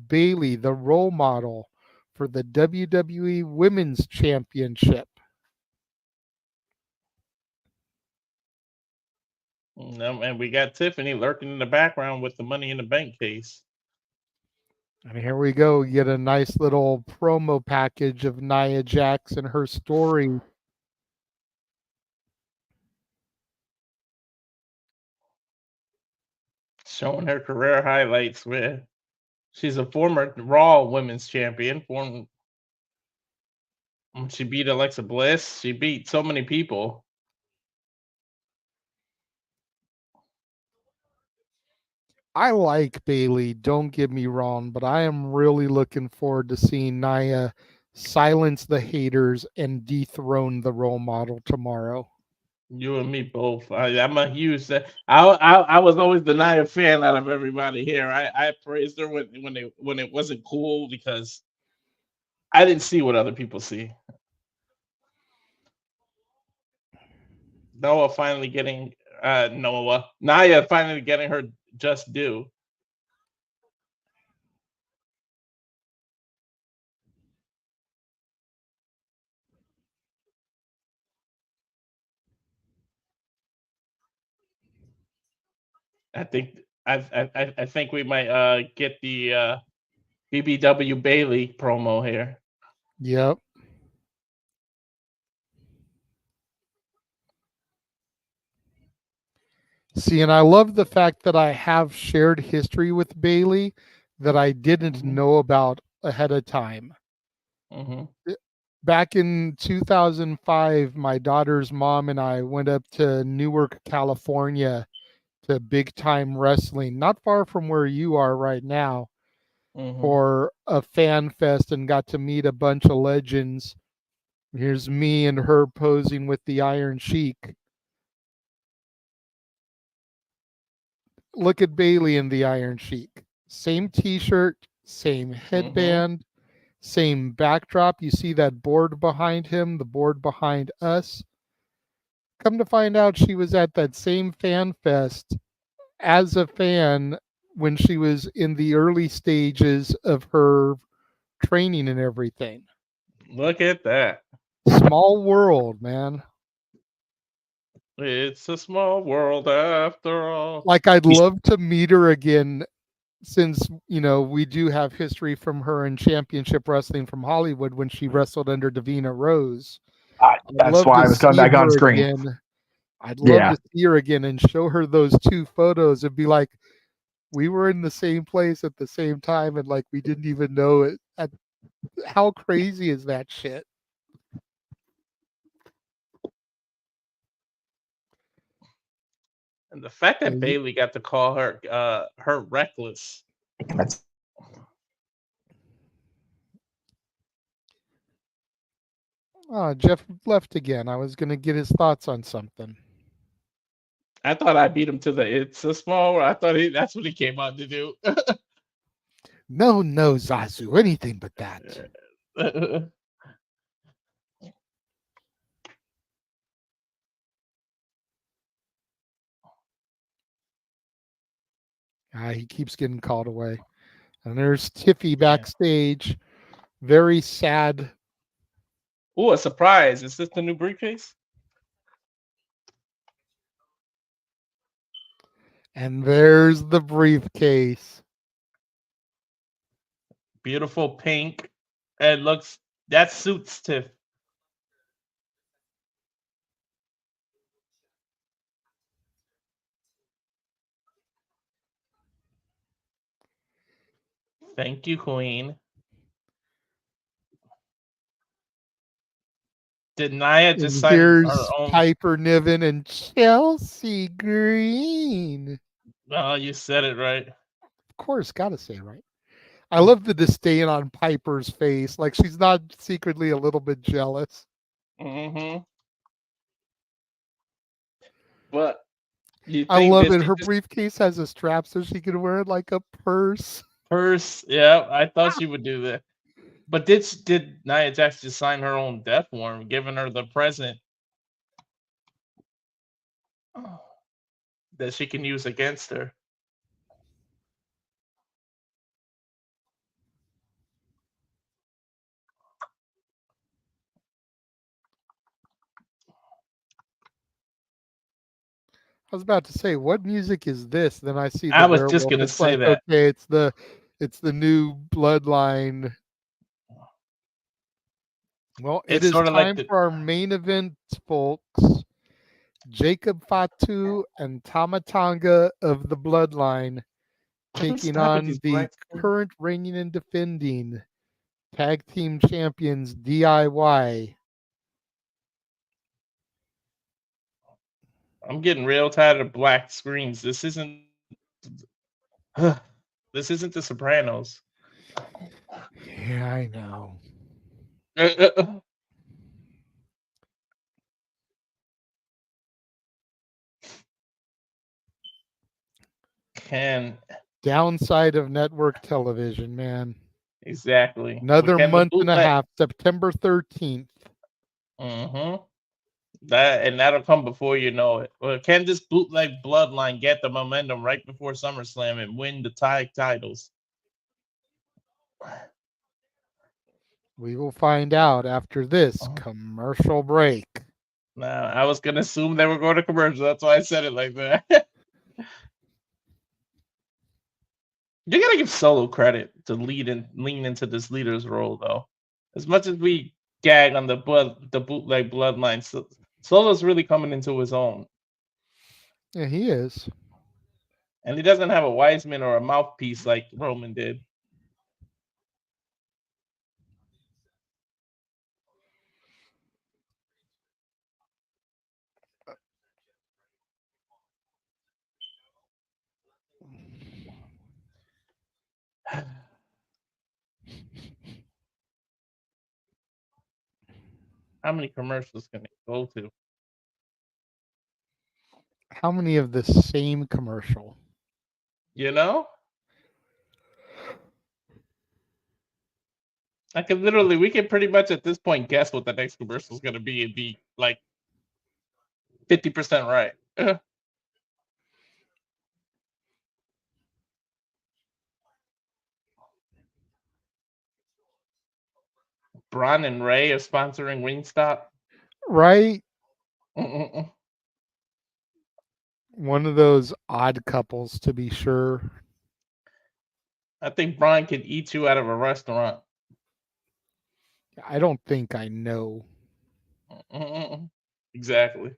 [SPEAKER 6] Bayley, the role model, for the WWE Women's Championship.
[SPEAKER 7] And we got Tiffany lurking in the background with the Money in the Bank case.
[SPEAKER 6] And here we go. You get a nice little promo package of Nia Jax and her story
[SPEAKER 7] Showing her career highlights where she's a former Raw Women's Champion. She beat Alexa Bliss. She beat so many people.
[SPEAKER 6] I like Bailey, don't get me wrong, but I am really looking forward to seeing Nia silence the haters and dethrone the role model tomorrow.
[SPEAKER 7] You and me both. I'm a huge. I was always the Nia fan out of everybody here. I praised her when it wasn't cool because I didn't see what other people see. Nia finally getting her just due. I think we might get the BBW Bailey promo here.
[SPEAKER 6] Yep. See, and I love the fact that I have shared history with Bailey that I didn't know about ahead of time. Back in 2005, my daughter's mom and I went up to Newark, California to Big Time Wrestling, not far from where you are right now, for a fan fest and got to meet a bunch of legends. Here's me and her posing with the Iron Sheik. Look at Bailey and the Iron Sheik. Same t-shirt, same headband, same backdrop. You see that board behind him, the board behind us. Come to find out she was at that same fan fest as a fan when she was in the early stages of her training and everything.
[SPEAKER 7] Look at that.
[SPEAKER 6] Small world, man.
[SPEAKER 7] It's a small world after all.
[SPEAKER 6] Like, I'd love to meet her again since, we do have history from her in championship wrestling from Hollywood when she wrestled under Davina Rose.
[SPEAKER 9] That's why I was coming back on screen.
[SPEAKER 6] Again. I'd love to see her again and show her those two photos and be like, we were in the same place at the same time and like we didn't even know it. How crazy is that shit?
[SPEAKER 7] And the fact that Bailey got to call her reckless.
[SPEAKER 6] Oh, Jeff left again. I was going to get his thoughts on something.
[SPEAKER 7] I thought I beat him to the It's a Small World. I thought that's what he came out to do.
[SPEAKER 6] No, Zazu. Anything but that. He keeps getting called away. And there's Tiffy backstage. Very sad.
[SPEAKER 7] Oh, a surprise. Is this the new briefcase?
[SPEAKER 6] And there's the briefcase.
[SPEAKER 7] Beautiful pink. That suits Tiff. Thank you, Queen. Did Nia just sign her own?
[SPEAKER 6] Piper Niven and Chelsea Green.
[SPEAKER 7] Oh, you said it right.
[SPEAKER 6] Of course, gotta say it right. I love the disdain on Piper's face. Like she's not secretly a little bit jealous.
[SPEAKER 7] But
[SPEAKER 6] I love it. Her briefcase has a strap so she can wear it like a purse.
[SPEAKER 7] Yeah, I thought she would do that. But did Nia Jax just sign her own death warrant, giving her the present that she can use against her?
[SPEAKER 6] I was about to say, what music is this? Then I see.
[SPEAKER 7] I was just gonna say that.
[SPEAKER 6] Okay, it's the new Bloodline. Well, it is time for our main event, folks. Jacob Fatu and Tamatanga of the Bloodline taking
[SPEAKER 7] Stop with
[SPEAKER 6] on
[SPEAKER 7] these
[SPEAKER 6] the
[SPEAKER 7] black-
[SPEAKER 6] current reigning and defending tag team champions DIY.
[SPEAKER 7] I'm getting real tired of black screens. This isn't this isn't The Sopranos.
[SPEAKER 6] Yeah, I know.
[SPEAKER 7] Can
[SPEAKER 6] Downside of network television, man.
[SPEAKER 7] exactly
[SPEAKER 6] Another
[SPEAKER 7] Can the
[SPEAKER 6] month and a
[SPEAKER 7] bootleg-
[SPEAKER 6] half, September 13th.
[SPEAKER 7] That'll come before you know it. Well, can this bootleg bloodline get the momentum right before SummerSlam and win the tag titles?
[SPEAKER 6] We will find out after this commercial break.
[SPEAKER 7] Now, I was gonna assume they were going to commercial. That's why I said it like that. You gotta give Solo credit to lean into this leader's role, though. As much as we gag on the bootleg bloodline, Solo's really coming into his own,
[SPEAKER 6] Yeah, he is.
[SPEAKER 7] and he doesn't have a Wiseman or a mouthpiece like Roman did. How many commercials can they go to?
[SPEAKER 6] How many of the same commercial?
[SPEAKER 7] You know? We can pretty much at this point guess what the next commercial is going to be and be like 50% right. Braun and Ray are sponsoring Wingstop.
[SPEAKER 6] Right?
[SPEAKER 7] Mm-mm-mm.
[SPEAKER 6] One of those odd couples, to be sure.
[SPEAKER 7] I think Braun could eat you out of a restaurant.
[SPEAKER 6] I don't think I know.
[SPEAKER 7] Mm-mm-mm. Exactly.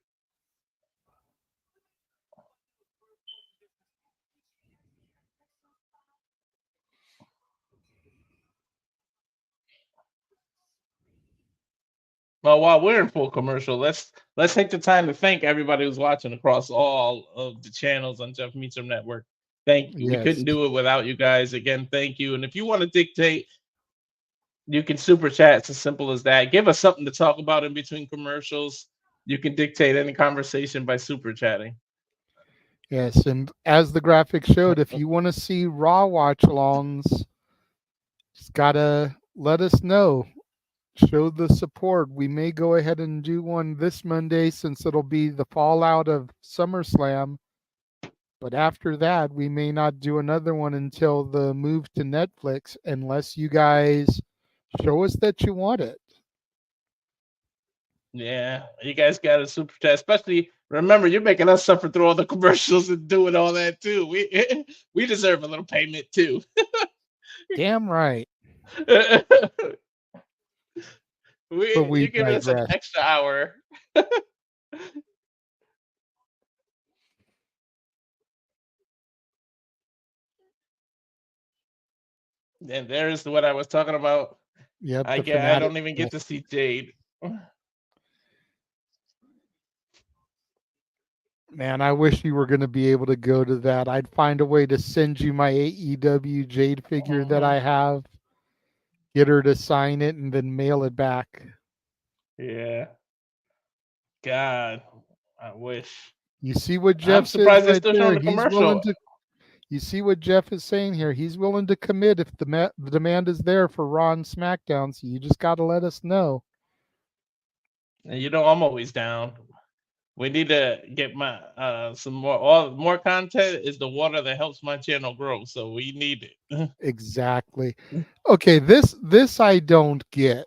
[SPEAKER 7] Well, while we're in full commercial, let's take the time to thank everybody who's watching across all of the channels on Jeff Meacham Network. Thank you. We
[SPEAKER 6] Yes.
[SPEAKER 7] couldn't do it without you guys. Again, thank you. And if you want to dictate, you can super chat. It's as simple as that. Give us something to talk about in between commercials. You can dictate any conversation by super chatting.
[SPEAKER 6] Yes, and as the graphic showed, if you want to see Raw watch alongs, just gotta let us know. Show the support. We may go ahead and do one this Monday since it'll be the fallout of SummerSlam. But after that, we may not do another one until the move to Netflix unless you guys show us that you want it.
[SPEAKER 7] Yeah, you guys got a super chat. Especially, remember, you're making us suffer through all the commercials and doing all that too. We deserve a little payment too.
[SPEAKER 6] Damn right.
[SPEAKER 7] You're giving us an extra hour. And there's what I was talking about.
[SPEAKER 6] Yep.
[SPEAKER 7] I don't even get to see Jade.
[SPEAKER 6] Man, I wish you were going to be able to go to that. I'd find a way to send you my AEW Jade figure that I have, get her to sign it, and then mail it back.
[SPEAKER 7] Yeah. God, I wish.
[SPEAKER 6] You see what Jeff
[SPEAKER 7] I'm surprised
[SPEAKER 6] says
[SPEAKER 7] they're
[SPEAKER 6] right
[SPEAKER 7] still
[SPEAKER 6] there.
[SPEAKER 7] showing the
[SPEAKER 6] He's
[SPEAKER 7] commercial.
[SPEAKER 6] willing to. You see what Jeff is saying here. He's willing to commit if the demand is there for Raw and SmackDown. So you just got to let us know.
[SPEAKER 7] And you know I'm always down. We need to get my some more content is the water that helps my channel grow. So we need it.
[SPEAKER 6] Exactly. Okay, this I don't get.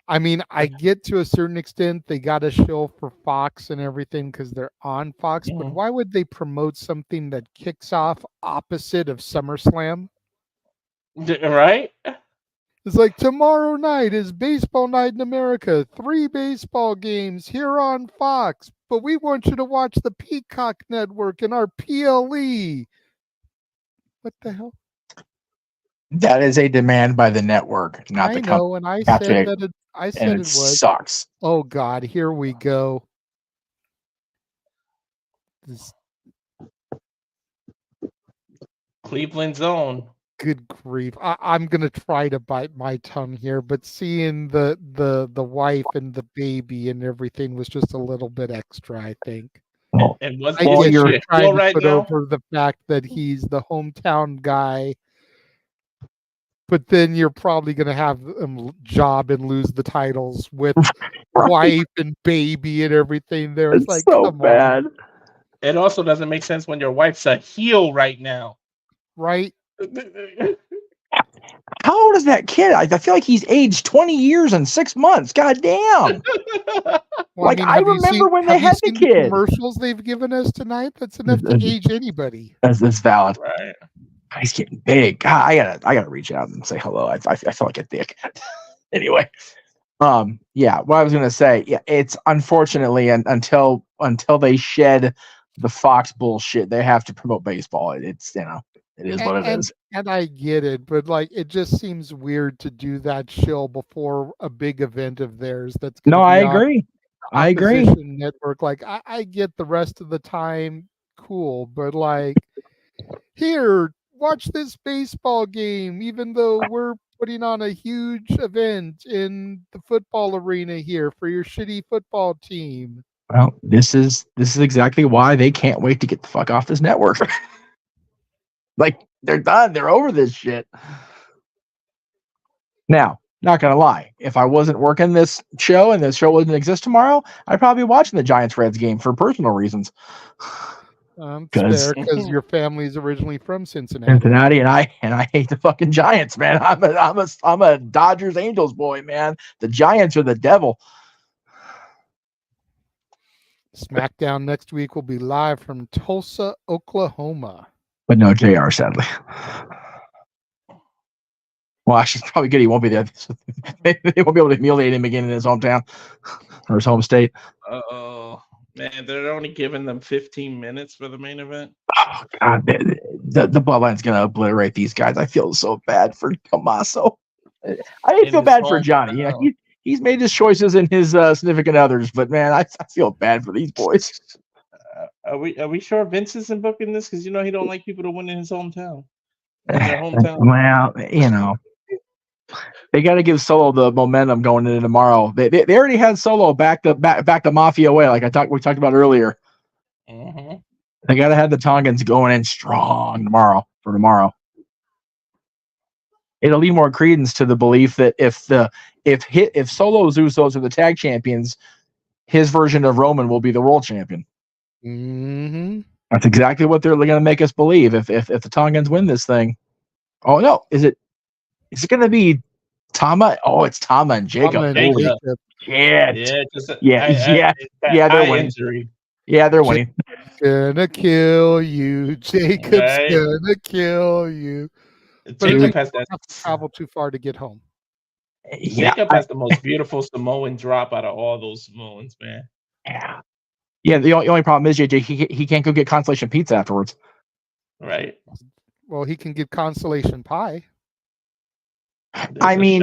[SPEAKER 6] I mean, I get to a certain extent they got a show for Fox and everything because they're on Fox, but why would they promote something that kicks off opposite of SummerSlam?
[SPEAKER 7] Right?
[SPEAKER 6] It's like tomorrow night is baseball night in America. 3 baseball games here on Fox, but we want you to watch the Peacock Network and our PLE. What the hell?
[SPEAKER 5] That is a demand by the network, not
[SPEAKER 6] I
[SPEAKER 5] the
[SPEAKER 6] know,
[SPEAKER 5] company.
[SPEAKER 6] and I said that I said
[SPEAKER 5] and
[SPEAKER 6] it was.
[SPEAKER 5] Sucks.
[SPEAKER 6] Oh God, here we go.
[SPEAKER 7] Cleveland's own.
[SPEAKER 6] Good grief! I'm gonna try to bite my tongue here, but seeing the wife and the baby and everything was just a little bit extra, I think.
[SPEAKER 7] And was
[SPEAKER 6] I guess
[SPEAKER 7] you're
[SPEAKER 6] trying to
[SPEAKER 7] right
[SPEAKER 6] put
[SPEAKER 7] now?
[SPEAKER 6] over the fact that he's the hometown guy, but then you're probably gonna have him job and lose the titles with wife and baby and everything. There, it's like
[SPEAKER 5] so
[SPEAKER 6] come
[SPEAKER 5] bad.
[SPEAKER 6] on.
[SPEAKER 7] It also doesn't make sense when your wife's a heel right now.
[SPEAKER 6] Right?
[SPEAKER 5] How old is that kid? I feel like he's aged 20 years and 6 months. God damn.
[SPEAKER 6] Well,
[SPEAKER 5] I remember when they had the kid.
[SPEAKER 6] Commercials they've given us tonight. That's enough to age anybody.
[SPEAKER 5] That's valid.
[SPEAKER 7] Right.
[SPEAKER 5] He's getting big. God, I gotta reach out and say hello. I feel like a dick. Anyway, yeah. What I was gonna say, yeah, it's unfortunately until they shed the Fox bullshit, they have to promote baseball. It's it is what it is.
[SPEAKER 6] And I get it, but like it just seems weird to do that shill before a big event of theirs. That's
[SPEAKER 5] no, I agree. I agree.
[SPEAKER 6] Network, like I get the rest of the time, cool, but like here, watch this baseball game, even though we're putting on a huge event in the football arena here for your shitty football team.
[SPEAKER 5] Well, this is exactly why they can't wait to get the fuck off this network. Like they're done. They're over this shit. Now, not gonna lie, if I wasn't working this show and this show wouldn't exist tomorrow, I'd probably be watching the Giants-Reds game for personal reasons.
[SPEAKER 6] Because your family's originally from Cincinnati.
[SPEAKER 5] and I hate the fucking Giants, man. I'm a Dodgers Angels boy, man. The Giants are the devil.
[SPEAKER 6] SmackDown next week will be live from Tulsa, Oklahoma.
[SPEAKER 5] But no JR, sadly. Well, actually, it's probably good he won't be there. They won't be able to humiliate him again in his hometown or his home state.
[SPEAKER 7] Oh, man, they're only giving them 15 minutes for the main event.
[SPEAKER 5] Oh, God. The Bloodline's going to obliterate these guys. I feel so bad for Tommaso. I didn't feel bad for Johnny. Yeah, he's made his choices in his significant others, but, man, I feel bad for these boys.
[SPEAKER 7] Are we sure Vince isn't booking this? Because, he don't like people to win in his hometown. In their hometown.
[SPEAKER 5] Well, they got to give Solo the momentum going into tomorrow. They already had Solo back the Mafia way, like we talked about earlier.
[SPEAKER 7] Mm-hmm.
[SPEAKER 5] They got to have the Tongans going in strong tomorrow. It'll lead more credence to the belief that if Solo's Usos are the tag champions, his version of Roman will be the world champion.
[SPEAKER 6] Mm-hmm.
[SPEAKER 5] That's exactly what they're going to make us believe. If the Tongans win this thing, oh no, is it going to be Tama? Oh, it's Tama and Jacob. Yeah, they're winning. Injury. Yeah, they're winning.
[SPEAKER 6] Gonna kill you, Jacob's gonna kill you.
[SPEAKER 7] Jacob has to
[SPEAKER 5] travel
[SPEAKER 6] too far to get home.
[SPEAKER 7] Jacob has the most beautiful Samoan drop out of all those Samoans, man.
[SPEAKER 5] Yeah. The only problem is JJ. He can't go get consolation pizza afterwards.
[SPEAKER 7] Right.
[SPEAKER 6] Well, he can get consolation pie.
[SPEAKER 5] I mean,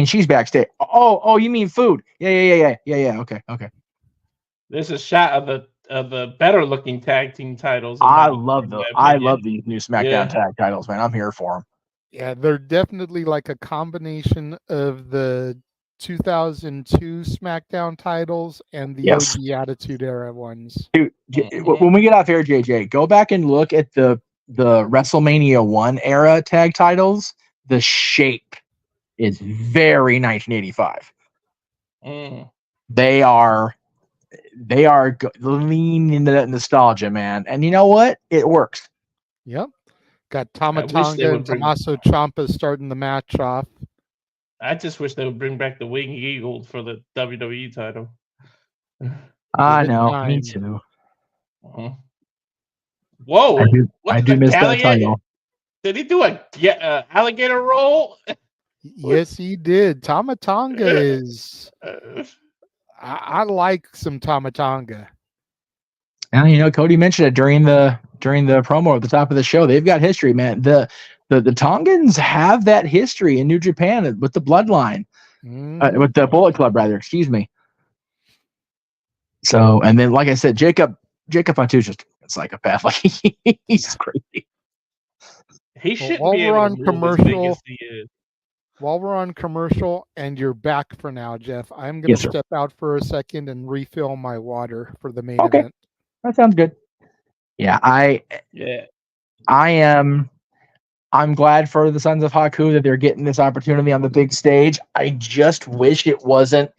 [SPEAKER 5] she's backstage. Oh, you mean food? Yeah. Okay.
[SPEAKER 7] There's a shot of the better looking tag team titles.
[SPEAKER 5] I love these new SmackDown tag titles, man. I'm here for them.
[SPEAKER 6] Yeah, they're definitely like a combination of the 2002 SmackDown titles and the OG Attitude Era ones.
[SPEAKER 5] Dude, when we get off air, JJ, go back and look at the WrestleMania 1 era tag titles. The shape is very 1985. They are lean into that nostalgia, man. And you know what? It works.
[SPEAKER 6] Yep. Got Tama Tonga and Tommaso Ciampa starting the match off.
[SPEAKER 7] I just wish they would bring back the Winged Eagle for the WWE title.
[SPEAKER 5] I know. Me too.
[SPEAKER 7] Whoa.
[SPEAKER 5] I do miss that title.
[SPEAKER 7] Did he do a alligator roll?
[SPEAKER 6] Yes, he did. Tama-tonga is. I like some Tama-tonga.
[SPEAKER 5] And you know, Cody mentioned it during the promo at the top of the show. They've got history, man. The Tongans have that history in New Japan with the Bloodline, with the Bullet Club, rather. Excuse me. So, and then, like I said, Jacob Fatu's just a psychopath. Like he's crazy.
[SPEAKER 7] He should
[SPEAKER 6] while
[SPEAKER 7] be
[SPEAKER 6] we're
[SPEAKER 7] able
[SPEAKER 6] on
[SPEAKER 7] to move
[SPEAKER 6] commercial,
[SPEAKER 7] as big as he is.
[SPEAKER 6] While we're on commercial, and you're back for now, Jeff, I'm going to step out for a second and refill my water for the main event.
[SPEAKER 5] That sounds good. Yeah, I'm glad for the Sons of Haku that they're getting this opportunity on the big stage. I just wish it wasn't,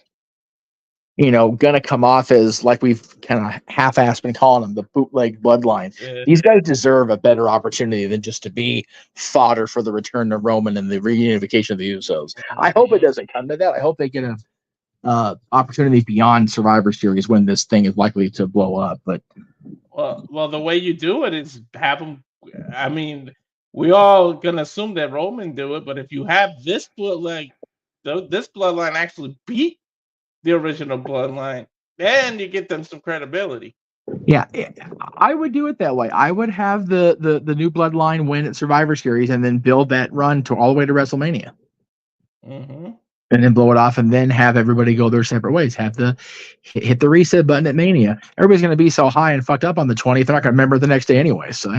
[SPEAKER 5] gonna come off as like we've kind of half-assed been calling them, the bootleg Bloodline.
[SPEAKER 7] Yeah.
[SPEAKER 5] These guys deserve a better opportunity than just to be fodder for the return of Roman and the reunification of the Usos. I hope it doesn't come to that. I hope they get a opportunity beyond Survivor Series when this thing is likely to blow up. But
[SPEAKER 7] well, the way you do it is have them. I mean, we all gonna assume that Roman do it, but if you have this bloodline actually beat the original Bloodline, then you get them some credibility.
[SPEAKER 5] Yeah, I would do it that way. I would have the new Bloodline win at Survivor Series and then build that run to all the way to WrestleMania.
[SPEAKER 7] Mm-hmm.
[SPEAKER 5] And then blow it off and then have everybody go their separate ways. Hit the reset button at Mania. Everybody's going to be so high and fucked up on the 20th. They're not going to remember the next day anyway. So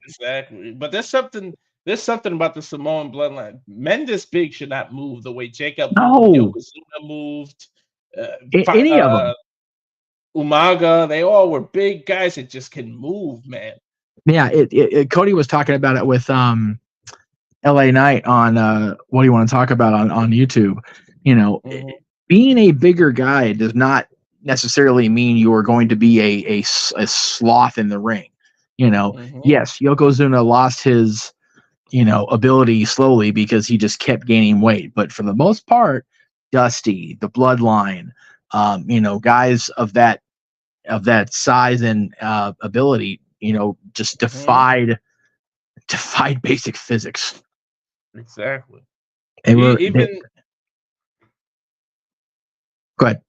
[SPEAKER 7] exactly. But there's something about the Samoan Bloodline. Men this big should not move the way Jacob Yokozuna moved.
[SPEAKER 5] Any of them.
[SPEAKER 7] Umaga, they all were big guys that just can move, man.
[SPEAKER 5] Yeah, Cody was talking about it with LA Knight on what do you want to talk about on YouTube. Being a bigger guy does not necessarily mean you are going to be a sloth in the ring. Yes, Yokozuna lost his ability slowly because he just kept gaining weight, but for the most part, Dusty, the Bloodline, guys of that size and ability, just defied basic physics.
[SPEAKER 7] Exactly.
[SPEAKER 5] Go ahead.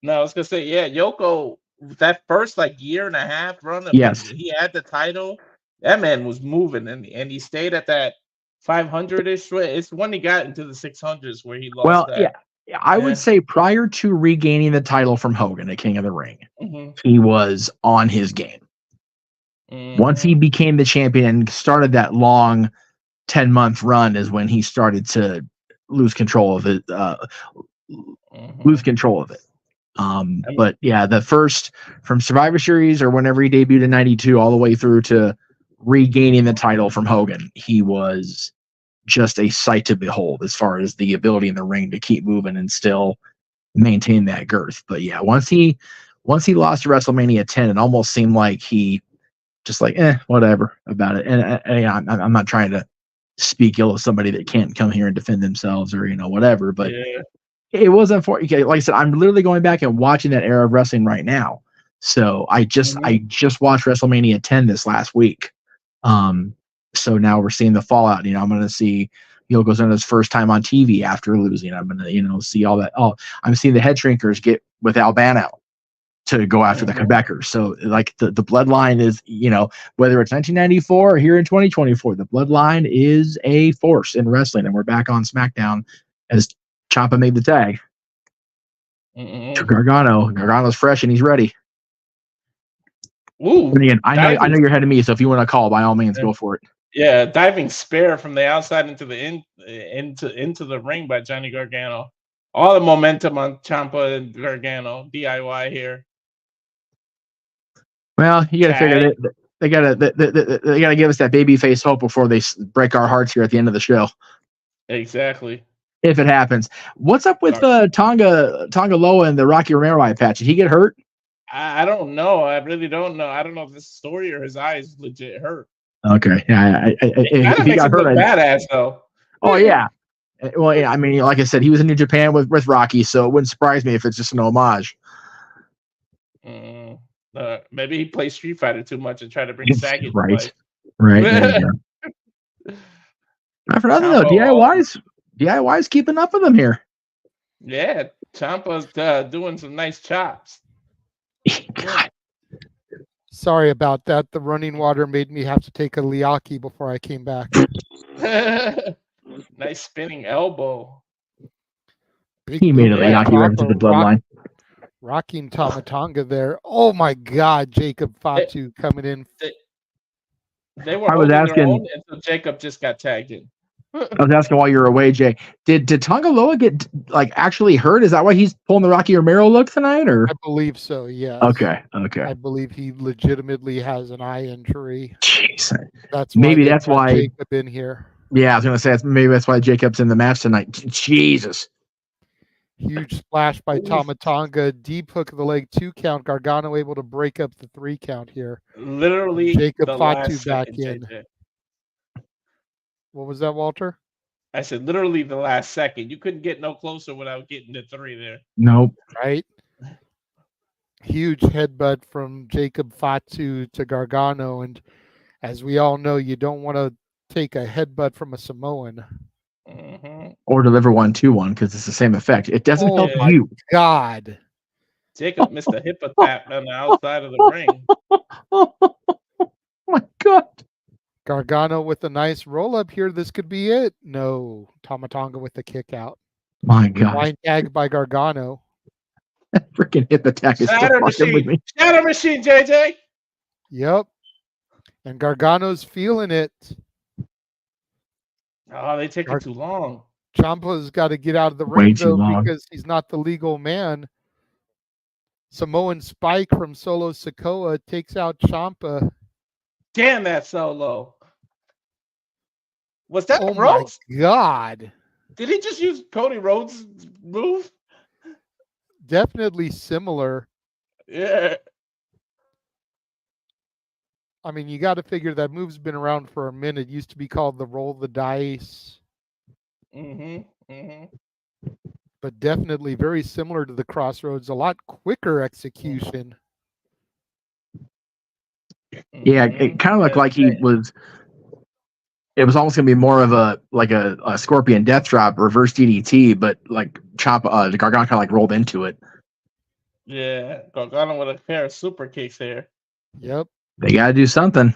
[SPEAKER 7] No, I was gonna say, Yoko, that first year and a half run of he had the title, that man was moving and he stayed at that 500-ish. It's when he got into the 600s where he lost
[SPEAKER 5] I would say prior to regaining the title from Hogan at King of the Ring, he was on his game. Once he became the champion and started that long 10-month run is when he started to lose control of it. But yeah, the first from Survivor Series or whenever he debuted in '92 all the way through to regaining the title from Hogan, he was just a sight to behold as far as the ability in the ring to keep moving and still maintain that girth. But yeah, once he lost to WrestleMania 10, it almost seemed like he just whatever about it. And I'm not trying to speak ill of somebody that can't come here and defend themselves or whatever, but it wasn't for, like I said, I'm literally going back and watching that era of wrestling right now. So I just watched WrestleMania 10 this last week. So now we're seeing the fallout. I'm going to see Yokozuna's first time on TV after losing. I'm going to see all that. Oh, I'm seeing the Head Shrinkers get with Albano to go after the Quebecers. So the Bloodline is, whether it's 1994 or here in 2024, the Bloodline is a force in wrestling, and we're back on SmackDown as Ciampa made the tag to Gargano. Gargano's fresh and he's ready.
[SPEAKER 7] Ooh,
[SPEAKER 5] and again, I know you're ahead of me, so if you want to call, by all means, go for it.
[SPEAKER 7] Yeah, diving spear from the outside into the ring by Johnny Gargano. All the momentum on Ciampa and Gargano. DIY here.
[SPEAKER 5] Well, you got to figure it. They gotta give us that babyface hope before they break our hearts here at the end of the show.
[SPEAKER 7] Exactly.
[SPEAKER 5] If it happens, what's up with Tonga Loa and the Rocky Romero eye patch? Did he get hurt?
[SPEAKER 7] I don't know. I really don't know. I don't know if this story or his eyes legit hurt.
[SPEAKER 5] Okay, yeah.
[SPEAKER 7] If he got hurt, badass though.
[SPEAKER 5] Oh yeah. Well, yeah. I mean, like I said, he was in New Japan with Rocky, so it wouldn't surprise me if it's just an homage.
[SPEAKER 7] Maybe he plays Street Fighter too much and tried to bring Sagat.
[SPEAKER 5] Right.
[SPEAKER 9] Not for nothing though. DIY's keeping up with them here.
[SPEAKER 7] Yeah, Ciampa's doing some nice chops.
[SPEAKER 9] God.
[SPEAKER 6] Sorry about that. The running water made me have to take a Liaki before I came back.
[SPEAKER 7] Nice spinning elbow.
[SPEAKER 9] He made a Liaki right into the bloodline.
[SPEAKER 6] Rocking Tama Tonga there. Oh my God, Jacob Fatu coming in.
[SPEAKER 7] They were holding their own until Jacob just got tagged in.
[SPEAKER 9] I was asking while you were away, Jay. Did Tonga Loa get actually hurt? Is that why he's pulling the Rocky Romero look tonight? Or
[SPEAKER 6] I believe so. Yes.
[SPEAKER 9] Okay.
[SPEAKER 6] I believe he legitimately has an eye injury.
[SPEAKER 9] Jeez.
[SPEAKER 6] That's
[SPEAKER 9] why
[SPEAKER 6] Jacob in here.
[SPEAKER 9] Yeah, I was gonna say maybe that's why Jacob's in the match tonight. Jesus.
[SPEAKER 6] Huge splash by Tama Tonga. Deep hook of the leg, 2 count. Gargano able to break up the 3 count here.
[SPEAKER 7] Literally,
[SPEAKER 6] Jacob
[SPEAKER 7] the
[SPEAKER 6] Fatu
[SPEAKER 7] last
[SPEAKER 6] back
[SPEAKER 7] second,
[SPEAKER 6] in.
[SPEAKER 7] JJ.
[SPEAKER 6] What was that, Walter?
[SPEAKER 7] I said literally the last second. You couldn't get no closer without getting the 3 there.
[SPEAKER 9] Nope.
[SPEAKER 6] Right? Huge headbutt from Jacob Fatu to Gargano. And as we all know, you don't want to take a headbutt from a Samoan.
[SPEAKER 7] Mm-hmm.
[SPEAKER 9] Or deliver 1 to 1 because it's the same effect. It doesn't help you.
[SPEAKER 6] God.
[SPEAKER 7] Jacob missed a hip tap on the outside of the ring.
[SPEAKER 9] Oh my God.
[SPEAKER 6] Gargano with a nice roll up here. This could be it. No. Tama Tonga with the kick out.
[SPEAKER 9] My God.
[SPEAKER 6] Line tag by Gargano.
[SPEAKER 9] That freaking hip attack is
[SPEAKER 7] Shatter
[SPEAKER 9] still fucking with me.
[SPEAKER 7] Shatter machine, JJ.
[SPEAKER 6] Yep. And Gargano's feeling it.
[SPEAKER 7] Oh, they take it too long.
[SPEAKER 6] Ciampa's got to get out of the ring though because he's not the legal man. Samoan Spike from Solo Sikoa takes out Ciampa.
[SPEAKER 7] Damn that Solo. Was that
[SPEAKER 6] Oh
[SPEAKER 7] Rhodes?
[SPEAKER 6] My God.
[SPEAKER 7] Did he just use Cody Rhodes' move?
[SPEAKER 6] Definitely similar.
[SPEAKER 7] Yeah.
[SPEAKER 6] I mean, you got to figure that move's been around for a minute. It used to be called the roll the dice. But definitely very similar to the Crossroads. A lot quicker execution.
[SPEAKER 9] Yeah, it kind of looked like he was. It was almost gonna be more of a Scorpion Death Drop reverse DDT, but like the Gargano kind of rolled into it.
[SPEAKER 7] Yeah, Gargano with a pair of super kicks there.
[SPEAKER 6] Yep.
[SPEAKER 9] They gotta do something.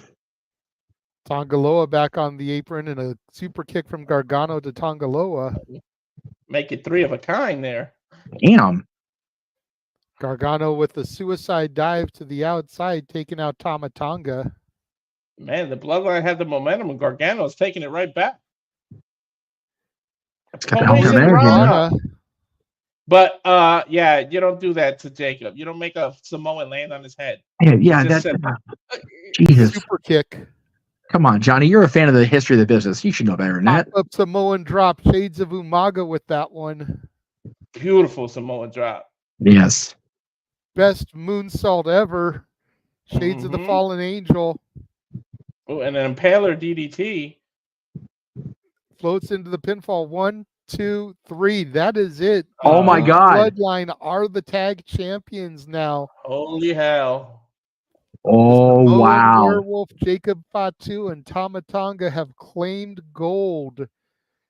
[SPEAKER 6] Tongaloa back on the apron and a super kick from Gargano to Tongaloa.
[SPEAKER 7] Make it 3 of a kind there.
[SPEAKER 9] Damn.
[SPEAKER 6] Gargano with a suicide dive to the outside, taking out Tama Tonga.
[SPEAKER 7] Man, the Bloodline had the momentum, and Gargano's taking it right back. But yeah, you don't do that to Jacob. You don't make a Samoan land on his head.
[SPEAKER 9] Yeah, that's Jesus.
[SPEAKER 6] Super kick.
[SPEAKER 9] Come on, Johnny. You're a fan of the history of the business. You should know better than that.
[SPEAKER 6] Up Samoan drop. Shades of Umaga with that one.
[SPEAKER 7] Beautiful Samoan drop.
[SPEAKER 9] Yes.
[SPEAKER 6] Best moonsault ever. Shades of the Fallen Angel.
[SPEAKER 7] Oh, and an Impaler DDT.
[SPEAKER 6] Floats into the pinfall. 1, 2, 3. That is it.
[SPEAKER 9] Oh my God.
[SPEAKER 6] Bloodline are the tag champions now.
[SPEAKER 7] Holy hell.
[SPEAKER 9] Oh, wow.
[SPEAKER 6] Werewolf, Jacob Fatu, and Tama Tonga have claimed gold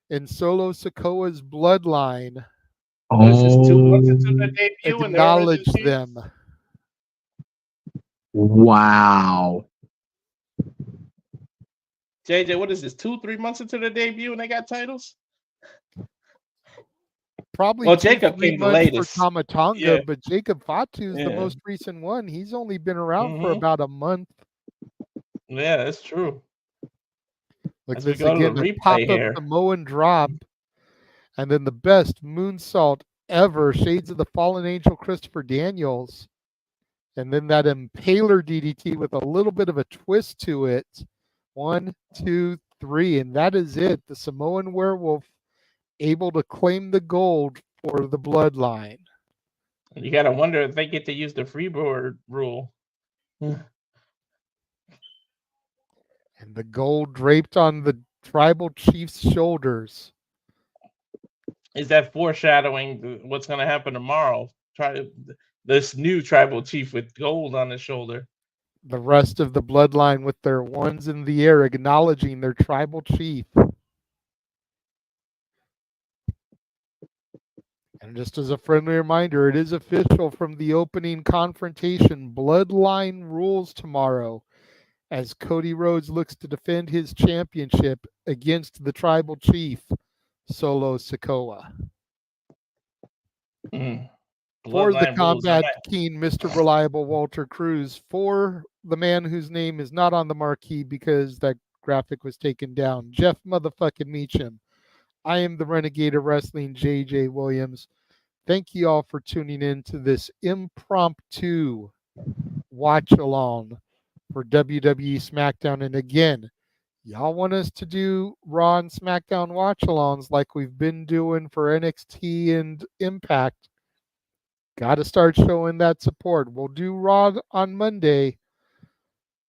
[SPEAKER 6] in Solo Sikoa's bloodline.
[SPEAKER 7] Oh, this is 2 months into the debut.
[SPEAKER 6] Acknowledge them.
[SPEAKER 9] Wow.
[SPEAKER 7] JJ, what is this? 2-3 months into the debut and they got titles?
[SPEAKER 6] Probably
[SPEAKER 7] well, Jacob came the latest
[SPEAKER 6] for Tama Tonga, but Jacob Fatu is the most recent one. He's only been around for about a month.
[SPEAKER 7] Yeah, that's true.
[SPEAKER 6] Look at this again, the pop-up Samoan drop, and then the best moonsault ever, Shades of the Fallen Angel, Christopher Daniels, and then that Impaler DDT with a little bit of a twist to it. 1, 2, 3, and that is it. The Samoan Werewolf able to claim the gold for the bloodline.
[SPEAKER 7] You got to wonder if they get to use the freeboard rule.
[SPEAKER 6] And the gold draped on the tribal chief's shoulders.
[SPEAKER 7] Is that foreshadowing what's going to happen tomorrow? This new tribal chief with gold on his shoulder.
[SPEAKER 6] the rest of the bloodline with their ones in the air, acknowledging their tribal chief. And just as a friendly reminder, it is official from the opening confrontation. Bloodline rules tomorrow as Cody Rhodes looks to defend his championship against the tribal chief, Solo Sikoa. For the Combat King, Mr. Reliable Walter Cruz. For the man whose name is not on the marquee because that graphic was taken down, Jeff motherfucking Meacham. I am the Renegade of Wrestling, JJ Williams. Thank you all for tuning in to this impromptu watch along for WWE SmackDown. And again, y'all want us to do Raw and SmackDown watch alongs like we've been doing for NXT and Impact. Got to start showing that support. We'll do Raw on Monday,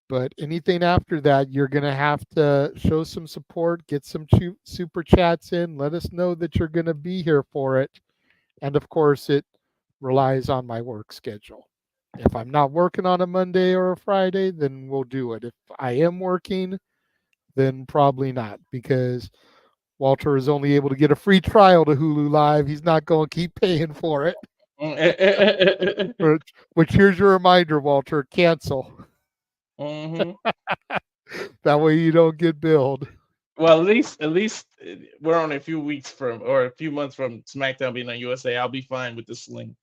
[SPEAKER 6] but anything after that, you're going to have to show some support, get some super chats in, let us know that you're going to be here for it. And of course, it relies on my work schedule. If I'm not working on a Monday or a Friday, then we'll do it. If I am working, then probably not, because Walter is only able to get a free trial to Hulu Live. He's not going to keep paying for it. Which here's your reminder, Walter, cancel.
[SPEAKER 7] Mm-hmm.
[SPEAKER 6] That way you don't get billed.
[SPEAKER 7] Well, at least we're only a few weeks from, or a few months from SmackDown being on USA. I'll be fine with the sling.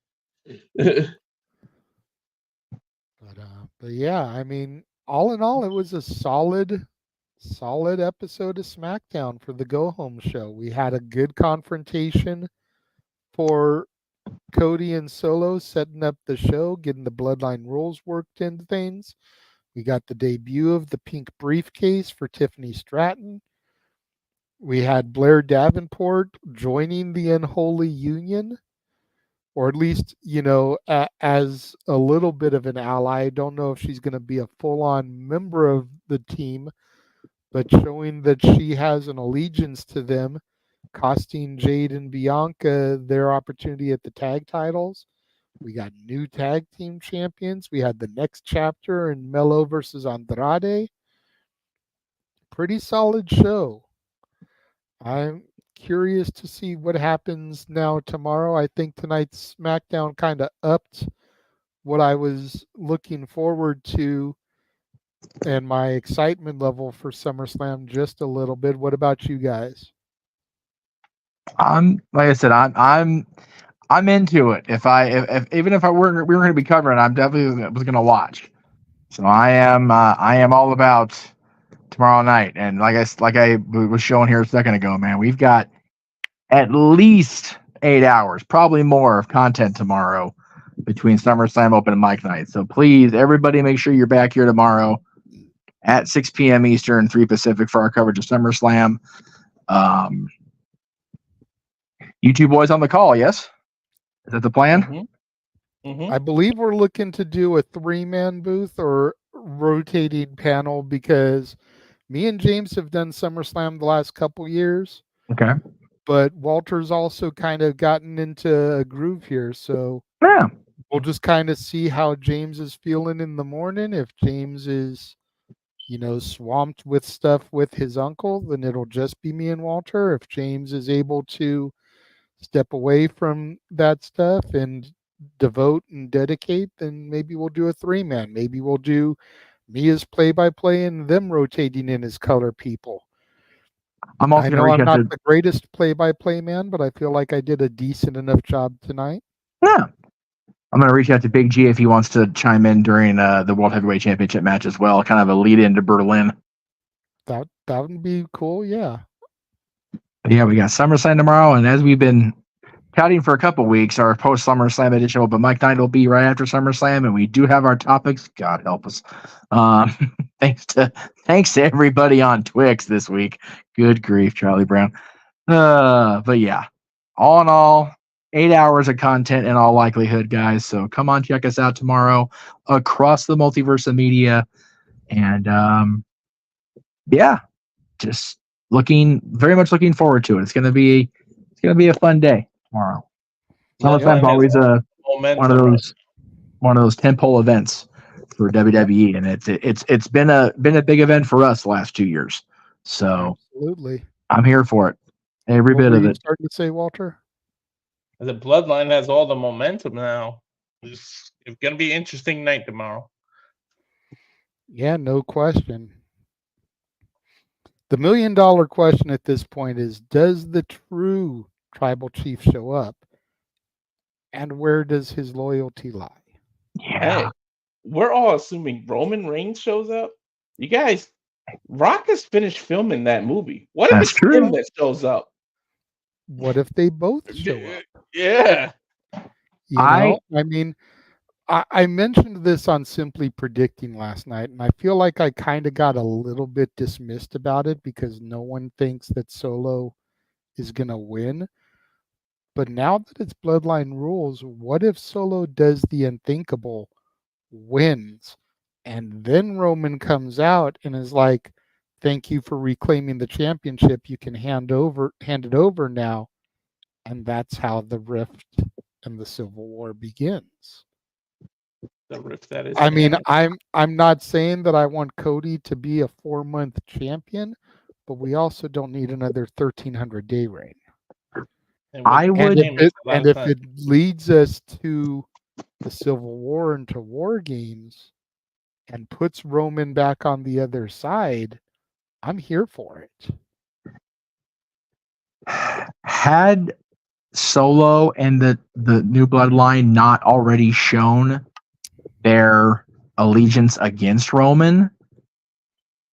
[SPEAKER 6] But yeah, I mean, all in all, it was a solid episode of SmackDown for the Go Home show. We had a good confrontation for Cody and Solo, setting up the show, getting the bloodline rules worked into things. We got the debut of the pink briefcase for Tiffany Stratton. We had Blair Davenport joining the Unholy Union, or at least, as a little bit of an ally. I don't know if she's going to be a full-on member of the team, but showing that she has an allegiance to them, costing Jade and Bianca their opportunity at the tag titles. We got new tag team champions. We had the next chapter in Melo versus Andrade. Pretty solid show. I'm curious to see what happens now tomorrow. I think tonight's SmackDown kind of upped what I was looking forward to and my excitement level for SummerSlam just a little bit. What about you guys?
[SPEAKER 9] Like I said, I'm into it. If even if we were going to be covering, I'm definitely was going to watch. So I am all about tomorrow night. And like I was showing here a second ago, man, we've got at least 8 hours, probably more, of content tomorrow between SummerSlam Open and Mic Night. So please, everybody, make sure you're back here tomorrow at 6 p.m. Eastern, 3 Pacific for our coverage of SummerSlam. You two boys on the call, yes? Is that the plan?
[SPEAKER 7] Mm-hmm. Mm-hmm.
[SPEAKER 6] I believe we're looking to do a 3-man booth or rotating panel, because me and James have done SummerSlam the last couple years.
[SPEAKER 9] Okay.
[SPEAKER 6] But Walter's also kind of gotten into a groove here. So
[SPEAKER 9] yeah,
[SPEAKER 6] we'll just kind of see how James is feeling in the morning. If James is, swamped with stuff with his uncle, then it'll just be me and Walter. If James is able to step away from that stuff and devote and dedicate, then maybe we'll do a 3-man. Maybe we'll do me as play-by-play and them rotating in as color people.
[SPEAKER 9] I'm not
[SPEAKER 6] the greatest play-by-play man, but I feel like I did a decent enough job tonight.
[SPEAKER 9] Yeah. I'm going to reach out to Big G if he wants to chime in during the World Heavyweight Championship match as well, kind of a lead into Berlin.
[SPEAKER 6] That would be cool, yeah.
[SPEAKER 9] Yeah, we got SummerSlam tomorrow, and as we've been touting for a couple weeks, our post SummerSlam edition Open Mic Night will be right after SummerSlam, and we do have our topics. God help us. Thanks to everybody on Twix this week. Good grief, Charlie Brown. But yeah, all in all, 8 hours of content in all likelihood, guys. So come on, check us out tomorrow across the multiverse of media, and yeah, just very much looking forward to it. It's gonna be a fun day tomorrow. SummerSlam's always one of those tentpole events for WWE, and it's been a big event for us the last 2 years. So
[SPEAKER 6] Absolutely.
[SPEAKER 9] I'm here for it, every
[SPEAKER 6] What
[SPEAKER 9] bit
[SPEAKER 6] were
[SPEAKER 9] of
[SPEAKER 6] you
[SPEAKER 9] it.
[SPEAKER 6] starting to say, Walter?
[SPEAKER 7] The Bloodline has all the momentum now. It's going to be an interesting night tomorrow.
[SPEAKER 6] Yeah, no question. The $1 million question at this point is, does the true tribal chief show up? And where does his loyalty lie?
[SPEAKER 9] Yeah.
[SPEAKER 7] Hey, we're all assuming Roman Reigns shows up. You guys, Rock has finished filming that movie. What if
[SPEAKER 9] That's
[SPEAKER 7] it's
[SPEAKER 9] true.
[SPEAKER 7] him that shows up?
[SPEAKER 6] What if they both show up?
[SPEAKER 7] Yeah.
[SPEAKER 6] You know, I mean, I mentioned this on Simply Predicting last night, and I feel like I kind of got a little bit dismissed about it because no one thinks that Solo is going to win. But now that it's Bloodline rules, what if Solo does the unthinkable, wins, and then Roman comes out and is like, "Thank you for reclaiming the championship. You can hand it over now," and that's how the rift and the Civil War begins.
[SPEAKER 7] The rift that is.
[SPEAKER 6] I mean, I'm not saying that I want Cody to be a 4-month champion, but we also don't need another 1,300-day reign.
[SPEAKER 9] I would,
[SPEAKER 6] and if it leads us to the Civil War and to War Games and puts Roman back on the other side, I'm here for it.
[SPEAKER 9] Had Solo and the new Bloodline not already shown their allegiance against Roman,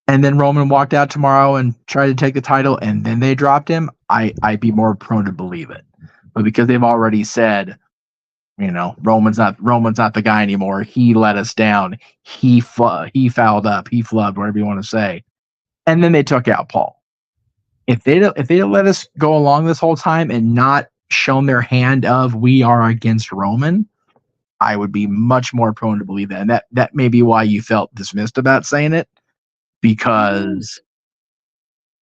[SPEAKER 9] and then Roman walked out tomorrow and tried to take the title, and then they dropped him, I'd be more prone to believe it. But because they've already said, you know, Roman's not the guy anymore. He let us down. He fouled up. He flubbed, whatever you want to say. And then they took out Paul. If they don't let us go along this whole time and not shown their hand of we are against Roman, I would be much more prone to believe that. And that may be why you felt dismissed about saying it, because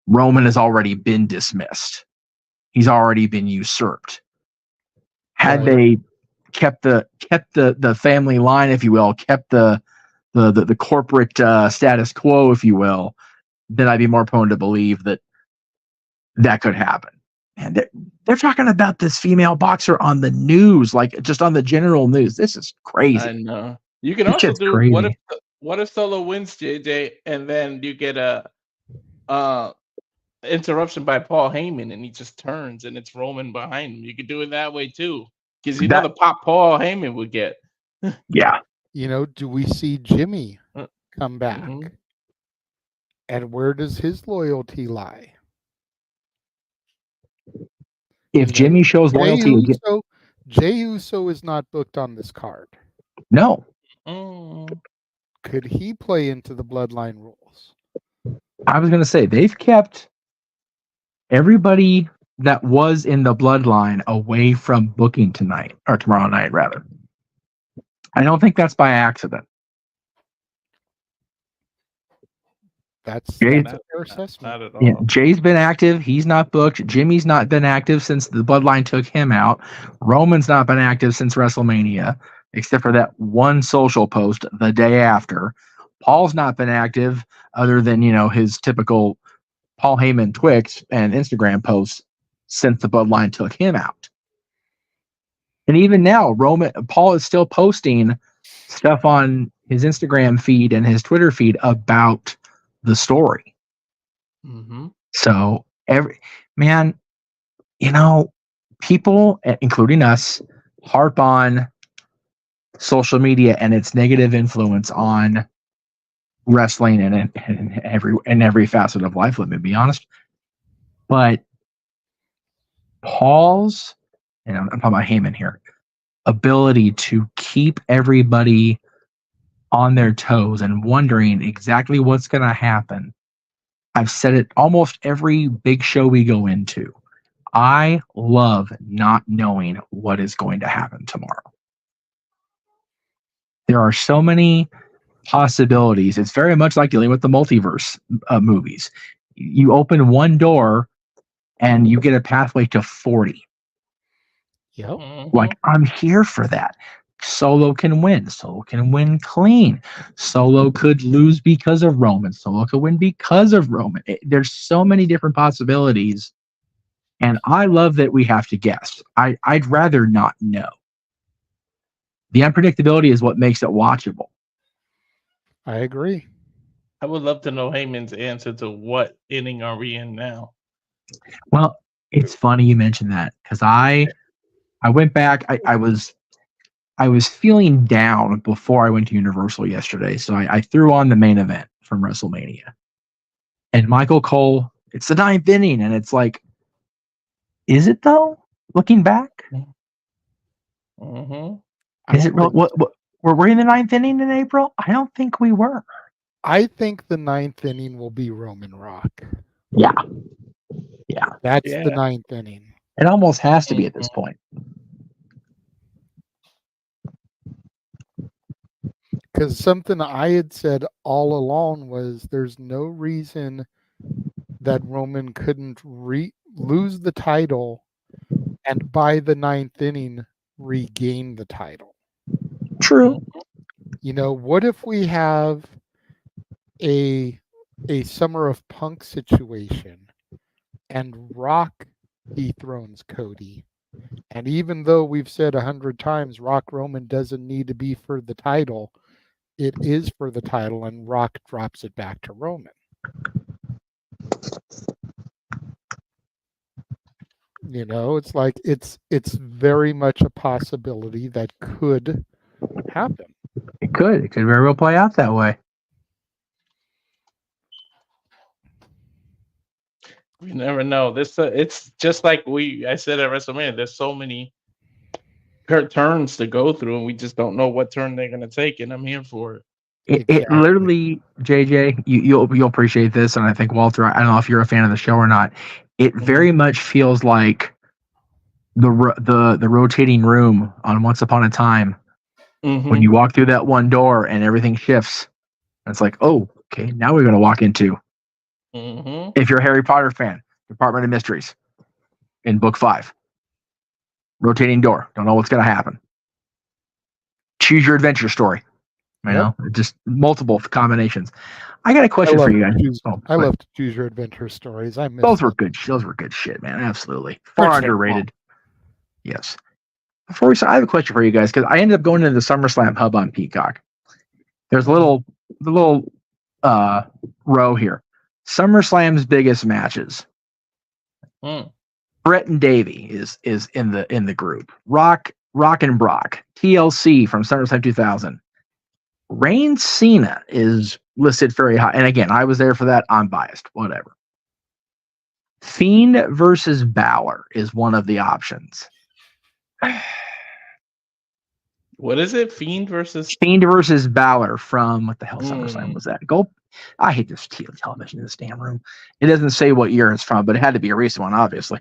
[SPEAKER 9] Roman has already been dismissed. He's already been usurped. Had they kept the family line, if you will, kept the corporate status quo, if you will, then I'd be more prone to believe that could happen. And they're talking about this female boxer on the news, like just on the general news. This is crazy.
[SPEAKER 7] I know. You can also do crazy. What if Solo wins, JJ, and then you get a interruption by Paul Heyman, and he just turns, and it's Roman behind him. You could do it that way too, because you know the pop Paul Heyman would get.
[SPEAKER 9] Yeah.
[SPEAKER 6] You know, do we see Jimmy come back? Mm-hmm. And where does his loyalty lie?
[SPEAKER 9] If Jimmy shows loyalty,
[SPEAKER 6] Jey Uso is not booked on this card.
[SPEAKER 9] No.
[SPEAKER 6] Could he play into the Bloodline rules?
[SPEAKER 9] I was going to say they've kept everybody that was in the Bloodline away from booking tonight, or tomorrow night, rather. I don't think that's by accident.
[SPEAKER 6] That's a fair assessment.
[SPEAKER 7] Not at all.
[SPEAKER 9] Yeah, Jay's been active. He's not booked. Jimmy's not been active since the Bloodline took him out. Roman's not been active since WrestleMania, except for that one social post the day after. Paul's not been active other than, you know, his typical Paul Heyman Twix and Instagram posts since the Bloodline took him out. And even now, Paul is still posting stuff on his Instagram feed and his Twitter feed about the story.
[SPEAKER 7] Mm-hmm.
[SPEAKER 9] So you know, people, including us, harp on social media and its negative influence on wrestling and every facet of life. Let me be honest. But Paul's, and I'm talking about Heyman here, ability to keep everybody on their toes and wondering exactly what's going to happen. I've said it almost every big show we go into. I love not knowing what is going to happen tomorrow. There are so many possibilities. It's very much like dealing with the multiverse movies. You open one door and you get a pathway to 40.
[SPEAKER 6] Yep.
[SPEAKER 9] Like, I'm here for that. Solo can win. Solo can win clean. Solo could lose because of Roman. Solo could win because of Roman. There's so many different possibilities. And I love that we have to guess. I'd rather not know. The unpredictability is what makes it watchable.
[SPEAKER 6] I agree.
[SPEAKER 7] I would love to know Heyman's answer to what inning are we in now?
[SPEAKER 9] Well, it's funny you mentioned that because I went back. I was feeling down before I went to Universal yesterday, so I threw on the main event from WrestleMania. And Michael Cole, it's the 9th inning, and it's like, is it though? Looking back, is it real? What were we in the 9th inning in April? I don't think we were.
[SPEAKER 6] I think the 9th inning will be Roman Rock.
[SPEAKER 9] Yeah.
[SPEAKER 6] That's the 9th inning.
[SPEAKER 9] It almost has to be at this point.
[SPEAKER 6] Because something I had said all along was there's no reason that Roman couldn't lose the title and by the 9th inning regain the title.
[SPEAKER 9] True.
[SPEAKER 6] You know, what if we have a Summer of Punk situation and Rock dethrones Cody? And even though we've said 100 times Rock Roman doesn't need to be for the title, it is for the title, and Rock drops it back to Roman. You know, it's like it's very much a possibility that could happen.
[SPEAKER 9] It could very well play out that way.
[SPEAKER 7] You never know. This it's just like I said at WrestleMania. There's so many turns to go through, and we just don't know what turn they're going to take. And I'm here for it.
[SPEAKER 9] It literally, JJ, you'll appreciate this, and I think Walter. I don't know if you're a fan of the show or not. It very much feels like the rotating room on Once Upon a Time when you walk through that one door and everything shifts. And it's like, oh, okay, now we're going to walk into. If you're a Harry Potter fan, Department of Mysteries in Book 5. Rotating door. Don't know what's going to happen. Choose your adventure story. You know, just multiple combinations. I got a question for you guys.
[SPEAKER 6] I love to choose your adventure stories.
[SPEAKER 9] Those were good. Those were good shit, man. Absolutely. Far underrated. Yes. Before we start, I have a question for you guys because I ended up going into the SummerSlam hub on Peacock. There's a little row here. SummerSlam's biggest matches. Brett and Davey is in the group. Rock and Brock. TLC from SummerSlam 2000. Reigns Cena is listed very high. And again, I was there for that. I'm biased. Whatever. Fiend versus Balor is one of the options.
[SPEAKER 7] What is it? Fiend versus
[SPEAKER 9] Balor from what the hell SummerSlam was that? I hate this television in this damn room. It doesn't say what year it's from, but it had to be a recent one, obviously.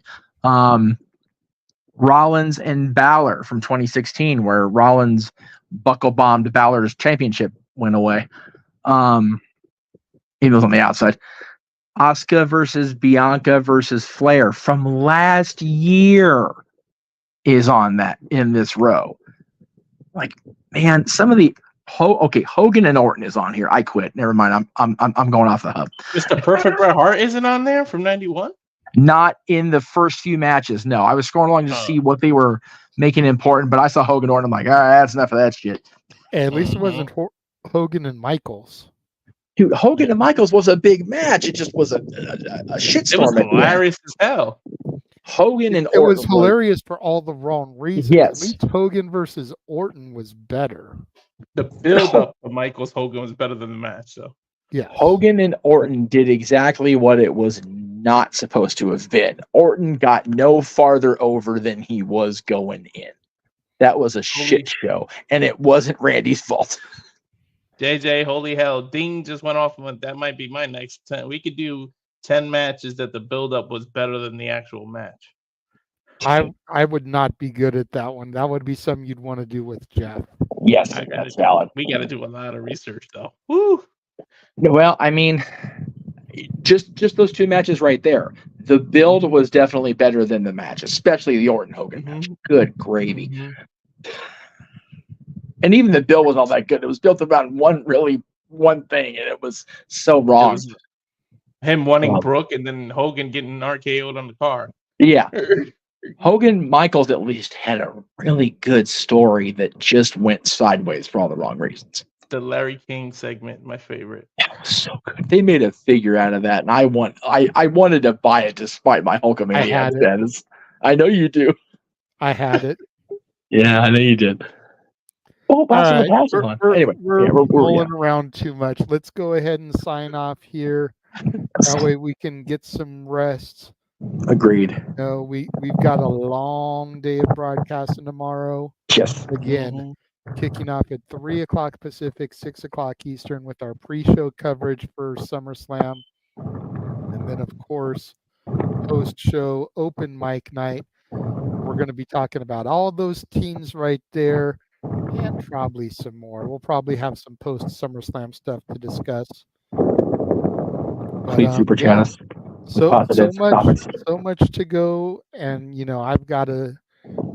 [SPEAKER 9] Rollins and Balor from 2016, where Rollins buckle bombed Balor's championship went away. He was on the outside. Asuka versus Bianca versus Flair from last year is in this row. Like, man, some of the Hogan and Orton is on here. I quit. Never mind. I'm going off the hub.
[SPEAKER 7] Mr. Perfect Bret Hart isn't on there from 91?
[SPEAKER 9] Not in the first few matches. No, I was scrolling along to see what they were making important, but I saw Hogan Orton. I'm like, all right, that's enough of that shit.
[SPEAKER 6] At least it wasn't Hogan and Michaels.
[SPEAKER 9] Dude, Hogan and Michaels was a big match. It just was a shitstorm.
[SPEAKER 7] It was hilarious as hell.
[SPEAKER 9] Hogan and Orton.
[SPEAKER 6] It was hilarious for all the wrong reasons.
[SPEAKER 9] Yes.
[SPEAKER 6] At least Hogan versus Orton was better.
[SPEAKER 7] The build-up of Michaels Hogan was better than the match, though.
[SPEAKER 6] Yeah.
[SPEAKER 9] Hogan and Orton did exactly what it was not supposed to have been. Orton got no farther over than he was going in. That was a shit show, and it wasn't Randy's fault.
[SPEAKER 7] JJ, holy hell. Ding just went off. That might be my next 10. We could do 10 matches that the build-up was better than the actual match.
[SPEAKER 6] I would not be good at that one. That would be something you'd want to do with Jeff.
[SPEAKER 9] Yes, that's valid.
[SPEAKER 7] We got to do a lot of research, though. Woo!
[SPEAKER 9] Well, I mean, just those two matches right there. The build was definitely better than the match, especially the Orton Hogan match. Good gravy.
[SPEAKER 5] And even the bill was all that good. It was built around one thing, and it was so wrong.
[SPEAKER 7] Was him wanting Brooke and then Hogan getting RKO'd on the car.
[SPEAKER 5] Yeah. Hogan Michaels at least had a really good story that just went sideways for all the wrong reasons.
[SPEAKER 7] The Larry King segment, my favorite.
[SPEAKER 5] It was so good. They made a figure out of that, and I wanted to buy it despite my Hulkamania status. I know you do.
[SPEAKER 6] I had it.
[SPEAKER 5] Yeah, I know you did. Oh,
[SPEAKER 6] right.
[SPEAKER 5] Anyway,
[SPEAKER 6] we're rolling around too much. Let's go ahead and sign off here. That way we can get some rest.
[SPEAKER 5] Agreed.
[SPEAKER 6] We've got a long day of broadcasting tomorrow.
[SPEAKER 5] Yes.
[SPEAKER 6] Again, kicking off at 3 o'clock Pacific, 6 o'clock Eastern with our pre-show coverage for SummerSlam. And then, of course, post-show open mic night. We're going to be talking about all those teams right there and probably some more. We'll probably have some post-SummerSlam stuff to discuss.
[SPEAKER 5] Please super chat us.
[SPEAKER 6] So much to go, and I've got to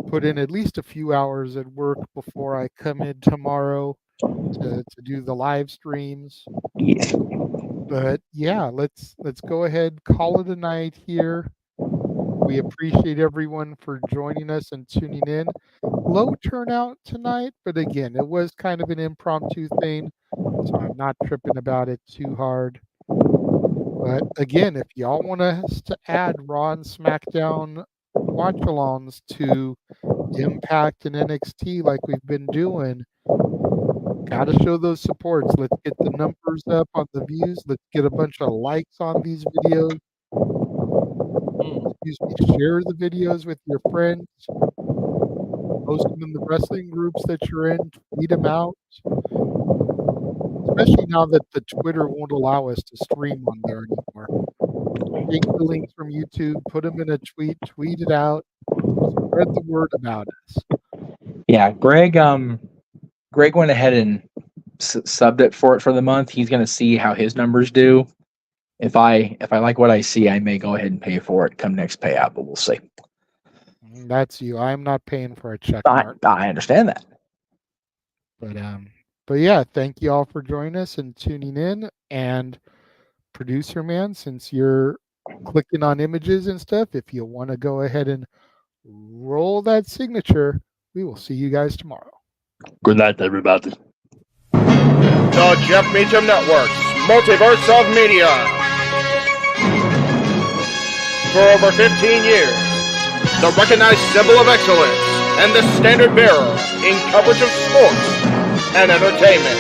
[SPEAKER 6] put in at least a few hours at work before I come in tomorrow to do the live streams.
[SPEAKER 5] Yes.
[SPEAKER 6] But yeah, let's go ahead, call it a night here. We appreciate everyone for joining us and tuning in. Low turnout tonight, but again, it was kind of an impromptu thing, so I'm not tripping about it too hard. But again, if y'all want us to add Raw and SmackDown watch-alongs to Impact and NXT like we've been doing, got to show those supports. Let's get the numbers up on the views. Let's get a bunch of likes on these videos. Share the videos with your friends. Post them in the wrestling groups that you're in. Tweet them out. Especially now that the Twitter won't allow us to stream on there anymore. Take the links from YouTube, put them in a tweet it out, spread the word about us.
[SPEAKER 5] Yeah, Greg went ahead and subbed it for the month. He's going to see how his numbers do. If I like what I see, I may go ahead and pay for it come next payout, but we'll see.
[SPEAKER 6] That's you. I'm not paying for a check
[SPEAKER 5] mark. I understand that.
[SPEAKER 6] But yeah, thank you all for joining us and tuning in. And producer man, since you're clicking on images and stuff, if you want to go ahead and roll that signature, we will see you guys tomorrow.
[SPEAKER 5] Good night, everybody.
[SPEAKER 4] The Jeff Meacham Network's Multiverse of Media. For over 15 years, the recognized symbol of excellence and the standard bearer in coverage of sports and entertainment.